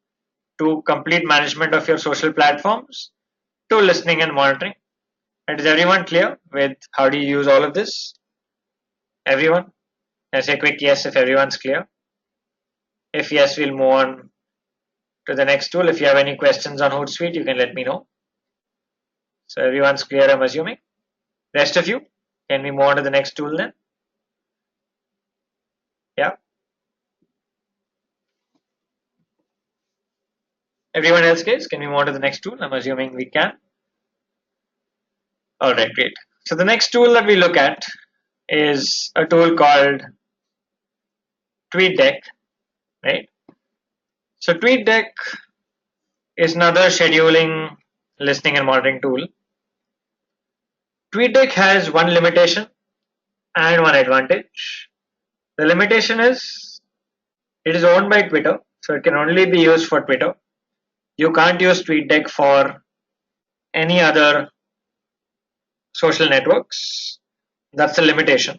to complete management of your social platforms to listening and monitoring. And is everyone clear with how do you use all of this? Everyone? I say a quick yes if everyone's clear. If yes, we'll move on to the next tool. If you have any questions on Hootsuite, you can let me know. So everyone's clear, I'm assuming. Rest of you, can we move on to the next tool then? Yeah. Everyone else, guys, can we move on to the next tool? I'm assuming we can. All right, great. So the next tool that we look at is a tool called TweetDeck, right? So TweetDeck is another scheduling, listening, and monitoring tool. TweetDeck has one limitation and one advantage. The limitation is it is owned by Twitter, so it can only be used for Twitter. You can't use TweetDeck for any other social networks. That's the limitation.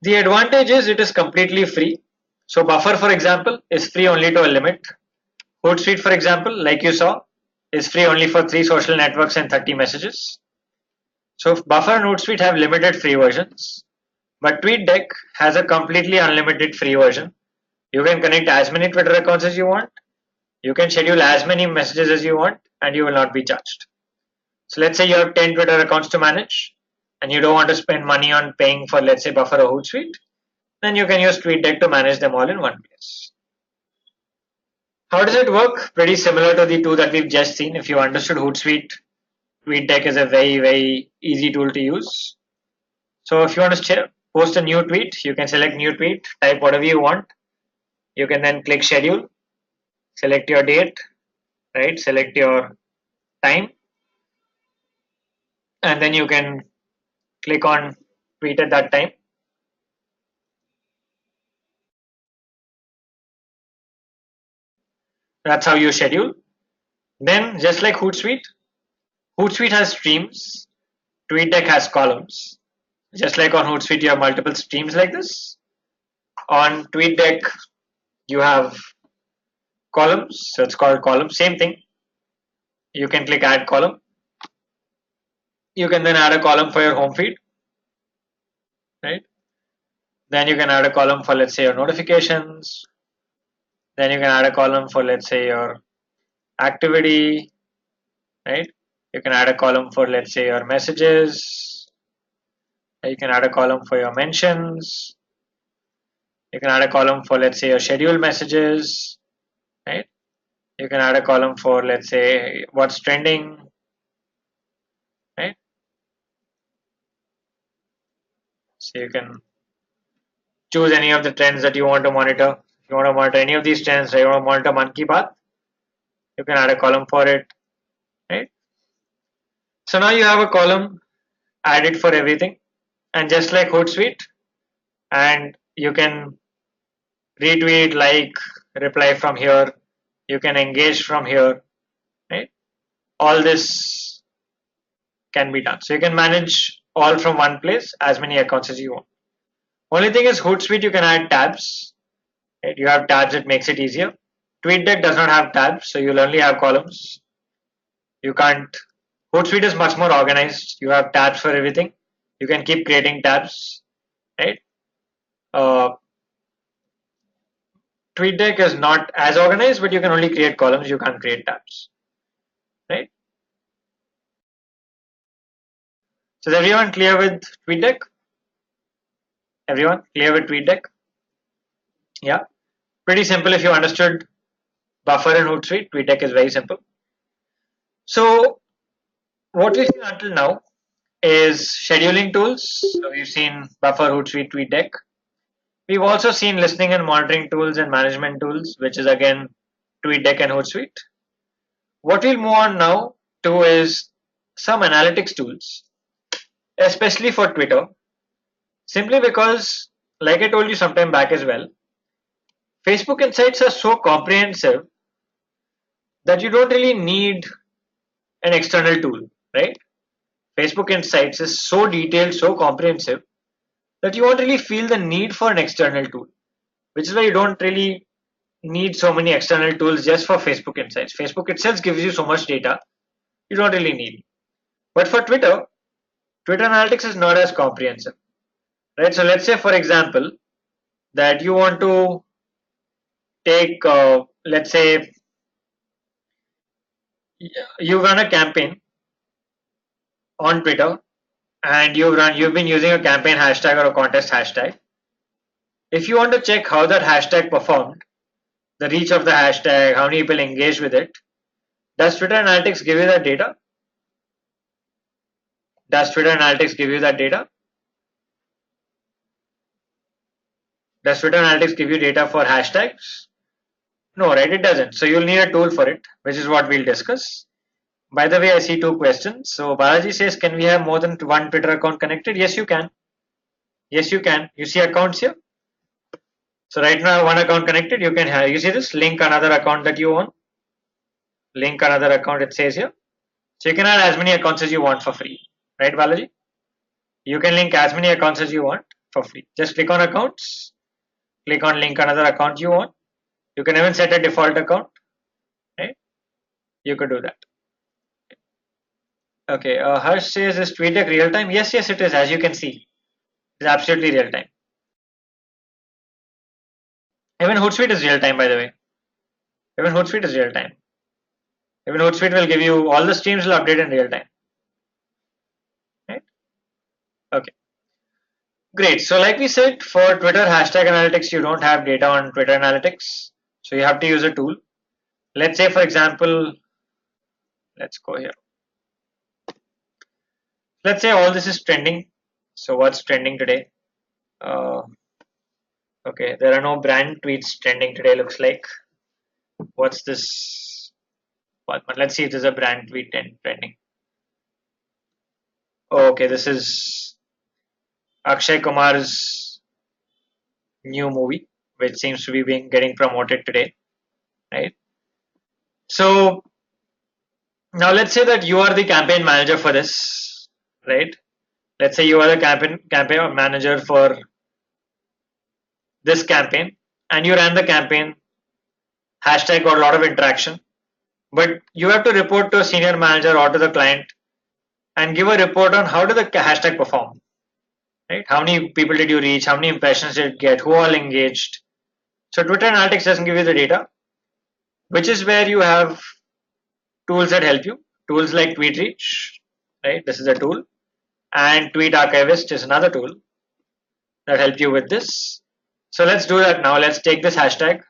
The advantage is it is completely free. So Buffer, for example, is free only to a limit. Hootsuite, for example, like you saw, is free only for 3 social networks and 30 messages. So Buffer and Hootsuite have limited free versions, but TweetDeck has a completely unlimited free version. You can connect as many Twitter accounts as you want. You can schedule as many messages as you want, and you will not be charged. So let's say you have 10 Twitter accounts to manage, and you don't want to spend money on paying for, let's say, Buffer or Hootsuite, then you can use TweetDeck to manage them all in one place. How does it work? Pretty similar to the two that we've just seen. If you understood Hootsuite, TweetDeck is a very, very easy tool to use. So if you want to post a new tweet, you can select new tweet, type whatever you want. You can then click schedule, select your date, right? Select your time, and then you can click on tweet at that time. That's how you schedule. Then just like Hootsuite, Hootsuite has streams, TweetDeck has columns. Just like on Hootsuite, you have multiple streams like this. On TweetDeck, you have columns, so it's called column. Same thing. You can click add column. You can then add a column for your home feed, right? Then you can add a column for, let's say, your notifications. Then you can add a column for, let's say, your activity, right? You can add a column for, let's say, your messages. You can add a column for your mentions. You can add a column for, let's say, your scheduled messages, right? You can add a column for, let's say, what's trending, right? So you can choose any of the trends that you want to monitor. If you want to monitor any of these trends, you want to monitor Man Ki Baat, you can add a column for it, right? So now you have a column added for everything, and just like Hootsuite, and you can retweet, like, reply from here. You can engage from here, right? All this can be done. So you can manage all from one place, as many accounts as you want. Only thing is Hootsuite, you can add tabs. Right? You have tabs, it makes it easier. TweetDeck does not have tabs, so you'll only have columns. You can't. Hootsuite is much more organized. You have tabs for everything. You can keep creating tabs, right? TweetDeck is not as organized, but you can only create columns. You can't create tabs, right? So is everyone clear with TweetDeck? Everyone clear with TweetDeck? Yeah, pretty simple. If you understood Buffer and Hootsuite, TweetDeck is very simple. So what we've seen until now is scheduling tools. So we've seen Buffer, Hootsuite, TweetDeck. We've also seen listening and monitoring tools and management tools, which is again TweetDeck and Hootsuite. What we'll move on now to is some analytics tools, especially for Twitter, simply because, like I told you sometime back as well, Facebook Insights are so comprehensive that you don't really need an external tool, right? Facebook Insights is so detailed, so comprehensive that you won't really feel the need for an external tool, which is why you don't really need so many external tools just for Facebook Insights. Facebook itself gives you so much data, you don't really need. But for Twitter, Twitter Analytics is not as comprehensive, right? So let's say, for example, that you want to take, let's say, you run a campaign on Twitter, and you've been using a campaign hashtag or a contest hashtag. If you want to check how that hashtag performed, the reach of the hashtag, how many people engaged with it, does Twitter Analytics give you that data? Does Twitter Analytics give you that data? Does Twitter Analytics give you data for hashtags? No, right? It doesn't. So you'll need a tool for it, which is what we'll discuss. By the way, I see two questions. So Balaji says, can we have more than one Twitter account connected? Yes, you can. Yes, you can. You see accounts here. So right now, one account connected. You can have. You see this? Link another account that you own. Link another account. It says here. So you can add as many accounts as you want for free. Right, Balaji? You can link as many accounts as you want for free. Just click on accounts. Click on link another account you want. You can even set a default account. Right? You could do that. Okay. Harsh says, is TweetDeck real time? Yes, yes, it is. As you can see, it's absolutely real time. Even Hootsuite is real time, by the way. Even Hootsuite is real time. Even Hootsuite will give you all the streams will update in real time. Right? Okay. Great. So like we said, for Twitter hashtag analytics, you don't have data on Twitter analytics. So you have to use a tool. Let's say, for example, let's go here. Let's say all this is trending. So what's trending today? Okay, there are no brand tweets trending today, looks like. What's this? Let's see if there's a brand tweet trending. Okay, this is Akshay Kumar's new movie, which seems to be getting promoted today, right? So now let's say that you are the campaign manager for this, right? Let's say you are the campaign manager for this campaign, and you ran the campaign. Hashtag got a lot of interaction, but you have to report to a senior manager or to the client and give a report on how did the hashtag perform, right? How many people did you reach? How many impressions did it get? Who all engaged? So Twitter Analytics doesn't give you the data, which is where you have tools that help you. Tools like TweetReach, right? This is a tool, and Tweet Archivist is another tool that help you with this. So let's do that now. Let's take this hashtag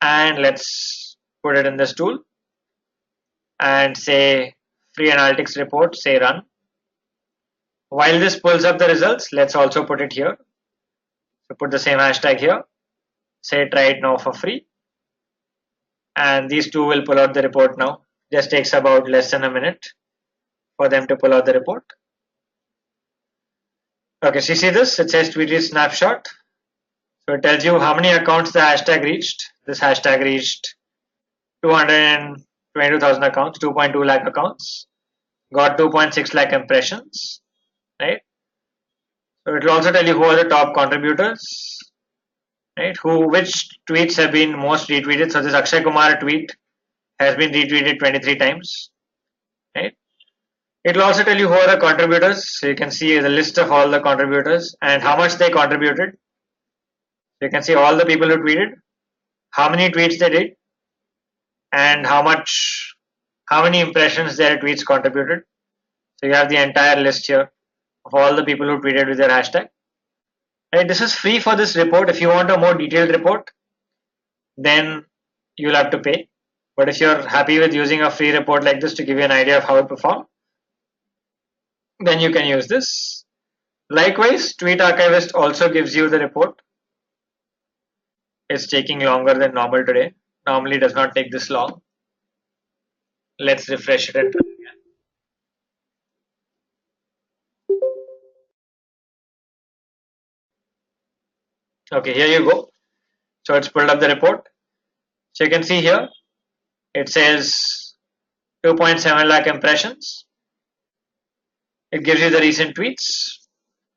and let's put it in this tool and say free analytics report, say run. While this pulls up the results, let's also put it here. So put the same hashtag here, say try it now for free. And these two will pull out the report now. Just takes about less than a minute for them to pull out the report. Okay, so you see this, it says tweeted snapshot. So it tells you how many accounts the hashtag reached. This hashtag reached 222,000 accounts, 2.2 lakh accounts, got 2.6 lakh impressions, right? So it will also tell you who are the top contributors, right? Which tweets have been most retweeted. So this Akshay Kumar tweet has been retweeted 23 times, right? It will also tell you who are the contributors. So you can see the list of all the contributors and how much they contributed. So you can see all the people who tweeted, how many tweets they did, and how many impressions their tweets contributed. So you have the entire list here of all the people who tweeted with their hashtag. Right, this is free for this report. If you want a more detailed report, then you'll have to pay. But if you're happy with using a free report like this to give you an idea of how it performed, then you can use this. Likewise, Tweet Archivist also gives you the report. It's taking longer than normal today. Normally does not take this long. Let's refresh it and try again. Okay, here you go. So it's pulled up the report. So you can see here, it says 2.7 lakh impressions. It gives you the recent tweets.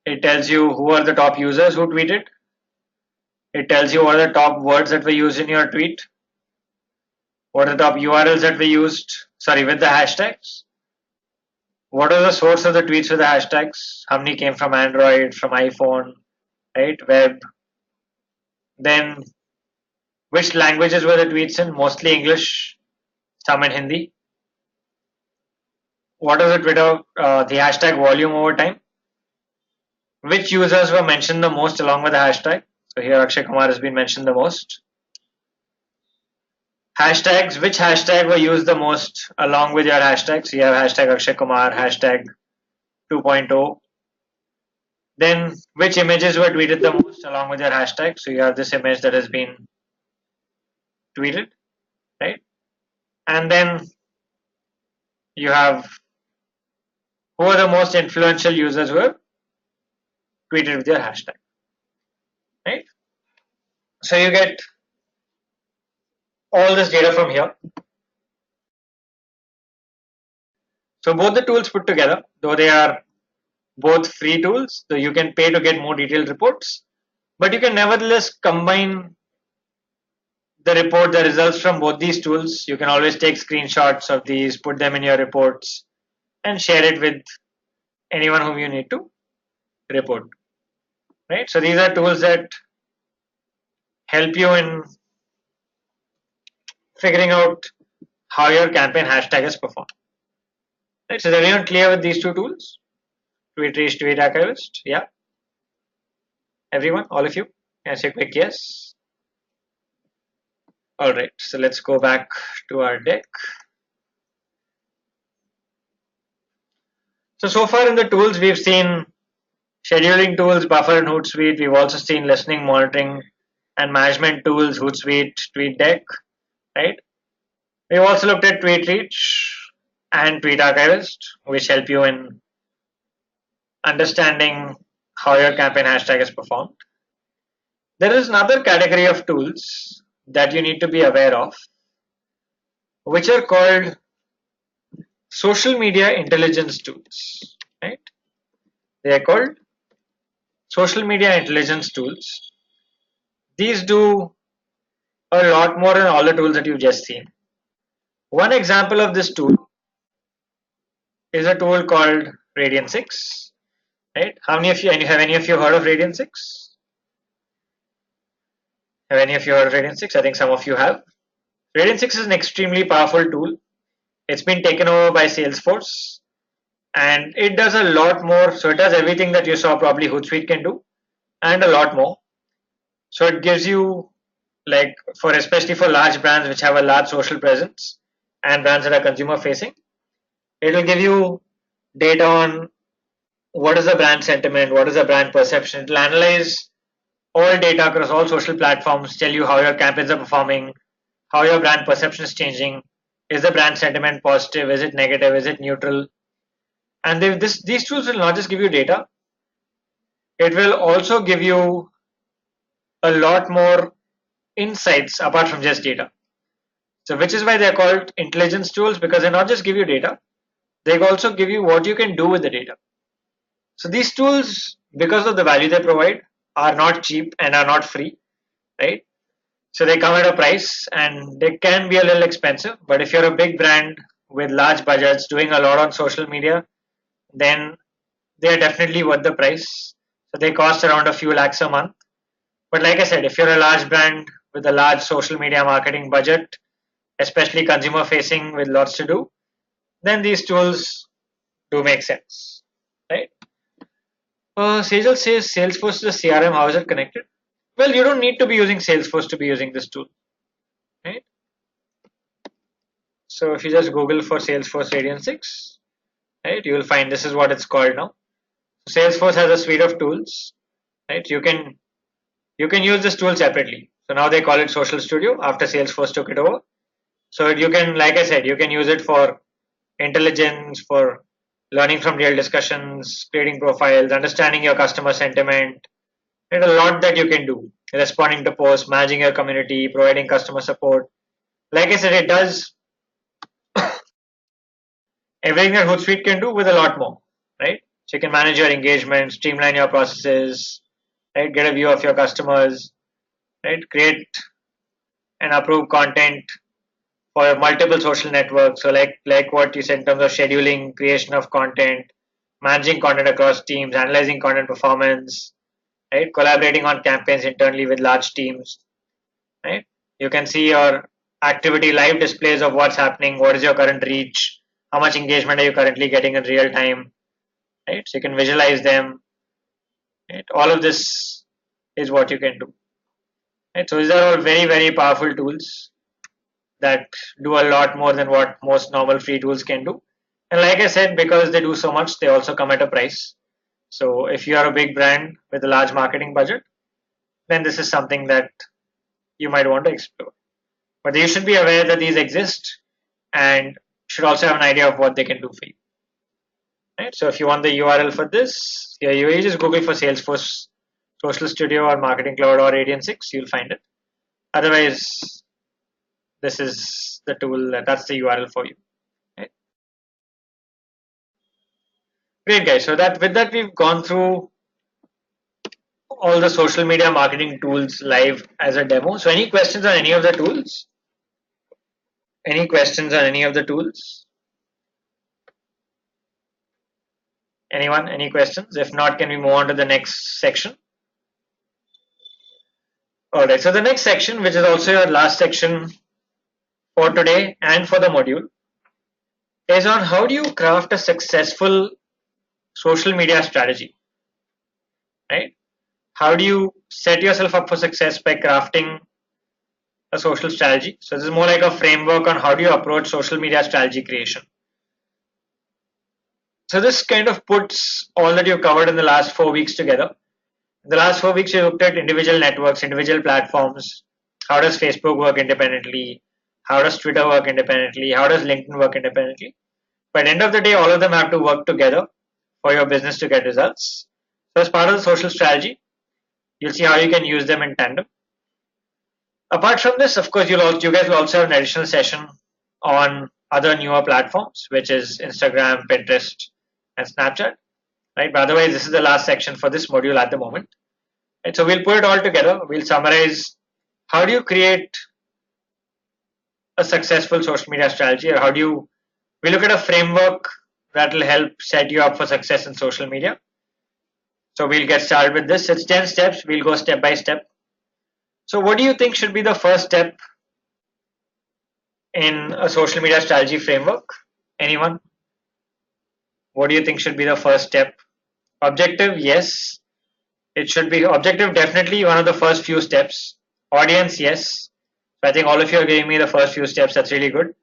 It tells you who are the top users who tweeted. It tells you what are the top words that were used in your tweet. What are the top URLs that were used, with the hashtags. What are the source of the tweets with the hashtags? How many came from Android, from iPhone, right, web. Then which languages were the tweets in? Mostly English, some in Hindi. What is the Twitter, the hashtag volume over time? Which users were mentioned the most along with the hashtag? So here Akshay Kumar has been mentioned the most. Hashtags, which hashtag were used the most along with your hashtags? So you have hashtag Akshay Kumar, hashtag 2.0. Then which images were tweeted the most along with your hashtag? So you have this image that has been tweeted, right? And then you have who are the most influential users who have tweeted with your hashtag, right? So you get all this data from here. So both the tools put together, though they are both free tools, so you can pay to get more detailed reports, but you can nevertheless combine the results from both these tools. You can always take screenshots of these, put them in your reports, and share it with anyone whom you need to report, right? So these are tools that help you in figuring out how your campaign hashtag has performed. Right? So is everyone clear with these two tools? Tweet Reach, Tweet Archivist? Yeah. Everyone? All of you? Can I say a quick yes? All right. So let's go back to our deck. So far in the tools, we've seen scheduling tools, Buffer and Hootsuite. We've also seen listening, monitoring, and management tools, Hootsuite, TweetDeck, right? We've also looked at Tweet Reach and Tweet Archivist, which help you in understanding how your campaign hashtag is performed. There is another category of tools that you need to be aware of, which are called social media intelligence tools, right? They are called social media intelligence tools. These do a lot more than all the tools that you've just seen. One example of this tool is a tool called Radian 6, right? How many of you, have any of you heard of Radian 6? Have any of you heard of Radian 6? I think some of you have. Radian 6 is an extremely powerful tool. It's been taken over by Salesforce and it does a lot more. So it does everything that you saw probably Hootsuite can do and a lot more. So it gives you, like, for especially for large brands which have a large social presence and brands that are consumer facing, it will give you data on what is the brand sentiment, what is the brand perception. It will analyze all data across all social platforms, tell you how your campaigns are performing, how your brand perception is changing. Is the brand sentiment positive? Is it negative? Is it neutral? And these tools will not just give you data, it will also give you a lot more insights apart from just data. So which is why they're called intelligence tools, because they not just give you data, they also give you what you can do with the data. So these tools, because of the value they provide, are not cheap and are not free, right? So they come at a price and they can be a little expensive, but if you're a big brand with large budgets doing a lot on social media, then they are definitely worth the price. So they cost around a few lakhs a month. But like I said, if you're a large brand with a large social media marketing budget, especially consumer facing with lots to do, then these tools do make sense, right? Sejal says Salesforce is a CRM. How is it connected? Well, you don't need to be using Salesforce to be using this tool, right? So if you just Google for Salesforce Radian 6, right, you will find this is what it's called now. Salesforce has a suite of tools, right? You can use this tool separately. So now they call it Social Studio after Salesforce took it over. So you can, like I said, you can use it for intelligence, for learning from real discussions, creating profiles, understanding your customer sentiment. There's a lot that you can do. Responding to posts, managing your community, providing customer support. Like I said, it does everything that Hootsuite can do with a lot more, right? So you can manage your engagement, streamline your processes, right? Get a view of your customers, right? Create and approve content for multiple social networks. So like what you said in terms of scheduling, creation of content, managing content across teams, analyzing content performance, right? Collaborating on campaigns internally with large teams, right? You can see your activity live displays of what's happening, what is your current reach, how much engagement are you currently getting in real time, right? So you can visualize them, right? All of this is what you can do, right? So these are all very, very powerful tools that do a lot more than what most normal free tools can do. And like I said, because they do so much, they also come at a price. So if you are a big brand with a large marketing budget, then this is something that you might want to explore. But you should be aware that these exist and should also have an idea of what they can do for you. Right? So if you want the URL for this, yeah, you just Google for Salesforce Social Studio or Marketing Cloud or Radian6, you'll find it. Otherwise, this is the tool, that's the URL for you. Right? Great guys, so that with that we've gone through all the social media marketing tools live as a demo. So any questions on any of the tools? Any questions on any of the tools? Anyone? Any questions? If not, can we move on to the next section? Alright, so the next section, which is also your last section for today and for the module, is on how do you craft a successful social media strategy, right? How do you set yourself up for success by crafting a social strategy? So this is more like a framework on how do you approach social media strategy creation. So this kind of puts all that you covered in the last 4 weeks together. In the last 4 weeks, you looked at individual networks, individual platforms. How does Facebook work independently? How does Twitter work independently? How does LinkedIn work independently? But at the end of the day, all of them have to work together for your business to get results. So as part of the social strategy, you'll see how you can use them in tandem. Apart from this, of course, you guys will also have an additional session on other newer platforms, which is Instagram, Pinterest, and Snapchat. Right? But otherwise, this is the last section for this module at the moment. Right? So we'll put it all together. We'll summarize how do you create a successful social media strategy, or we look at a framework that will help set you up for success in social media. So we'll get started with this. It's 10 steps. We'll go step by step. So what do you think should be the first step in a social media strategy framework? Anyone? What do you think should be the first step? Objective, yes. It should be objective, definitely one of the first few steps. Audience, yes. I think all of you are giving me the first few steps. That's really good.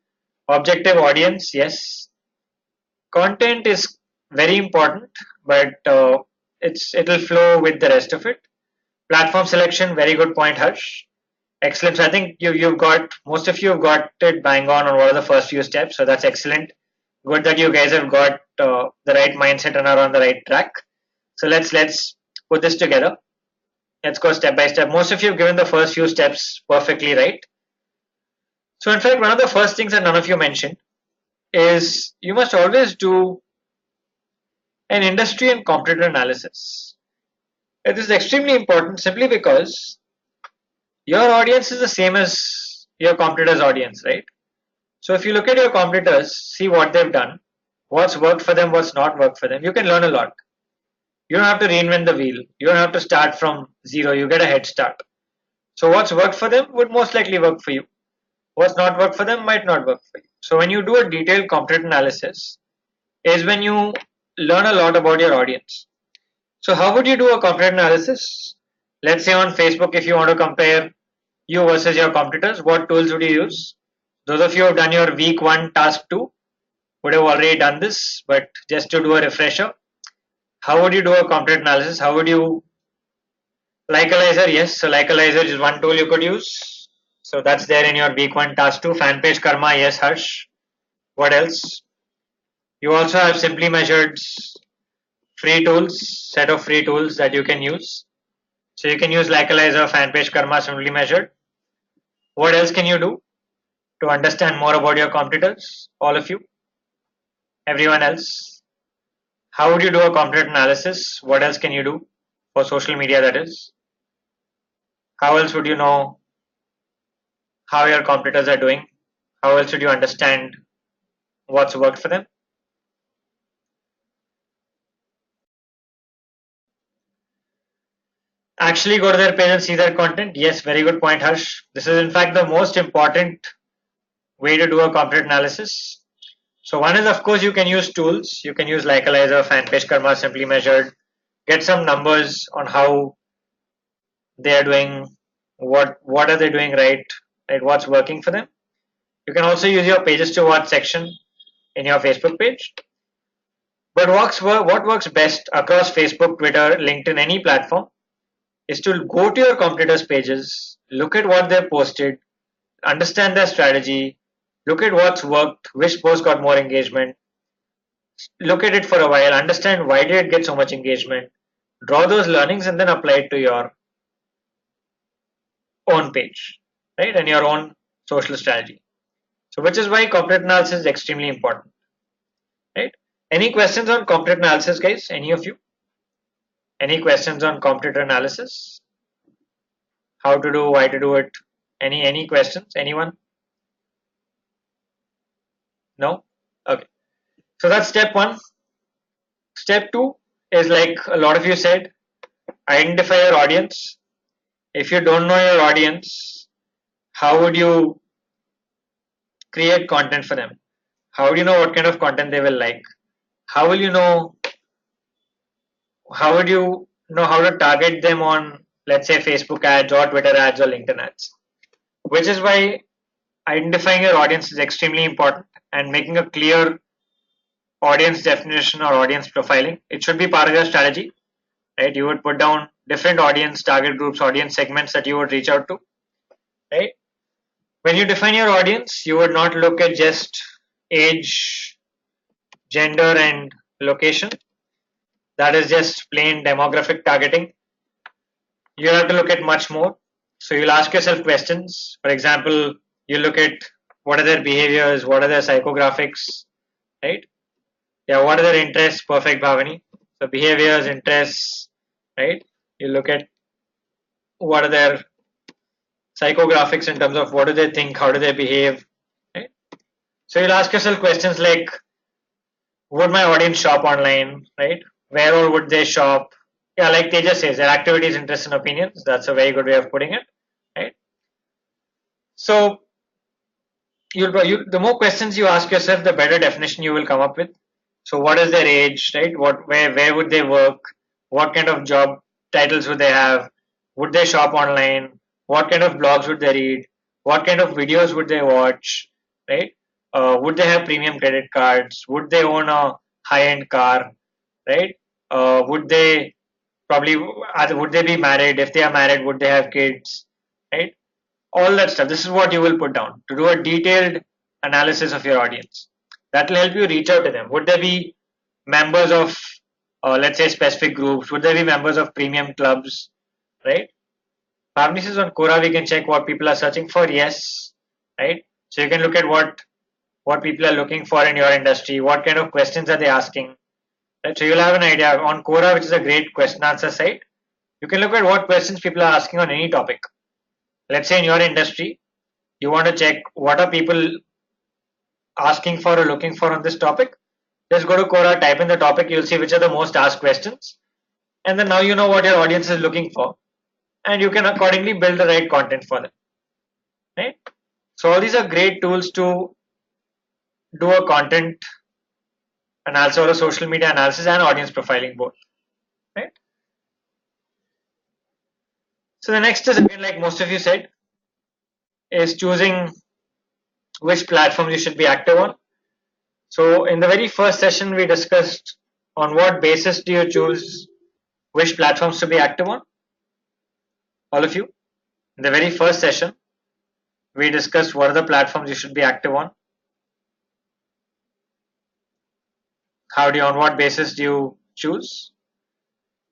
Objective, audience, yes. Content is very important, but it'll flow with the rest of it. Platform selection, very good point, Harsh. Excellent. So I think most of you have got it bang on what are the first few steps. So that's excellent. Good that you guys have got the right mindset and are on the right track. So let's put this together. Let's go step by step. Most of you have given the first few steps perfectly right. So in fact, one of the first things that none of you mentioned is you must always do an industry and competitor analysis. It is extremely important simply because your audience is the same as your competitor's audience, right? So if you look at your competitors, see what they've done, what's worked for them, what's not worked for them, you can learn a lot. You don't have to reinvent the wheel. You don't have to start from zero. You get a head start. So what's worked for them would most likely work for you. What's not worked for them might not work for you. So when you do a detailed competitor analysis is when you learn a lot about your audience. So how would you do a competitor analysis? Let's say on Facebook, if you want to compare you versus your competitors, what tools would you use? Those of you who have done your week 1 task 2 would have already done this, but just to do a refresher, how would you do a competitor analysis? How would you Likealizer? Yes, so Likealizer is one tool you could use. So that's there in your week 1 task 2. Fan page karma, yes, Harsh. What else? You also have Simply Measured's free tools, set of free tools that you can use. So you can use Likealizer, Fan page karma, Simply Measured. What else can you do to understand more about your competitors? All of you, everyone else. How would you do a competitor analysis? What else can you do for social media, that is? How else would you know how your competitors are doing? How else would you understand what's worked for them? Actually go to their page and see their content? Yes, very good point, Harsh. This is in fact the most important way to do a competitor analysis. So one is, of course, you can use tools. You can use Likealizer, Fan page karma, Simply Measured. Get some numbers on how they are doing, what are they doing right, what's working for them. You can also use your pages to watch section in your Facebook page. But what works best across Facebook, Twitter, LinkedIn, any platform is to go to your competitors' pages, look at what they've posted, understand their strategy, Look at what's worked, which post got more engagement. Look at it for a while, understand why did it get so much engagement, draw those learnings and then apply it to your own page, right? And your own social strategy. So which is why competitor analysis is extremely important, right? Any questions on competitor analysis, guys? Any of you? Any questions on competitor analysis? How to do, why to do it? Any questions? Anyone? No? Okay. So that's step one. Step two is like a lot of you said, identify your audience. If you don't know your audience, how would you create content for them? How do you know what kind of content they will like? How will you know, how would you know how to target them on, let's say, Facebook ads or Twitter ads or LinkedIn ads? Which is why identifying your audience is extremely important and making a clear audience definition or audience profiling. It should be part of your strategy, right? You would put down different audience target groups, audience segments that you would reach out to, right? When you define your audience, you would not look at just age, gender, and location. That is just plain demographic targeting. You have to look at much more. So you'll ask yourself questions. For example, you look at what are their behaviors, what are their psychographics, right? Yeah, what are their interests? Perfect, Bhavani. So behaviors, interests, right? You look at what are their psychographics in terms of what do they think, how do they behave, right? So you'll ask yourself questions like, would my audience shop online, right? Where all would they shop? Yeah, like Tejas says, their activities, interests, and opinions. That's a very good way of putting it, right? So the more questions you ask yourself, the better definition you will come up with. So what is their age, right? Where would they work? What kind of job titles would they have? Would they shop online? What kind of blogs would they read? What kind of videos would they watch, right? Would they have premium credit cards? Would they own a high-end car, right? Would they probably would they be married? If they are married, would they have kids, right? All that stuff. This is what you will put down to do a detailed analysis of your audience. That will help you reach out to them. Would there be members of, let's say, specific groups? Would there be members of premium clubs, right? Pharmacy is on Quora. We can check what people are searching for. Yes, right. So you can look at what people are looking for in your industry. What kind of questions are they asking? Right. So you'll have an idea on Quora, which is a great question answer site. You can look at what questions people are asking on any topic. Let's say in your industry, you want to check what are people asking for or looking for on this topic. Just go to Quora, type in the topic, you'll see which are the most asked questions. And then now you know what your audience is looking for. And you can accordingly build the right content for them. Right? So all these are great tools to do a content analysis or a social media analysis and audience profiling both. Right? So the next is again, like most of you said, is choosing which platforms you should be active on. So in the very first session, we discussed on what basis do you choose which platforms to be active on? All of you. In the very first session, we discussed what are the platforms you should be active on. On what basis do you choose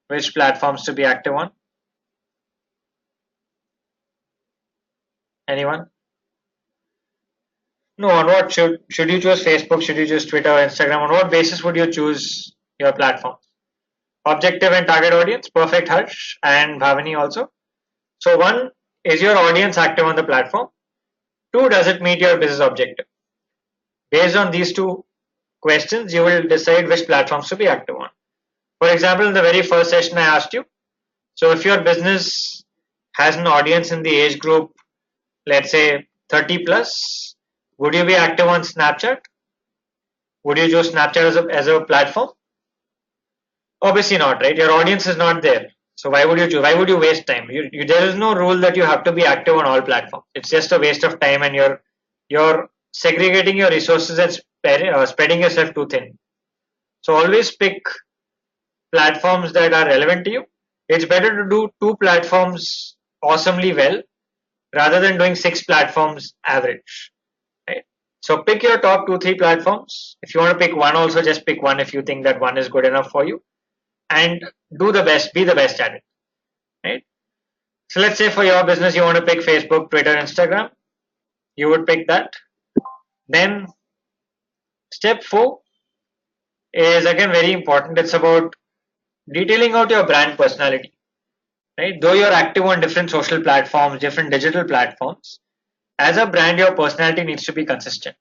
which platforms to be active on? Anyone? No, on what should you choose Facebook? Should you choose Twitter or Instagram? On what basis would you choose your platform? Objective and target audience, perfect, Harsh and Bhavani also. So one, is your audience active on the platform? Two, does it meet your business objective? Based on these two questions, you will decide which platforms to be active on. For example, in the very first session I asked you, so if your business has an audience in the age group, let's say 30 plus, would you be active on Snapchat? Would you choose Snapchat as a platform? Obviously not, right? Your audience is not there. So why would you choose? Why would you waste time? There is no rule that you have to be active on all platforms. It's just a waste of time, and you're segregating your resources and spreading yourself too thin. So always pick platforms that are relevant to you. It's better to do 2 platforms awesomely well rather than doing 6 platforms average. Right? So pick your top 2-3 platforms. If you want to pick one also, just pick one if you think that one is good enough for you, and do the best, be the best at it, right? So let's say for your business you want to pick Facebook, Twitter, Instagram, you would pick that. Then step 4 is again very important. It's about detailing out your brand personality, right? Though you're active on different social platforms, different digital platforms, as a brand, your personality needs to be consistent.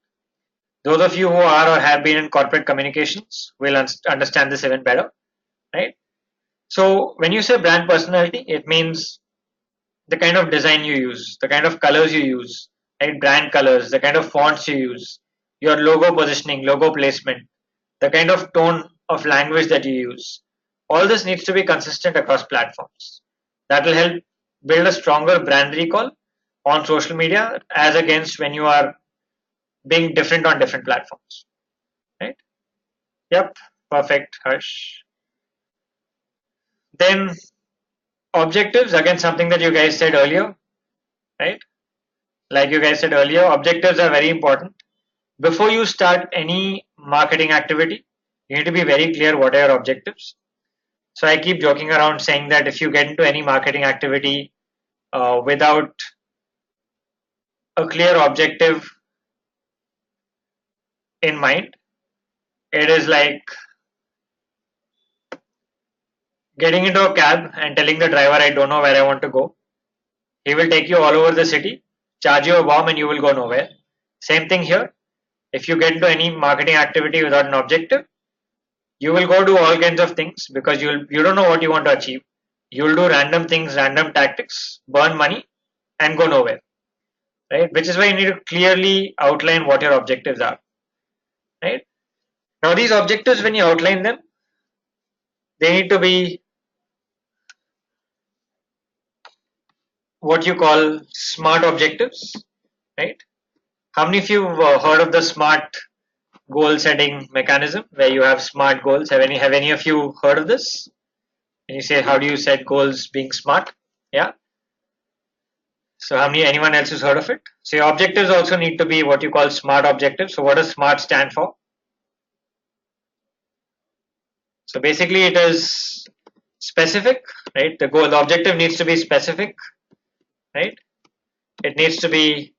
Those of you who are or have been in corporate communications will understand this even better, right? So when you say brand personality, it means the kind of design you use, the kind of colors you use, right? Brand colors, the kind of fonts you use, your logo positioning, logo placement, the kind of tone of language that you use. All this needs to be consistent across platforms. That will help build a stronger brand recall on social media as against when you are being different on different platforms, right? Yep, perfect, Harsh. Then objectives, again, something that you guys said earlier, right? Like you guys said earlier, objectives are very important. Before you start any marketing activity, you need to be very clear what are your objectives. So I keep joking around saying that if you get into any marketing activity without a clear objective in mind, it is like getting into a cab and telling the driver, I don't know where I want to go. He will take you all over the city, charge you a bomb, and you will go nowhere. Same thing here. If you get into any marketing activity without an objective, you will go do all kinds of things because you don't know what you want to achieve. You will do random things, random tactics, burn money, and go nowhere. Right? Which is why you need to clearly outline what your objectives are. Right? Now these objectives, when you outline them, they need to be what you call smart objectives. Right? How many of you have heard of the SMART goal setting mechanism where you have SMART goals? Have any of you heard of this? And you say, how do you set goals being smart? Yeah. So anyone else has heard of it? So your objectives also need to be what you call SMART objectives. So what does SMART stand for? So basically it is specific, right? The objective needs to be specific, right? It needs to be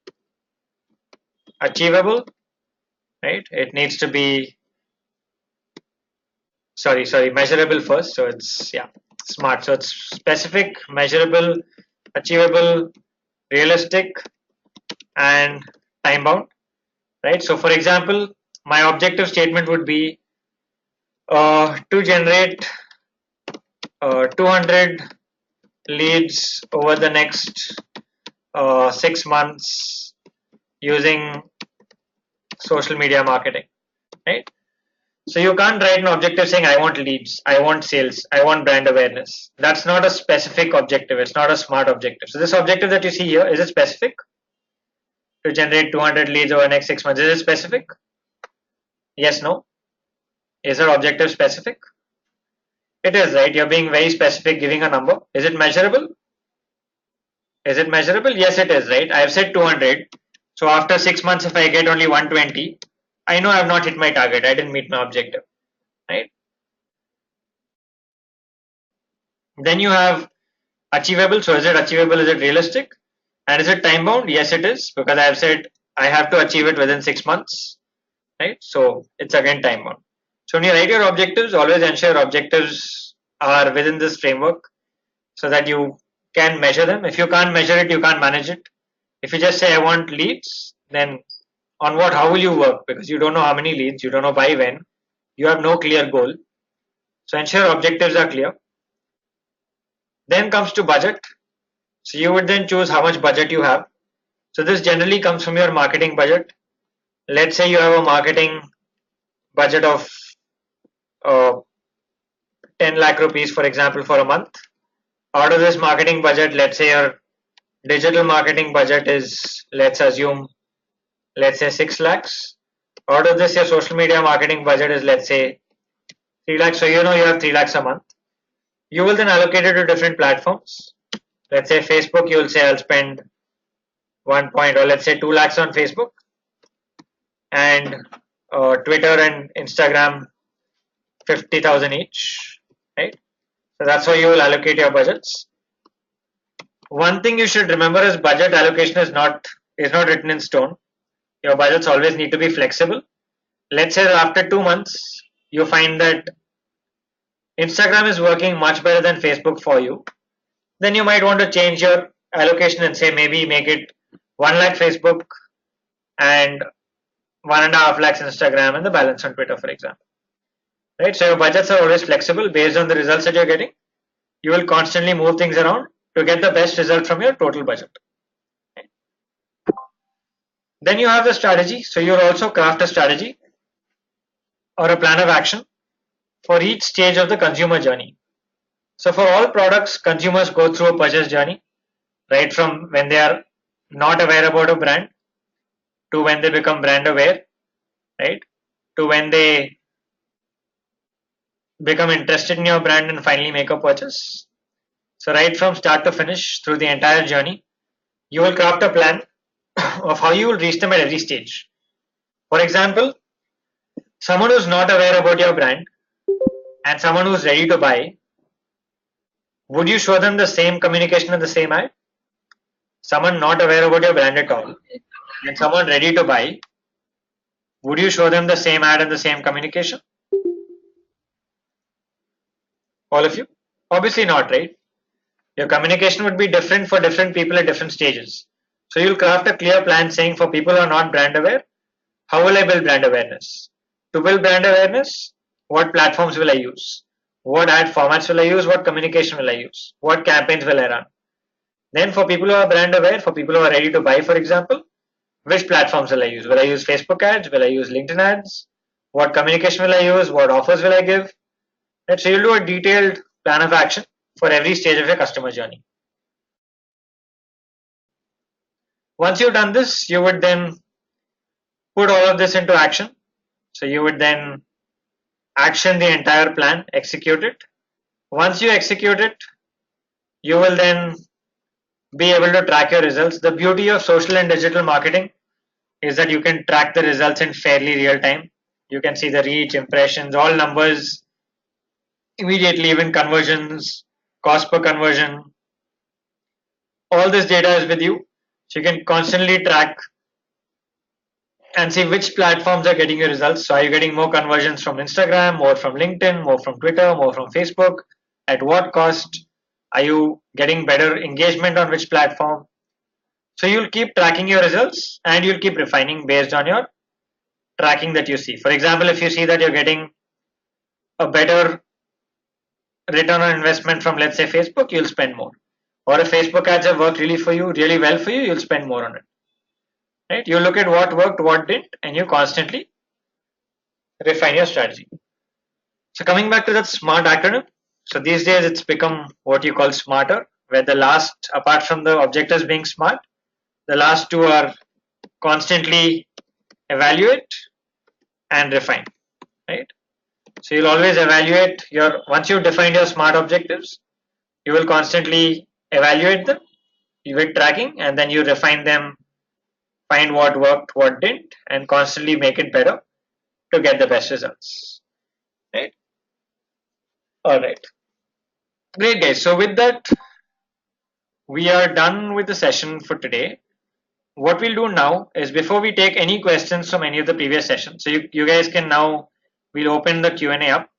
achievable, right? It needs to be, measurable first. So it's, yeah, SMART. So it's specific, measurable, achievable, realistic, and time bound, right? So for example, my objective statement would be to generate 200 leads over the next 6 months using social media marketing, right? So you can't write an objective saying I want leads, I want sales, I want brand awareness. That's not a specific objective. It's not a smart objective. So this objective that you see here, is it specific? To generate 200 leads over the next 6 months, is it specific? Yes, no? Is our objective specific? It is, right? You're being very specific, giving a number. Is it measurable? Is it measurable? Yes, it is, right? I have said 200. So after 6 months, if I get only 120, I know I have not hit my target. I didn't meet my objective, right? Then you have achievable. So is it achievable? Is it realistic? And is it time bound? Yes, it is, because I have said I have to achieve it within 6 months, right? So it's again time bound. So when you write your objectives, always ensure objectives are within this framework so that you can measure them. If you can't measure it, you can't manage it. If you just say I want leads, then on what, how will you work? Because you don't know how many leads, you don't know by when, you have no clear goal. So ensure objectives are clear. Then comes to budget. So you would then choose how much budget you have. So this generally comes from your marketing budget. Let's say you have a marketing budget of 10 lakh rupees, for example, for a month. Out of this marketing budget, let's say your digital marketing budget is, let's say 6 lakhs. Out of this, your social media marketing budget is, let's say 3 lakhs. So you know you have 3 lakhs a month. You will then allocate it to different platforms. Let's say Facebook, you will say I'll spend 1 point, or let's say 2 lakhs on Facebook. and Twitter and Instagram 50,000 each, right? So that's how you will allocate your budgets. One thing you should remember is budget allocation is not written in stone. Your budgets always need to be flexible. Let's say after 2 months you find that Instagram is working much better than Facebook for you, then you might want to change your allocation and say maybe make it 1 lakh Facebook and 1.5 lakhs Instagram and the balance on Twitter, for example. Right? So your budgets are always flexible based on the results that you're getting. You will constantly move things around to get the best result from your total budget. Then you have the strategy. So you'll also craft a strategy or a plan of action for each stage of the consumer journey. So for all products, consumers go through a purchase journey, right from when they are not aware about a brand to when they become brand aware, right, to when they become interested in your brand and finally make a purchase. So right from start to finish through the entire journey, you will craft a plan of how you will reach them at every stage. For example, someone who's not aware about your brand and someone who's ready to buy, would you show them the same communication and the same ad? Someone not aware about your brand at all and someone ready to buy, would you show them the same ad and the same communication? All of you? Obviously not, right? Your communication would be different for different people at different stages. So you'll craft a clear plan saying for people who are not brand aware, how will I build brand awareness? To build brand awareness, what platforms will I use? What ad formats will I use? What communication will I use? What campaigns will I run? Then for people who are brand aware, for people who are ready to buy, for example, which platforms will I use? Will I use Facebook ads? Will I use LinkedIn ads? What communication will I use? What offers will I give? And so you'll do a detailed plan of action for every stage of your customer journey. Once you've done this, you would then put all of this into action. So you would then action the entire plan, execute it. Once you execute it, you will then be able to track your results. The beauty of social and digital marketing is that you can track the results in fairly real time. You can see the reach, impressions, all numbers immediately, even conversions, cost per conversion. All this data is with you. So you can constantly track and see which platforms are getting your results. So are you getting more conversions from Instagram, more from LinkedIn, more from Twitter, more from Facebook? At what cost? Are you getting better engagement on which platform? So you'll keep tracking your results and you'll keep refining based on your tracking that you see. For example, if you see that you're getting a better return on investment from, let's say, Facebook, you'll spend more. Or if Facebook ads have worked really well for you, you'll spend more on it. Right? You look at what worked, what didn't, and you constantly refine your strategy. So coming back to that SMART acronym, so these days it's become what you call smarter, where the last, apart from the objectives being smart, the last two are constantly evaluate and refine, right? So you'll always evaluate once you've defined your SMART objectives, you will constantly evaluate them with tracking and then you refine them, find what worked, what didn't, and constantly make it better to get the best results, right? All right. Great, guys. So with that, we are done with the session for today. What we'll do now is before we take any questions from any of the previous sessions, so you guys can now, we'll open the Q&A up.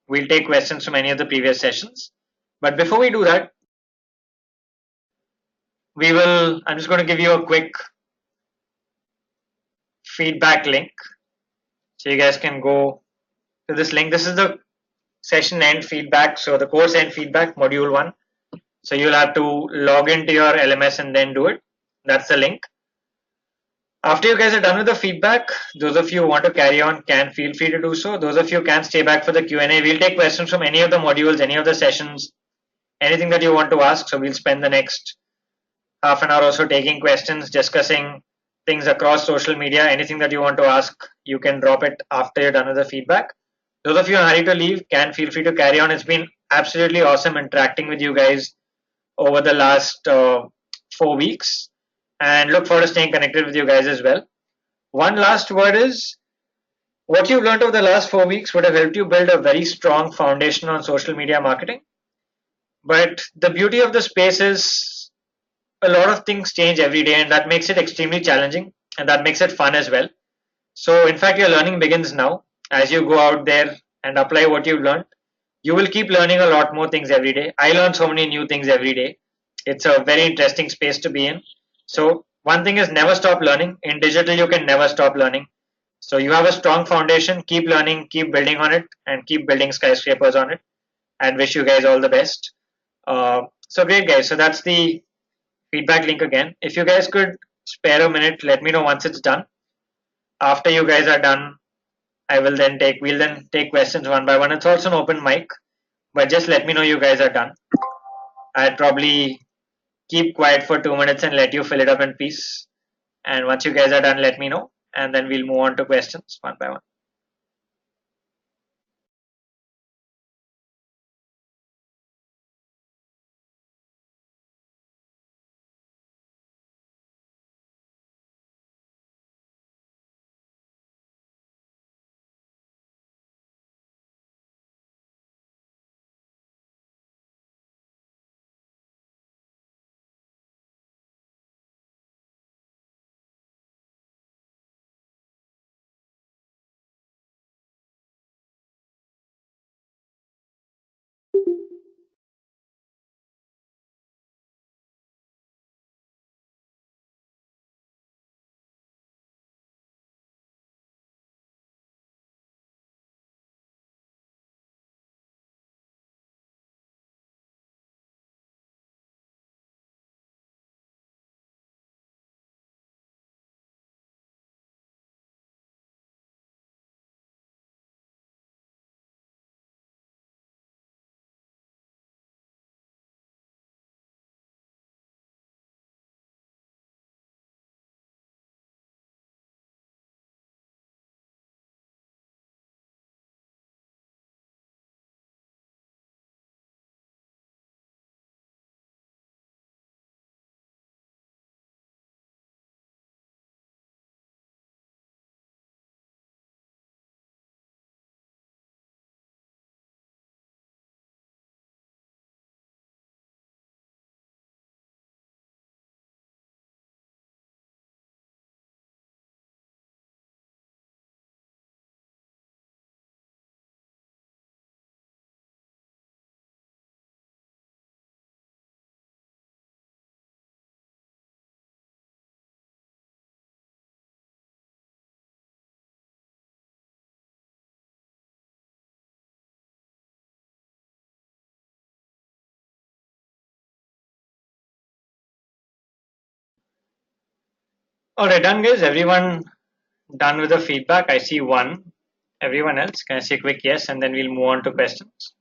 We'll take questions from any of the previous sessions. But before we do that, I'm just going to give you a quick feedback link. So you guys can go to this link. This is the session end feedback. So the course end feedback, module 1. So you'll have to log into your LMS and then do it. That's the link. After you guys are done with the feedback, those of you who want to carry on can feel free to do so. Those of you can stay back for the Q&A. We'll take questions from any of the modules, any of the sessions, anything that you want to ask. So we'll spend the next half an hour or so taking questions, discussing things across social media. Anything that you want to ask, you can drop it after you're done with the feedback. Those of you in a hurry to leave can feel free to carry on. It's been absolutely awesome interacting with you guys over the last 4 weeks and look forward to staying connected with you guys as well. One last word is what you've learned over the last 4 weeks would have helped you build a very strong foundation on social media marketing. But the beauty of the space is a lot of things change every day, and that makes it extremely challenging and that makes it fun as well. So, in fact, your learning begins now. As you go out there and apply what you've learned, you will keep learning a lot more things every day. I learn so many new things every day. It's a very interesting space to be in. So, one thing is never stop learning. In digital, you can never stop learning. So, you have a strong foundation. Keep learning, keep building on it, and keep building skyscrapers on it. And wish you guys all the best. So, great, guys. So, that's the feedback link again. If you guys could spare a minute, let me know once it's done. After you guys are done, we'll then take questions one by one. It's also an open mic, but just let me know you guys are done. I'd probably keep quiet for 2 minutes and let you fill it up in peace. And once you guys are done, let me know, and then we'll move on to questions one by one. All right, done, guys. Everyone done with the feedback? I see one. Everyone else, can I say a quick yes, and then we'll move on to questions.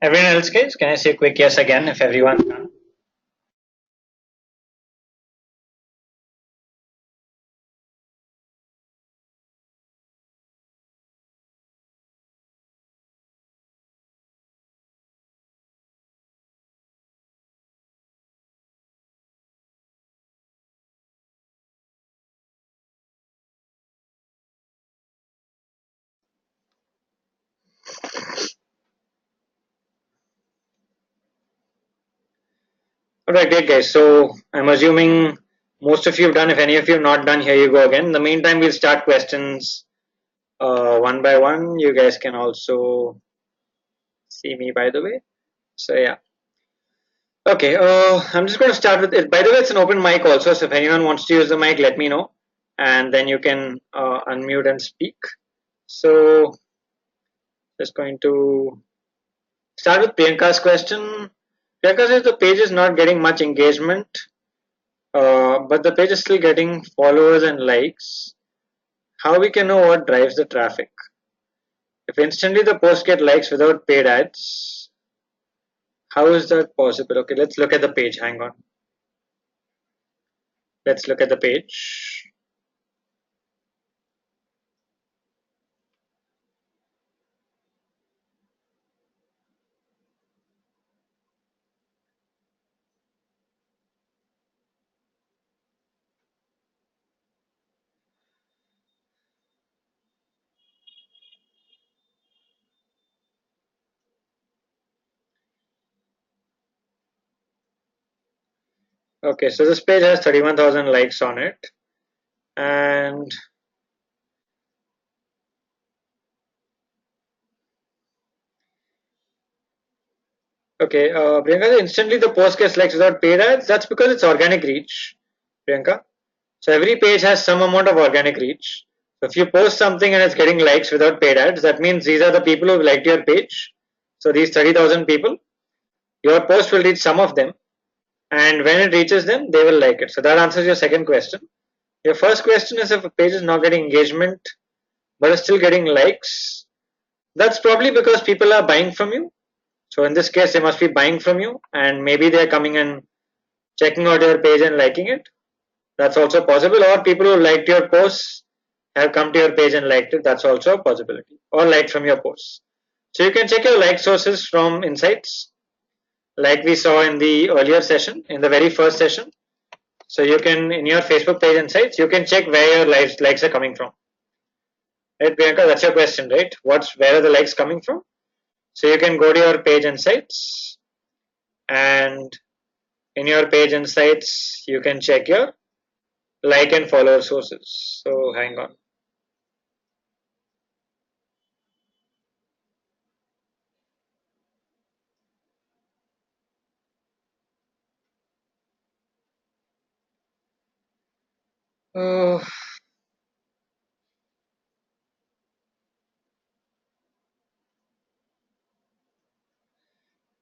Everyone else, guys, can I say a quick yes again if everyone's done? All right, great, guys. So I'm assuming most of you have done. If any of you have not done, here you go again. In the meantime, we'll start questions one by one. You guys can also see me, by the way. So yeah. Okay, I'm just going to start with it. By the way, it's an open mic also, so if anyone wants to use the mic, let me know, and then you can unmute and speak. So, just going to start with Priyanka's question. Priyanka says the page is not getting much engagement. but the page is still getting followers and likes. How we can know what drives the traffic? If instantly the post get likes without paid ads, how is that possible? Okay, let's look at the page. Hang on. Let's look at the page. Okay, so this page has 31,000 likes on it. And okay, Priyanka, instantly the post gets likes without paid ads. That's because it's organic reach, Priyanka. So every page has some amount of organic reach. So if you post something and it's getting likes without paid ads, that means these are the people who liked your page. So these 30,000 people, your post will reach some of them, and when it reaches them, they will like it. So that answers your second question. Your first question is if a page is not getting engagement but is still getting likes, that's probably because people are buying from you. So in this case, they must be buying from you, and maybe they're coming and checking out your page and liking it. That's also possible. Or people who liked your posts have come to your page and liked it. That's also a possibility. Or liked from your posts. So you can check your like sources from insights, like we saw in the earlier session, in the very first session. So you can, in your Facebook page insights, you can check where your likes are coming from. Right, Priyanka, that's your question, right? Where are the likes coming from? So you can go to your page insights, and in your page insights, you can check your like and follower sources. So hang on. Oh,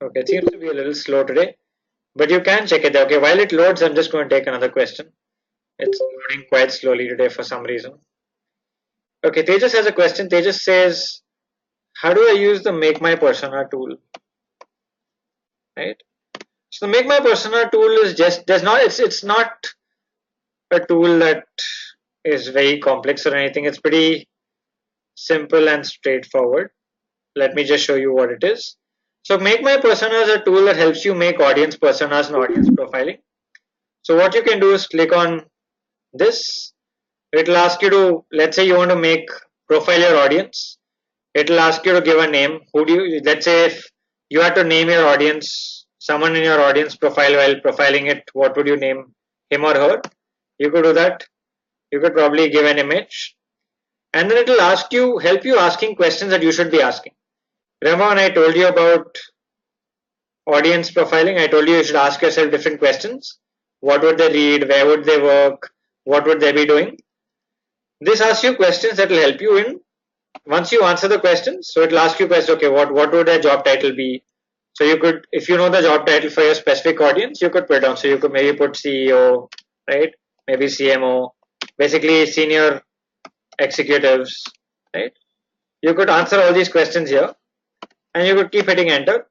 okay, it seems to be a little slow today, but you can check it. Okay, while it loads, I'm just going to take another question. It's loading quite slowly today for some reason. Okay, Tejas has a question. Tejas says, how do I use the Make My Persona tool? Right. So the Make My Persona tool is just does not it's not a tool that is very complex or anything. It's pretty simple and straightforward. Let me just show you what it is. So Make My Persona is a tool that helps you make audience personas and audience profiling. So what you can do is click on this. It'll ask you to, let's say you want to make profile your audience. It'll ask you to give a name. Who do you, let's say if you had to name your audience, someone in your audience profile while profiling it, what would you name him or her? You could do that. You could probably give an image. And then it'll help you asking questions that you should be asking. Remember when I told you about audience profiling, I told you should ask yourself different questions. What would they read? Where would they work? What would they be doing? This asks you questions that will help you in once you answer the questions. So it'll ask you questions. Okay, what would their job title be? So you could, if you know the job title for your specific audience, you could put it down. So you could maybe put CEO, right? Maybe CMO, basically senior executives, right? You could answer all these questions here, and you could keep hitting enter.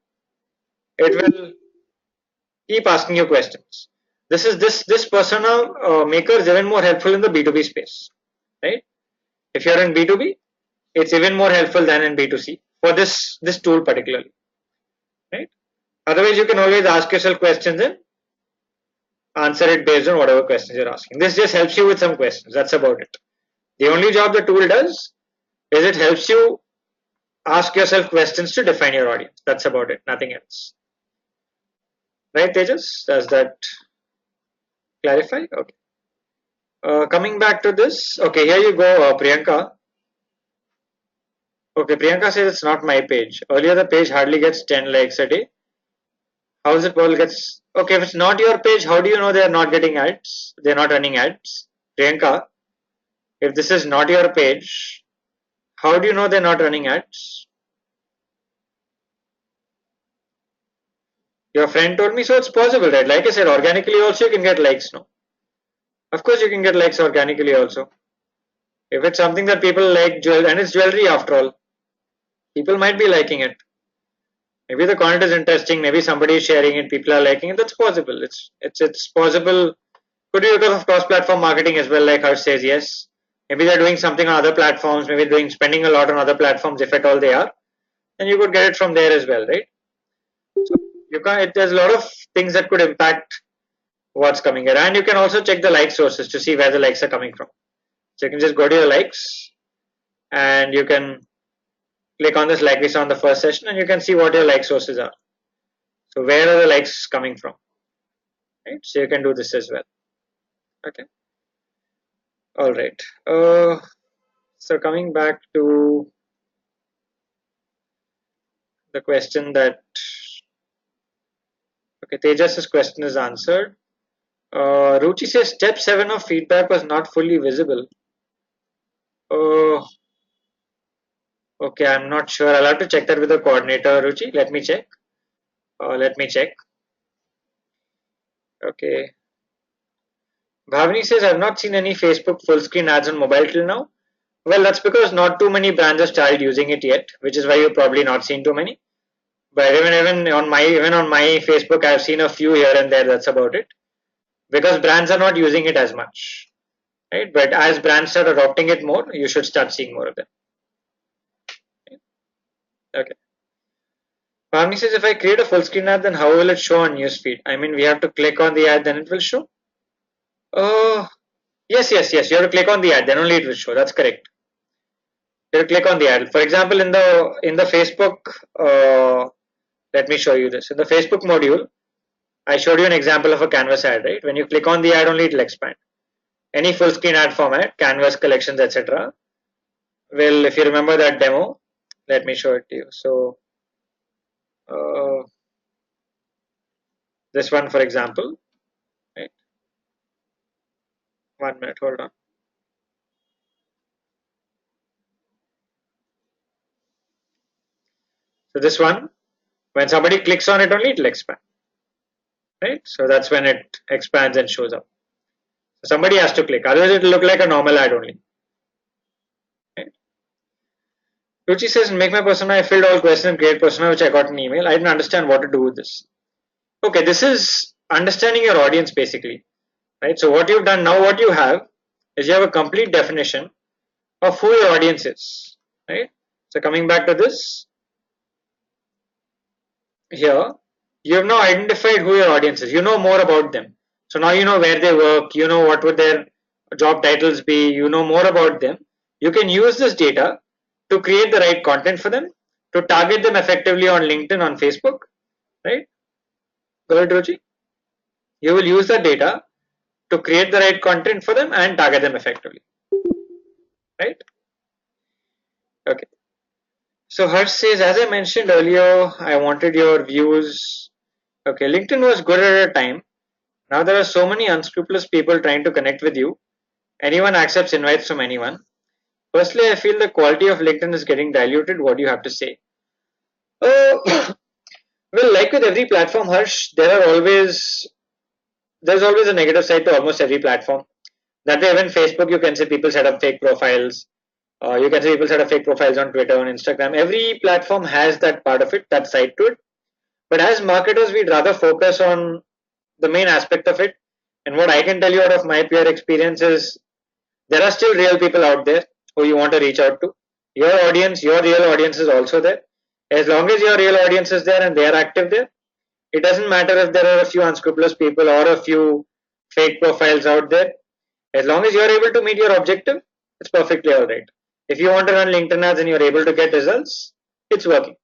It will keep asking you questions. This persona maker is even more helpful in the B2B space, right? If you're in B2B, it's even more helpful than in B2C for this tool particularly, right? Otherwise, you can always ask yourself questions and answer it based on whatever questions you're asking. This just helps you with some questions. That's about it. The only job the tool does is it helps you ask yourself questions to define your audience. That's about it. Nothing else. Right, Tejas? Does that clarify? Okay. Coming back to this. Okay, here you go, Priyanka. Okay, Priyanka says it's not my page. Earlier, the page hardly gets 10 likes a day. How is it possible gets? Okay, if it's not your page, how do you know they are not getting ads? They're not running ads. Priyanka, if this is not your page, how do you know they're not running ads? Your friend told me, so it's possible, right? Like I said, organically also you can get likes, no? Of course, you can get likes organically also. If it's something that people like, and it's jewelry after all, people might be liking it. Maybe the content is interesting. Maybe somebody is sharing it. People are liking it. That's possible. It's possible. Could be because of cross-platform marketing as well. Like Harsh says, yes. Maybe they're doing something on other platforms. Maybe doing spending a lot on other platforms, if at all they are. Then you could get it from there as well, right? So you can. There's a lot of things that could impact what's coming here, and you can also check the like sources to see where the likes are coming from. So you can just go to your likes, and you can click on this like we saw on the first session, and you can see what your like sources are. So where are the likes coming from? Right. So you can do this as well. Okay. All right. So coming back to the question that, okay, Tejas's question is answered. Ruchi says step 7 of feedback was not fully visible. Okay, I'm not sure. I'll have to check that with the coordinator, Ruchi. Let me check. Let me check. Okay. Bhavani says, I've not seen any Facebook full screen ads on mobile till now. Well, that's because not too many brands have started using it yet, which is why you've probably not seen too many. But even on my Facebook, I've seen a few here and there. That's about it. Because brands are not using it as much, right? But as brands start adopting it more, you should start seeing more of them. Okay. Bhavani says, if I create a full screen ad, then how will it show on newsfeed? I mean, we have to click on the ad, then it will show. Yes. You have to click on the ad, then only it will show. That's correct. You have to click on the ad. For example, in the Facebook, let me show you this. In the Facebook module, I showed you an example of a canvas ad, right? When you click on the ad, only it will expand. Any full screen ad format, canvas, collections, etc. Well, if you remember that demo, let me show it to you. So, this one, for example, right? 1 minute, hold on. So this one, when somebody clicks on it only, it will expand, right? So that's when it expands and shows up. So somebody has to click, otherwise it will look like a normal ad only. Right? Ruchi says, make my persona, I filled all questions and create persona, which I got an email. I didn't understand what to do with this. Okay, this is understanding your audience basically, right? So what you've done now, what you have is you have a complete definition of who your audience is, right? So coming back to this, here, you have now identified who your audience is. You know more about them. So now you know where they work, you know what would their job titles be, you know more about them. You can use this data to create the right content for them, to target them effectively on LinkedIn, on Facebook, right? Go ahead, Roji. You will use the data to create the right content for them and target them effectively, right? Okay. So Harsh says, as I mentioned earlier, I wanted your views. Okay, LinkedIn was good at a time. Now there are so many unscrupulous people trying to connect with you. Anyone accepts invites from anyone. Firstly, I feel the quality of LinkedIn is getting diluted. What do you have to say? Well, like with every platform, Harsh, there's always a negative side to almost every platform. That way, even Facebook, you can see people set up fake profiles. You can see people set up fake profiles on Twitter, on Instagram. Every platform has that part of it, that side to it. But as marketers, we'd rather focus on the main aspect of it. And what I can tell you out of my pure experience is there are still real people out there who you want to reach out to. Your audience, your real audience is also there. As long as your real audience is there and they are active there, it doesn't matter if there are a few unscrupulous people or a few fake profiles out there. As long as you're able to meet your objective, it's perfectly alright. If you want to run LinkedIn ads and you're able to get results, it's working.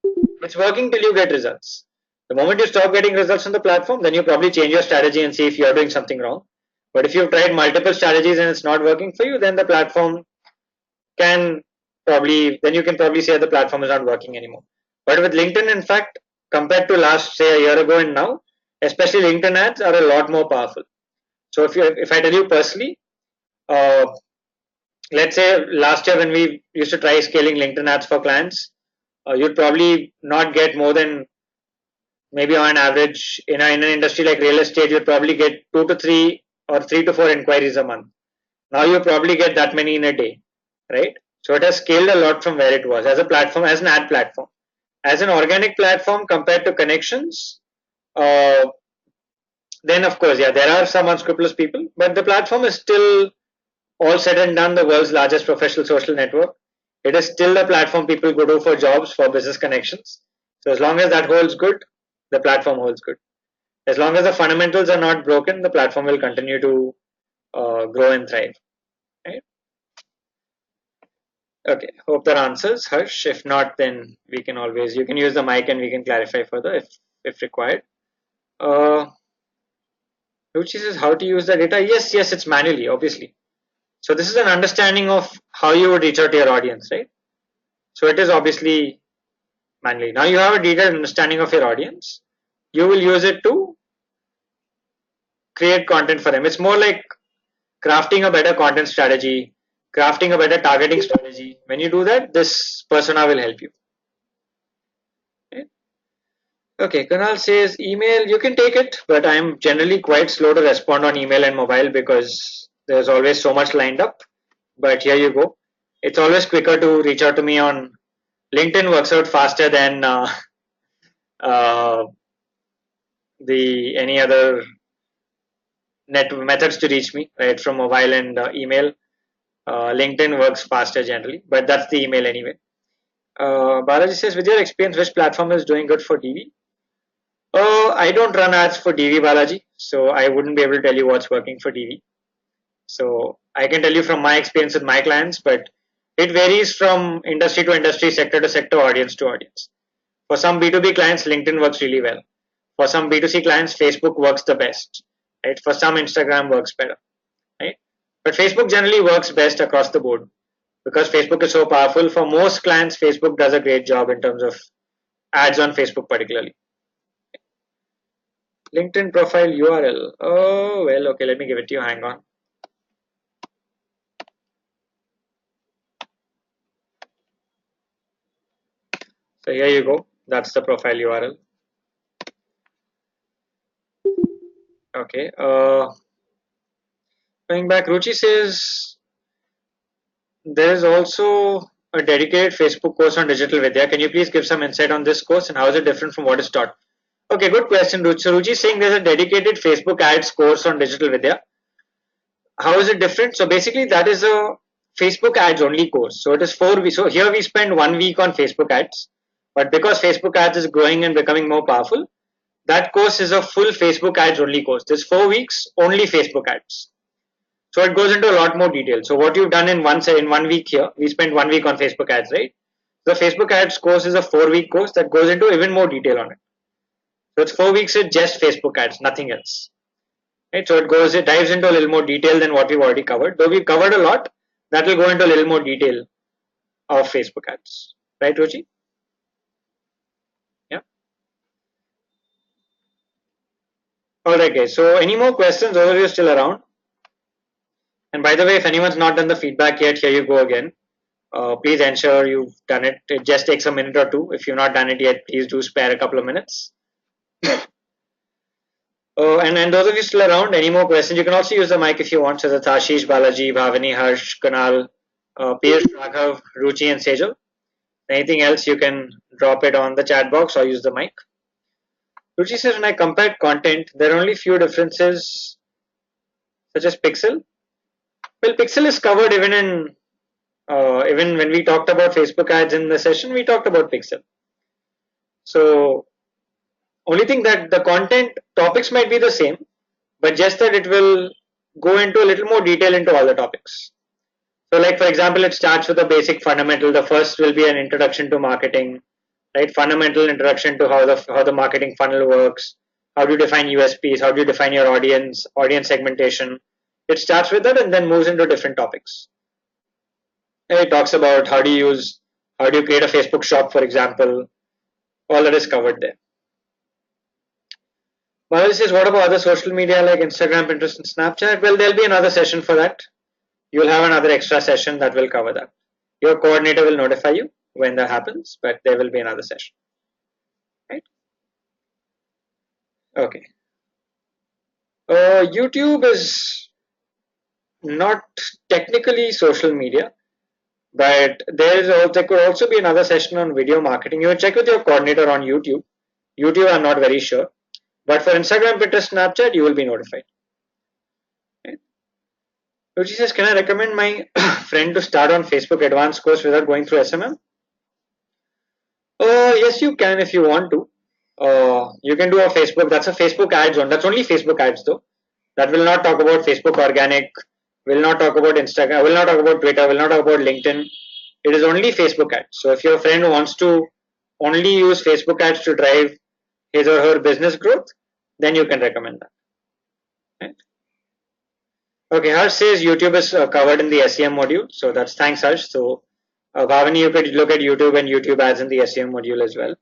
It's working till you get results. The moment you stop getting results on the platform, then you probably change your strategy and see if you're doing something wrong. But if you've tried multiple strategies and it's not working for you, then the platform then you can probably say the platform is not working anymore. But with LinkedIn, in fact, compared to last, say, a year ago and now, especially LinkedIn ads are a lot more powerful. So if I tell you personally, let's say last year when we used to try scaling LinkedIn ads for clients, you'd probably not get more than, maybe on average in an industry like real estate, you'd probably get 2 to 3 or 3 to 4 inquiries a month. Now you probably get that many in a day, right? So it has scaled a lot from where it was as a platform, as an ad platform. As an organic platform compared to connections, uh, then of course, yeah, there are some unscrupulous people, but the platform is still, all said and done, the world's largest professional social network. It is still the platform people go to for jobs, for business connections. So as long as that holds good, the platform holds good. As long as the fundamentals are not broken, the platform will continue to grow and thrive. Right? Okay, hope that answers, Harsh. If not, then we can always, you can use the mic and we can clarify further if required. Uh, Ruchi says how to use the data. Yes, yes, it's manually, obviously. So this is an understanding of how you would reach out to your audience, right? So it is obviously manually. Now you have a detailed understanding of your audience. You will use it to create content for them. It's more like crafting a better content strategy, crafting a better targeting strategy. When you do that, this persona will help you. Okay, Kunal says email, you can take it, but I'm generally quite slow to respond on email and mobile because there's always so much lined up. But here you go. It's always quicker to reach out to me on LinkedIn, works out faster than uh, the any other net methods to reach me, right? From mobile and email. LinkedIn works faster generally, but that's the email anyway. Balaji says, with your experience, which platform is doing good for DV? I don't run ads for DV, Balaji, so I wouldn't be able to tell you what's working for DV. So I can tell you from my experience with my clients, but it varies from industry to industry, sector to sector, audience to audience. For some B2B clients, LinkedIn works really well. For some B2C clients, Facebook works the best. Right? For some, Instagram works better. Right? But Facebook generally works best across the board because Facebook is so powerful. For most clients, Facebook does a great job in terms of ads on Facebook, particularly. LinkedIn profile URL. Oh, well, okay, let me give it to you. Hang on. So here you go. That's the profile URL. Okay. Going back, Ruchi says there is also a dedicated Facebook course on digital Vidya. Can you please give some insight on this course and how is it different from what is taught? Okay, good question, Ruchi. So Ruchi is saying there's a dedicated Facebook ads course on digital Vidya. How is it different? So basically, that is a Facebook ads only course. So it is 4 weeks. So here we spend 1 week on Facebook ads, but because Facebook ads is growing and becoming more powerful, that course is a full Facebook ads only course. This 4 weeks only Facebook ads. So it goes into a lot more detail. So what you've done in 1 week here, we spent 1 week on Facebook ads, right? The Facebook ads course is a 4 week course that goes into even more detail on it. So it's 4 weeks with just Facebook ads, nothing else. Right? So it dives into a little more detail than what we've already covered. Though we've covered a lot, that will go into a little more detail of Facebook ads. Right, Ruchi? Yeah. Alright guys, so any more questions? Those of you still around? And by the way, if anyone's not done the feedback yet, here you go again. Please ensure you've done it. It just takes a minute or two. If you've not done it yet, please do spare a couple of minutes. And those of you still around, any more questions? You can also use the mic if you want. So that's Ashish, Balaji, Bhavani, Harsh, Kunal, Piyush, Raghav, Ruchi, and Sejal. Anything else, you can drop it on the chat box or use the mic. Ruchi says, when I compared content, there are only few differences, such as pixel. Well, pixel is covered even when we talked about Facebook ads in the session, we talked about pixel. So only thing that the content topics might be the same, but just that it will go into a little more detail into all the topics. So like for example, it starts with a basic fundamental. The first will be an introduction to marketing, right? Fundamental introduction to how the marketing funnel works. How do you define USPs? How do you define your audience segmentation? It starts with that and then moves into different topics. And it talks about how do you create a Facebook shop, for example. All that is covered there. Balaji says, what about other social media like Instagram, Pinterest, and Snapchat? Well, there'll be another session for that. You'll have another extra session that will cover that. Your coordinator will notify you when that happens, but there will be another session. Right? Okay. YouTube is not technically social media, but there could also be another session on video marketing. You check with your coordinator on YouTube. YouTube, I'm not very sure, but for Instagram, Pinterest, Snapchat, you will be notified. Okay. Ruchi says, can I recommend my friend to start on Facebook advanced course without going through SMM? Yes, you can if you want to. You can do a Facebook. That's a Facebook ads one. That's only Facebook ads though. That will not talk about Facebook organic. Will not talk about Instagram. Will not talk about Twitter. Will not talk about LinkedIn. It is only Facebook ads. So if your friend wants to only use Facebook ads to drive his or her business growth, then you can recommend that. Right? Okay, Harsh says YouTube is covered in the SEM module. So that's thanks, Harsh. So Bhavani, you could look at YouTube and YouTube ads in the SEM module as well.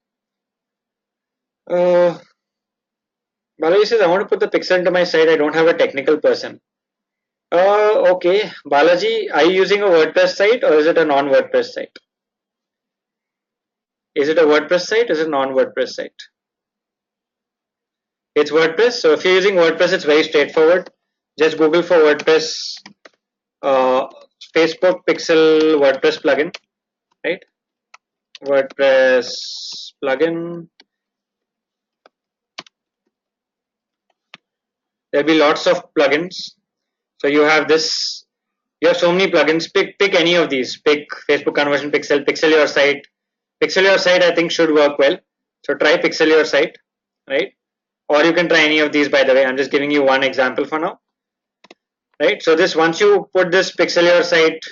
Balaji says, I want to put the pixel into my site. I don't have a technical person. Okay. Balaji, are you using a WordPress site or is it a non-WordPress site? Is it a WordPress site or is it a non-WordPress site? It's WordPress. So if you're using WordPress, it's very straightforward. Just Google for WordPress, Facebook Pixel WordPress plugin, right? WordPress plugin. There'll be lots of plugins. So you have this. You have so many plugins. Pick any of these. Pick Facebook Conversion Pixel, Pixel Your Site. Pixel Your Site, I think, should work well. So try Pixel Your Site, right? Or you can try any of these, by the way. I'm just giving you one example for now, right? So this, once you put this Pixel Your Site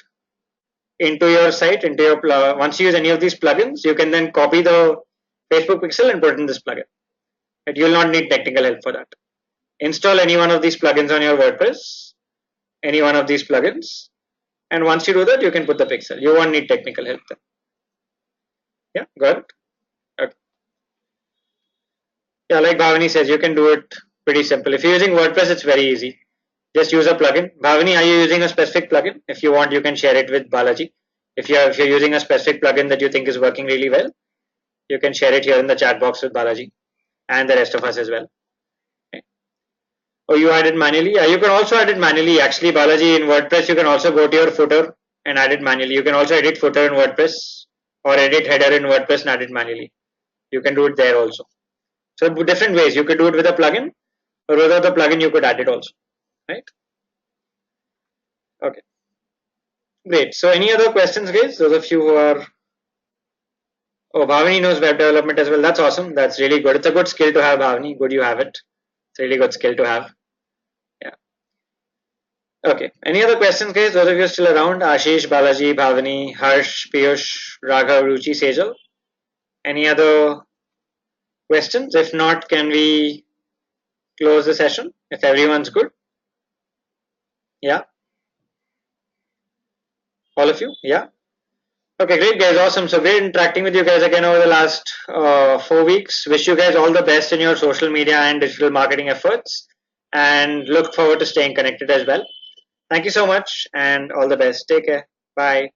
into your site, once you use any of these plugins, you can then copy the Facebook Pixel and put it in this plugin. Right? You will not need technical help for that. Install any one of these plugins on your WordPress, any one of these plugins, and once you do that, you can put the pixel. You won't need technical help then. Yeah, got it? Okay. Yeah, like Bhavani says, you can do it pretty simple. If you're using WordPress, it's very easy. Just use a plugin. Bhavani, are you using a specific plugin? If you want, you can share it with Balaji. If you're using a specific plugin that you think is working really well, you can share it here in the chat box with Balaji and the rest of us as well. Okay. Oh, you add it manually? Yeah, you can also add it manually. Actually, Balaji, in WordPress, you can also go to your footer and add it manually. You can also edit footer in WordPress or edit header in WordPress and add it manually. You can do it there also. So different ways. You could do it with a plugin, or without the plugin, you could add it also. Right? Okay. Great. So any other questions, guys? Those of you who are... Oh, Bhavani knows web development as well. That's awesome. That's really good. It's a good skill to have, Bhavani. Good you have it. It's a really good skill to have. Yeah. Okay. Any other questions, guys? Those of you still around? Ashish, Balaji, Bhavani, Harsh, Piyush, Raghav, Ruchi, Sejal. Any other questions? If not, can we close the session? If everyone's good? Yeah. All of you? Yeah. Okay, great guys, awesome. So great interacting with you guys again over the last 4 weeks. Wish you guys all the best in your social media and digital marketing efforts, and look forward to staying connected as well. Thank you so much and all the best. Take care. Bye.